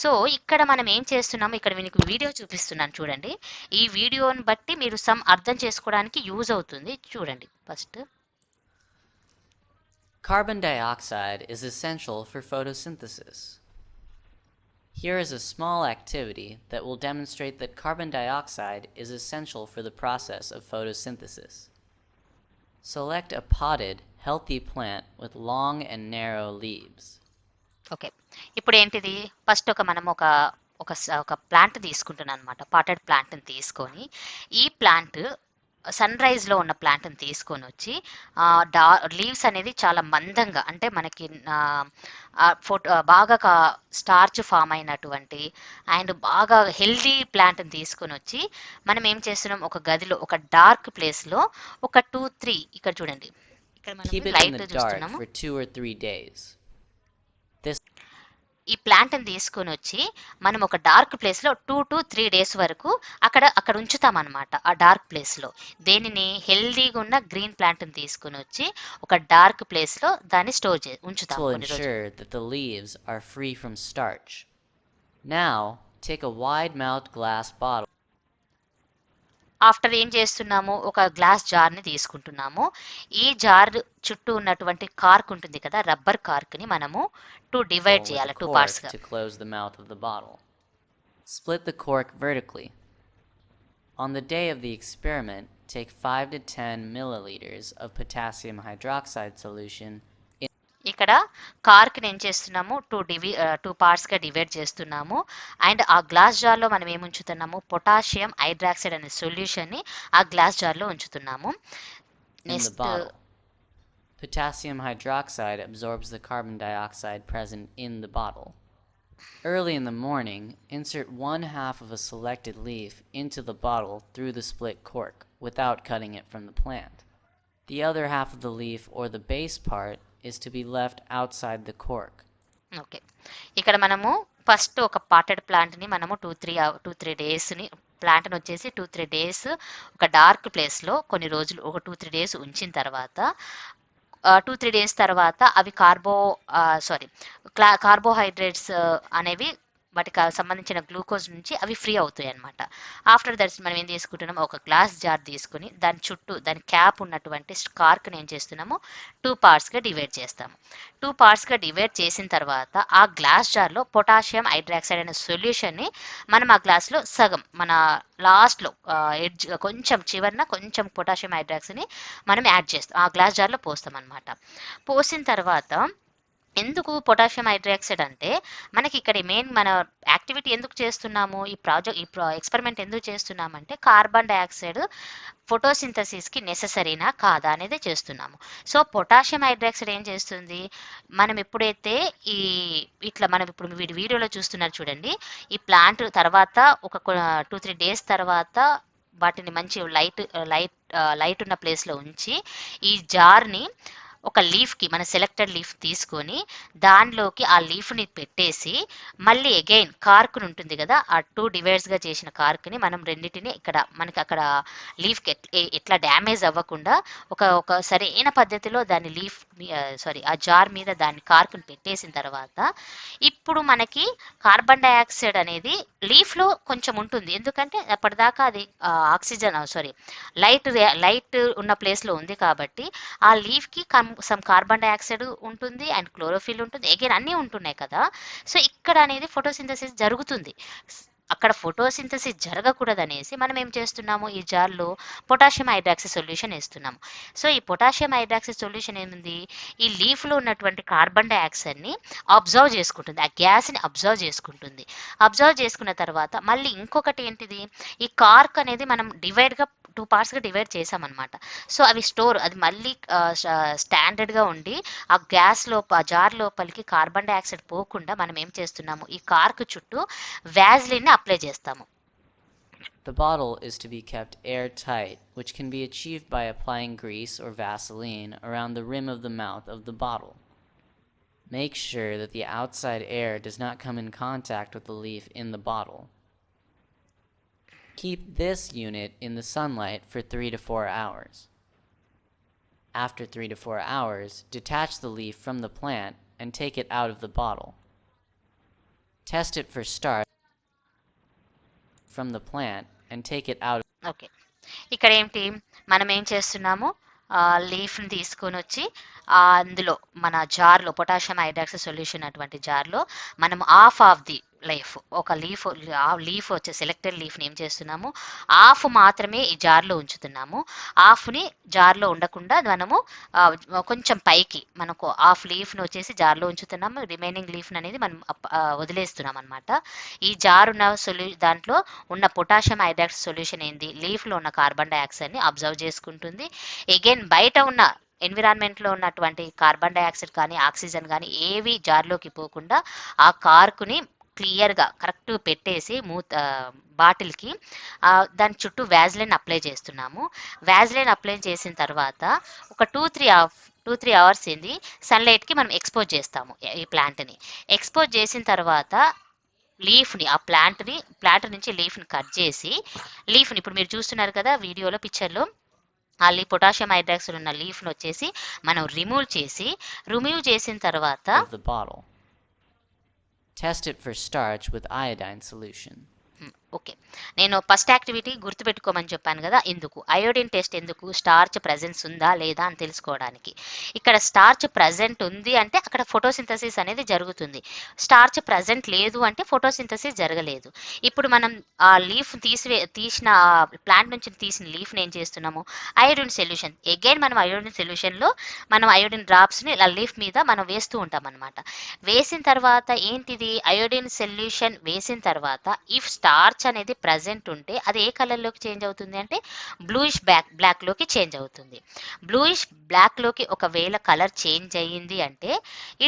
సో ఇక్కడ మనం ఏం చేస్తున్నాము, ఇక్కడ మీకు వీడియో చూపిస్తున్నాను చూడండి. ఈ వీడియోని బట్టి మీరు సమ్ అర్థం చేసుకోవడానికి యూజ్ అవుతుంది. చూడండి first. Carbon dioxide is essential for photosynthesis. Here is a small activity that will demonstrate that carbon dioxide is essential for the process of photosynthesis. Select a potted, healthy plant with long and narrow leaves. Okay, ఇప్పుడు ఏంటిది, first మనం ఒక plant తీసుకుంటున్నాను అనమాట. Potted ప్లాంట్ని తీసుకొని, ఈ plant sun రైజ్లో ఉన్న ప్లాంట్ని తీసుకొని వచ్చి లీవ్స్ అనేది చాలా మందంగా, అంటే మనకి బాగా స్టార్చ్ ఫామ్ అయినటువంటి అండ్ బాగా హెల్దీ ప్లాంట్ని తీసుకొని వచ్చి మనం ఏం చేస్తున్నాం, ఒక గదిలో ఒక డార్క్ ప్లేస్లో ఒక 2-3, ఇక్కడ చూడండి, ఇక్కడ Keep మనం it in light the dark చూస్తున్నాము. for 2 or 3 days. ఈ ప్లాంట్ని తీసుకొని వచ్చి మనం ఒక డార్క్ ప్లేస్లో 2 to 3 days వరకు అక్కడ ఉంచుతామన్నమాట. ఆ డార్క్ ప్లేస్లో దేనిని, హెల్దీగా ఉన్న గ్రీన్ ప్లాంట్ని తీసుకొని వచ్చి ఒక డార్క్ ప్లేస్లో దాన్ని This ఉంచుతాము will కొన్ని రోజులు. ensure that the leaves are free from starch. Now, take a wide-mouthed glass bottle. After ఏం చేస్తున్నాము, ఒక గ్లాస్ జార్ని తీసుకుంటున్నాము. ఈ జార్ చుట్టూ ఉన్నటువంటి కార్క్ ఉంటుంది కదా, రబ్బర్ కార్క్ని మనము డివైడ్ with a చేయాలి, 2 cork పార్ట్స్గా. to close the mouth of the bottle. Split the cork vertically. On the day of the experiment, take 5 to 10 milliliters of potassium hydroxide solution. ఇక్కడ కార్క్ని ఏం చేస్తున్నాము, 2 పార్ట్స్గా డివైడ్ చేస్తున్నాము. అండ్ ఆ glass జార్లో మనం ఏం ఉంచుతున్నాము, పొటాషియం హైడ్రాక్సైడ్ అనే సొల్యూషన్ని ఆ గ్లాస్ జార్లో ఉంచుతున్నాము. In the next bottle. Potassium hydroxide absorbs the carbon dioxide present in the bottle. Early in the morning, insert 1/2 of a selected leaf into the bottle through the split cork without cutting it from the plant. The other half of the leaf or the base part is to be left outside the cork. Okay, ఇక్కడ మనము first ఒక potted ప్లాంట్ని మనము 2-3 డేస్ని ప్లాంట్ని వచ్చేసి 2-3 days ఒక dark ప్లేస్లో కొన్ని రోజులు ఒక 2-3 డేస్ ఉంచిన తర్వాత 2-3 డేస్ తర్వాత అవి కార్బోహైడ్రేట్స్ అనేవి వాటికి సంబంధించిన గ్లూకోజ్ నుంచి అవి ఫ్రీ అవుతాయి అనమాట. ఆఫ్టర్ దట్ మనం ఏం తీసుకుంటున్నాము, ఒక గ్లాస్ జార్ తీసుకుని దాని చుట్టూ దాని క్యాప్ ఉన్నటువంటి కార్క్ని ఏం చేస్తున్నాము, 2 పార్ట్స్గా డివైడ్ చేస్తాము. 2 పార్ట్స్గా డివైడ్ చేసిన తర్వాత ఆ గ్లాస్ జార్లో పొటాషియం హైడ్రాక్సైడ్ అనే సొల్యూషన్ని మనం ఆ గ్లాస్లో సగం మన లాస్ట్లో ఎడ్జ్ కొంచెం చివరిన కొంచెం పొటాషియం హైడ్రాక్సైడ్ని మనం యాడ్ చేస్తాం, ఆ గ్లాస్ జార్లో పోస్తాం అనమాట. పోసిన తర్వాత ఎందుకు పొటాషియం హైడ్రాక్సైడ్ అంటే, మనకి ఇక్కడ మెయిన్ మన యాక్టివిటీ ఎందుకు చేస్తున్నాము, ఈ ఎక్స్పెరిమెంట్ ఎందుకు చేస్తున్నామంటే కార్బన్ డైఆక్సైడ్ ఫోటోసింథసిస్కి నెససరీనా కాదా అనేది చేస్తున్నాము. సో పొటాషియం హైడ్రాక్సైడ్ ఏం చేస్తుంది, మనం ఎప్పుడైతే మనం ఇప్పుడు వీడియోలో చూస్తున్నారు చూడండి, ఈ ప్లాంట్ తర్వాత ఒక 2-3 డేస్ తర్వాత వాటిని మంచి లైట్ ఉన్న ప్లేస్లో ఉంచి ఈ జార్ని ఒక లీఫ్కి మన సెలెక్టెడ్ లీఫ్ తీసుకొని దానిలోకి ఆ లీఫ్ని పెట్టేసి మళ్ళీ అగైన్ కార్క్ని ఉంటుంది కదా, ఆ 2 డివైడ్స్గా చేసిన కార్క్ని మనం రెండింటిని మనకి అక్కడ లీఫ్కి ఎట్లా డ్యామేజ్ అవ్వకుండా ఒక సరైన పద్ధతిలో దాన్ని ఆ జార్ మీద దాన్ని కార్క్ని పెట్టేసిన తర్వాత ఇప్పుడు మనకి కార్బన్ డైఆక్సైడ్ అనేది లీఫ్లో కొంచెం ఉంటుంది, ఎందుకంటే అప్పటిదాకా అది ఆక్సిజన్ లైట్ ఉన్న ప్లేస్లో ఉంది కాబట్టి ఆ లీఫ్కి సమ్ కార్బన్ డైఆక్సైడ్ ఉంటుంది అండ్ క్లోరోఫిల్ ఉంటుంది, అగైన్ అన్నీ ఉంటున్నాయి కదా. సో ఇక్కడ అనేది ఫోటోసింథసిస్ జరుగుతుంది. అక్కడ ఫోటోసింథసిస్ జరగకూడదనేసి మనం ఏం చేస్తున్నాము, ఈ జార్లో పొటాషియం హైడ్రాక్సైడ్ సొల్యూషన్ వేస్తున్నాము. సో ఈ పొటాషియం హైడ్రాక్సైడ్ సొల్యూషన్ ఏముంది, ఈ లీఫ్లో ఉన్నటువంటి కార్బన్ డైఆక్సైడ్ని అబ్జర్వ్ చేసుకుంటుంది, ఆ గ్యాస్ని అబ్జర్వ్ చేసుకుంటుంది. అబ్జర్వ్ చేసుకున్న తర్వాత మళ్ళీ ఇంకొకటి ఏంటిది, ఈ కార్క్ అనేది మనం డివైడ్గా 2 పార్ట్స్గా డివైడ్ చేసామన్నమాట. సో అవి స్టోర్, అది మళ్ళీ స్టాండర్డ్గా ఉండి ఆ గ్యాస్ జార్ లోపలికి కార్బన్ డైఆక్సైడ్ పోకుండా మనం ఏం చేస్తున్నాము, ఈ కార్క్ చుట్టూ వ్యాజ్లిన్ని అప్లై చేస్తాము. The bottle is to be kept airtight, which can be achieved by applying grease or Vaseline around the rim of the mouth of the bottle. Make sure that the outside air does not come in contact with the leaf in the bottle. Keep this unit in the sunlight for 3 to 4 hours. After 3 to 4 hours, detach the leaf from the plant and take it out of the bottle. Test it for starch from the plant and take it out. Okay, ఇక్కడ ఏంటి, మనం ఏం చేస్తున్నాము, లీఫ్ని తీసుకొని వచ్చి అందులో మన జార్లో పొటాషియం హైడ్రాక్సైడ్ సొల్యూషన్ అటువంటి జార్లో మనం హాఫ్ ఆఫ్ ది లీఫ్, ఒక లీఫ్ వచ్చే సెలెక్టెడ్ లీఫ్ని ఏం చేస్తున్నాము, హాఫ్ మాత్రమే ఈ జార్లో ఉంచుతున్నాము. హాఫ్ని జార్లో ఉండకుండా మనము కొంచెం పైకి మనకు హాఫ్ లీఫ్ని వచ్చేసి జార్లో ఉంచుతున్నాము, రిమైనింగ్ లీఫ్ని అనేది మనం వదిలేస్తున్నాం అనమాట. ఈ జార్ ఉన్న దాంట్లో ఉన్న పొటాషియం హైడ్రాక్సైడ్ సొల్యూషన్ ఏంది, లీఫ్లో ఉన్న కార్బన్ డైఆక్సైడ్ని అబ్జర్వ్ చేసుకుంటుంది. అగైన్ బయట ఉన్న ఎన్విరాన్మెంట్లో ఉన్నటువంటి కార్బన్ డైఆక్సైడ్ కానీ ఆక్సిజన్ కానీ ఏవి జార్లోకి పోకుండా ఆ కార్కుని క్లియర్గా కరెక్ట్ పెట్టేసి బాటిల్కి దాని చుట్టూ వ్యాజ్లైన్ అప్లై చేస్తున్నాము. వ్యాజ్లైన్ అప్లై చేసిన తర్వాత ఒక 2-3 అవర్స్ ఏంది సన్లైట్కి మనం ఎక్స్పోజ్ చేస్తాము. ఈ ప్లాంట్ని ఎక్స్పోజ్ చేసిన తర్వాత లీఫ్ని, ఆ ప్లాంట్ నుంచి లీఫ్ని కట్ చేసి, లీఫ్ని ఇప్పుడు మీరు చూస్తున్నారు కదా వీడియోలో పిక్చర్లో, ఆ పొటాషియం హైడ్రాక్సైడ్ ఉన్న లీఫ్ని వచ్చేసి మనం రిమూవ్ చేసిన తర్వాత Of the bottle. Test it for starch with iodine solution. Okay, నేను ఫస్ట్ యాక్టివిటీ గుర్తుపెట్టుకోమని చెప్పాను కదా, ఎందుకు అయోడిన్ టెస్ట్ ఎందుకు, స్టార్చ్ ప్రజెన్స్ ఉందా లేదా అని తెలుసుకోవడానికి. ఇక్కడ స్టార్చ్ ప్రజెంట్ ఉంది అంటే అక్కడ ఫోటోసింథసిస్ అనేది జరుగుతుంది, స్టార్చ్ ప్రజెంట్ లేదు అంటే ఫోటోసింథసిస్ జరగలేదు. ఇప్పుడు మనం ఆ లీఫ్ తీసిన ప్లాంట్ నుంచి తీసిన లీఫ్ని ఏం చేస్తున్నాము, అయోడిన్ సొల్యూషన్, అగైన్ మనం అయోడిన్ సొల్యూషన్లో మనం అయోడిన్ డ్రాప్స్ని ఆ లీఫ్ మీద మనం వేస్తూ ఉంటాం అనమాట. వేసిన తర్వాత ఏంటిది, అయోడిన్ సొల్యూషన్ వేసిన తర్వాత ఇఫ్ స్టార్చ్ అనేది ప్రజెంట్ ఉంటే అది ఏ కలర్లోకి చేంజ్ అవుతుంది అంటే బ్లూయిష్ బ్లాక్లోకి చేంజ్ అవుతుంది. బ్లూయిష్ బ్లాక్లోకి ఒకవేళ కలర్ చేంజ్ అయ్యింది అంటే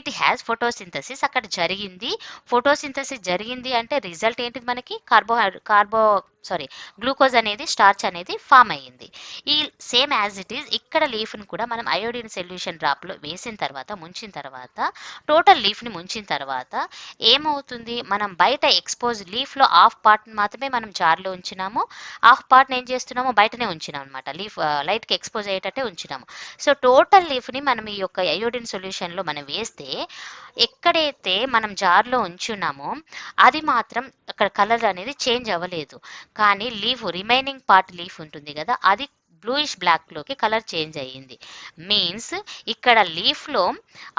ఇట్ హ్యాస్ ఫోటోసింథసిస్ అక్కడ జరిగింది. ఫోటోసింథసిస్ జరిగింది అంటే రిజల్ట్ ఏంటిది, మనకి గ్లూకోజ్ అనేది, స్టార్చ్ అనేది ఫామ్ అయ్యింది. ఈ సేమ్ యాజ్ ఇట్ ఈజ్ ఇక్కడ లీఫ్ని కూడా మనం అయోడిన్ సొల్యూషన్ డ్రాప్లో వేసిన తర్వాత ముంచిన తర్వాత టోటల్ లీఫ్ని ముంచిన తర్వాత ఏమవుతుంది, మనం బయట ఎక్స్పోజ్ లీఫ్లో హాఫ్ పార్ట్ మాత్రమే మనం జార్లో ఉంచినాము, హాఫ్ పార్ట్ని ఏం చేస్తున్నాము బయటనే ఉంచినాం అనమాట, లీఫ్ లైట్కి ఎక్స్పోజ్ అయ్యేటట్టే ఉంచినాము. సో టోటల్ లీఫ్ని మనం ఈ యొక్క అయోడిన్ సొల్యూషన్లో మనం వేస్తే ఎక్కడైతే మనం జార్లో ఉంచున్నామో అది మాత్రం అక్కడ కలర్ అనేది చేంజ్ అవ్వలేదు, కానీ రిమైనింగ్ పార్ట్ లీఫ్ ఉంటుంది కదా అది బ్లూయిష్ బ్లాక్లోకి కలర్ చేంజ్ అయ్యింది. మీన్స్ ఇక్కడ లీఫ్లో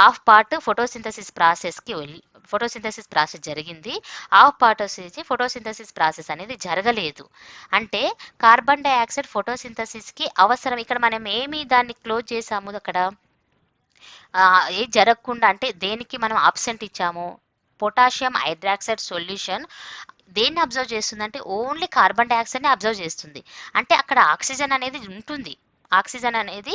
హాఫ్ పార్ట్ ఫోటోసింథసిస్ ప్రాసెస్ జరిగింది, హాఫ్ పార్ట్ వచ్చేసి ఫోటోసింథసిస్ ప్రాసెస్ అనేది జరగలేదు. అంటే కార్బన్ డైఆక్సైడ్ ఫోటోసింథసిస్కి అవసరం. ఇక్కడ మనం ఏమి దాన్ని క్లోజ్ చేసాము, అక్కడ ఏది జరగకుండా అంటే దేనికి మనం ఆబ్సెంట్ ఇచ్చాము, పొటాషియం హైడ్రాక్సైడ్ సొల్యూషన్ దేన్ని అబ్జర్వ్ చేస్తుందంటే ఓన్లీ కార్బన్ డైఆక్సైడ్ని అబ్జర్వ్ చేస్తుంది. అంటే అక్కడ ఆక్సిజన్ అనేది ఉంటుంది, ఆక్సిజన్ అనేది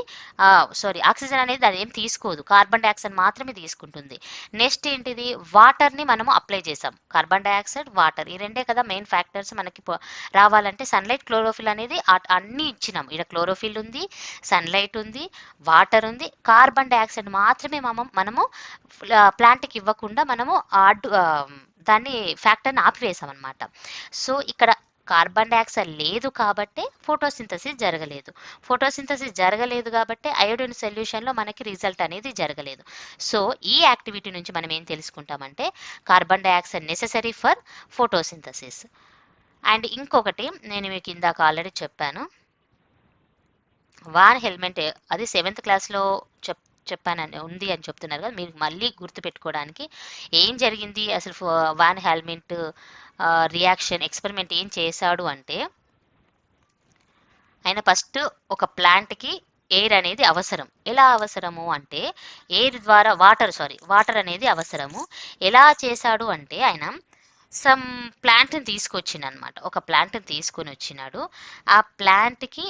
అది ఏం తీసుకోదు, కార్బన్ డైఆక్సైడ్ మాత్రమే తీసుకుంటుంది. నెక్స్ట్ ఏంటిది, వాటర్ని మనము అప్లై చేసాం, కార్బన్ డైఆక్సైడ్ వాటర్ ఈ రెండే కదా మెయిన్ ఫ్యాక్టర్స్ మనకి రావాలంటే. సన్లైట్, క్లోరోఫిల్ అనేది అన్నీ ఇచ్చినాం, ఇక్కడ క్లోరోఫిల్ ఉంది, సన్లైట్ ఉంది, వాటర్ ఉంది, కార్బన్ డైఆక్సైడ్ మాత్రమే మనము ప్లాంట్కి ఇవ్వకుండా మనము దాన్ని ఫ్యాక్టర్ని ఆపివేసాం అనమాట. సో ఇక్కడ కార్బన్ డైఆక్సైడ్ లేదు కాబట్టి ఫోటోసింథసిస్ జరగలేదు కాబట్టి అయోడిన్ సొల్యూషన్లో మనకి రిజల్ట్ అనేది జరగలేదు. సో ఈ యాక్టివిటీ నుంచి మనం ఏం తెలుసుకుంటామంటే carbon dioxide necessary for photosynthesis. And ఇంకొకటి నేను మీకు ఇందాక ఆల్రెడీ చెప్పాను, వాన్ హెల్మెంట్, అది 7th క్లాస్లో చెప్పానని ఉంది అని చెప్తున్నారు కదా, మీరు మళ్ళీ గుర్తుపెట్టుకోవడానికి ఏం జరిగింది అసలు వాన్ హెల్మెంట్ రియాక్షన్ ఎక్స్పెరిమెంట్ ఏం చేశాడు అంటే, ఆయన ఫస్ట్ ఒక ప్లాంట్కి ఎయిర్ అనేది అవసరం. ఎలా అవసరము అంటే ఎయిర్ ద్వారా వాటర్ అనేది అవసరము. ఎలా చేశాడు అంటే ఆయన సమ్ ప్లాంట్ని తీసుకొచ్చిండనమాట. ఒక ప్లాంట్ని తీసుకొని వచ్చినాడు. ఆ ప్లాంట్కి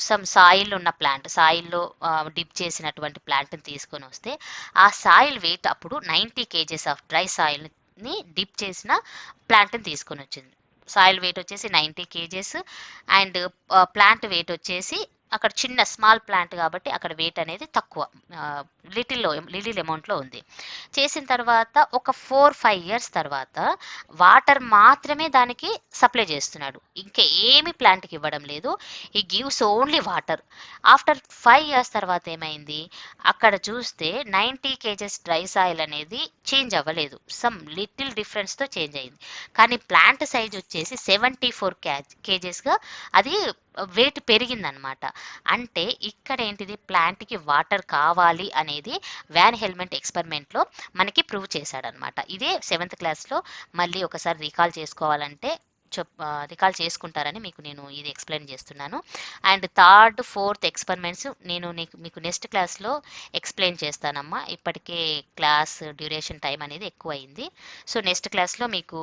సమ్ సాయిల్ ఉన్న ప్లాంట్, సాయిల్లో డిప్ చేసినటువంటి ప్లాంట్ని తీసుకొని వస్తే ఆ సాయిల్ వెయిట్ అప్పుడు 90 kgs ఆఫ్ డ్రై సాయిల్ని డిప్ చేసిన ప్లాంట్ని తీసుకొని వచ్చింది. సాయిల్ వెయిట్ వచ్చేసి 90 kgs అండ్ ప్లాంట్ వెయిట్ వచ్చేసి అక్కడ చిన్న స్మాల్ ప్లాంట్ కాబట్టి అక్కడ వెయిట్ అనేది తక్కువ, లిటిల్ అమౌంట్లో ఉంది. చేసిన తర్వాత ఒక 4-5 years తర్వాత వాటర్ మాత్రమే దానికి సప్లై చేస్తున్నాడు, ఇంకా ఏమి ప్లాంట్కి ఇవ్వడం లేదు. ఈ gives only water. After 5 years తర్వాత ఏమైంది, అక్కడ చూస్తే 90 kgs డ్రై సాయిల్ అనేది చేంజ్ అవ్వలేదు, సమ్ లిటిల్ డిఫరెన్స్తో చేంజ్ అయింది. కానీ ప్లాంట్ సైజ్ వచ్చేసి 74 kgsగా అది వెయిట్ పెరిగిందనమాట. అంటే ఇక్కడ ఏంటిది, ప్లాంట్కి వాటర్ కావాలి అనేది వాన్ హెల్మెంట్ ఎక్స్పెరిమెంట్లో మనకి ప్రూవ్ చేశాడనమాట. ఇదే 7th క్లాస్లో మళ్ళీ ఒకసారి రికాల్ చేసుకోవాలంటే రికాల్ చేసుకుంటారని నేను ఇది ఎక్స్ప్లెయిన్ చేస్తున్నాను. అండ్ 3rd, 4th ఎక్స్పెరిమెంట్స్ నేను మీకు నెక్స్ట్ క్లాస్లో ఎక్స్ప్లెయిన్ చేస్తానమ్మా. ఇప్పటికే క్లాస్ డ్యూరేషన్ టైం అనేది ఎక్కువ అయింది. సో నెక్స్ట్ క్లాస్లో మీకు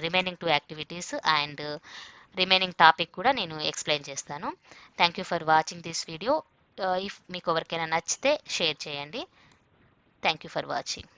remaining 2 activities and remaining topic కూడా నేను ఎక్స్ప్లెయిన్ చేస్తాను. Thank you for watching this video. If మీకు ఎవరికైనా నచ్చితే షేర్ చేయండి. Thank you for watching.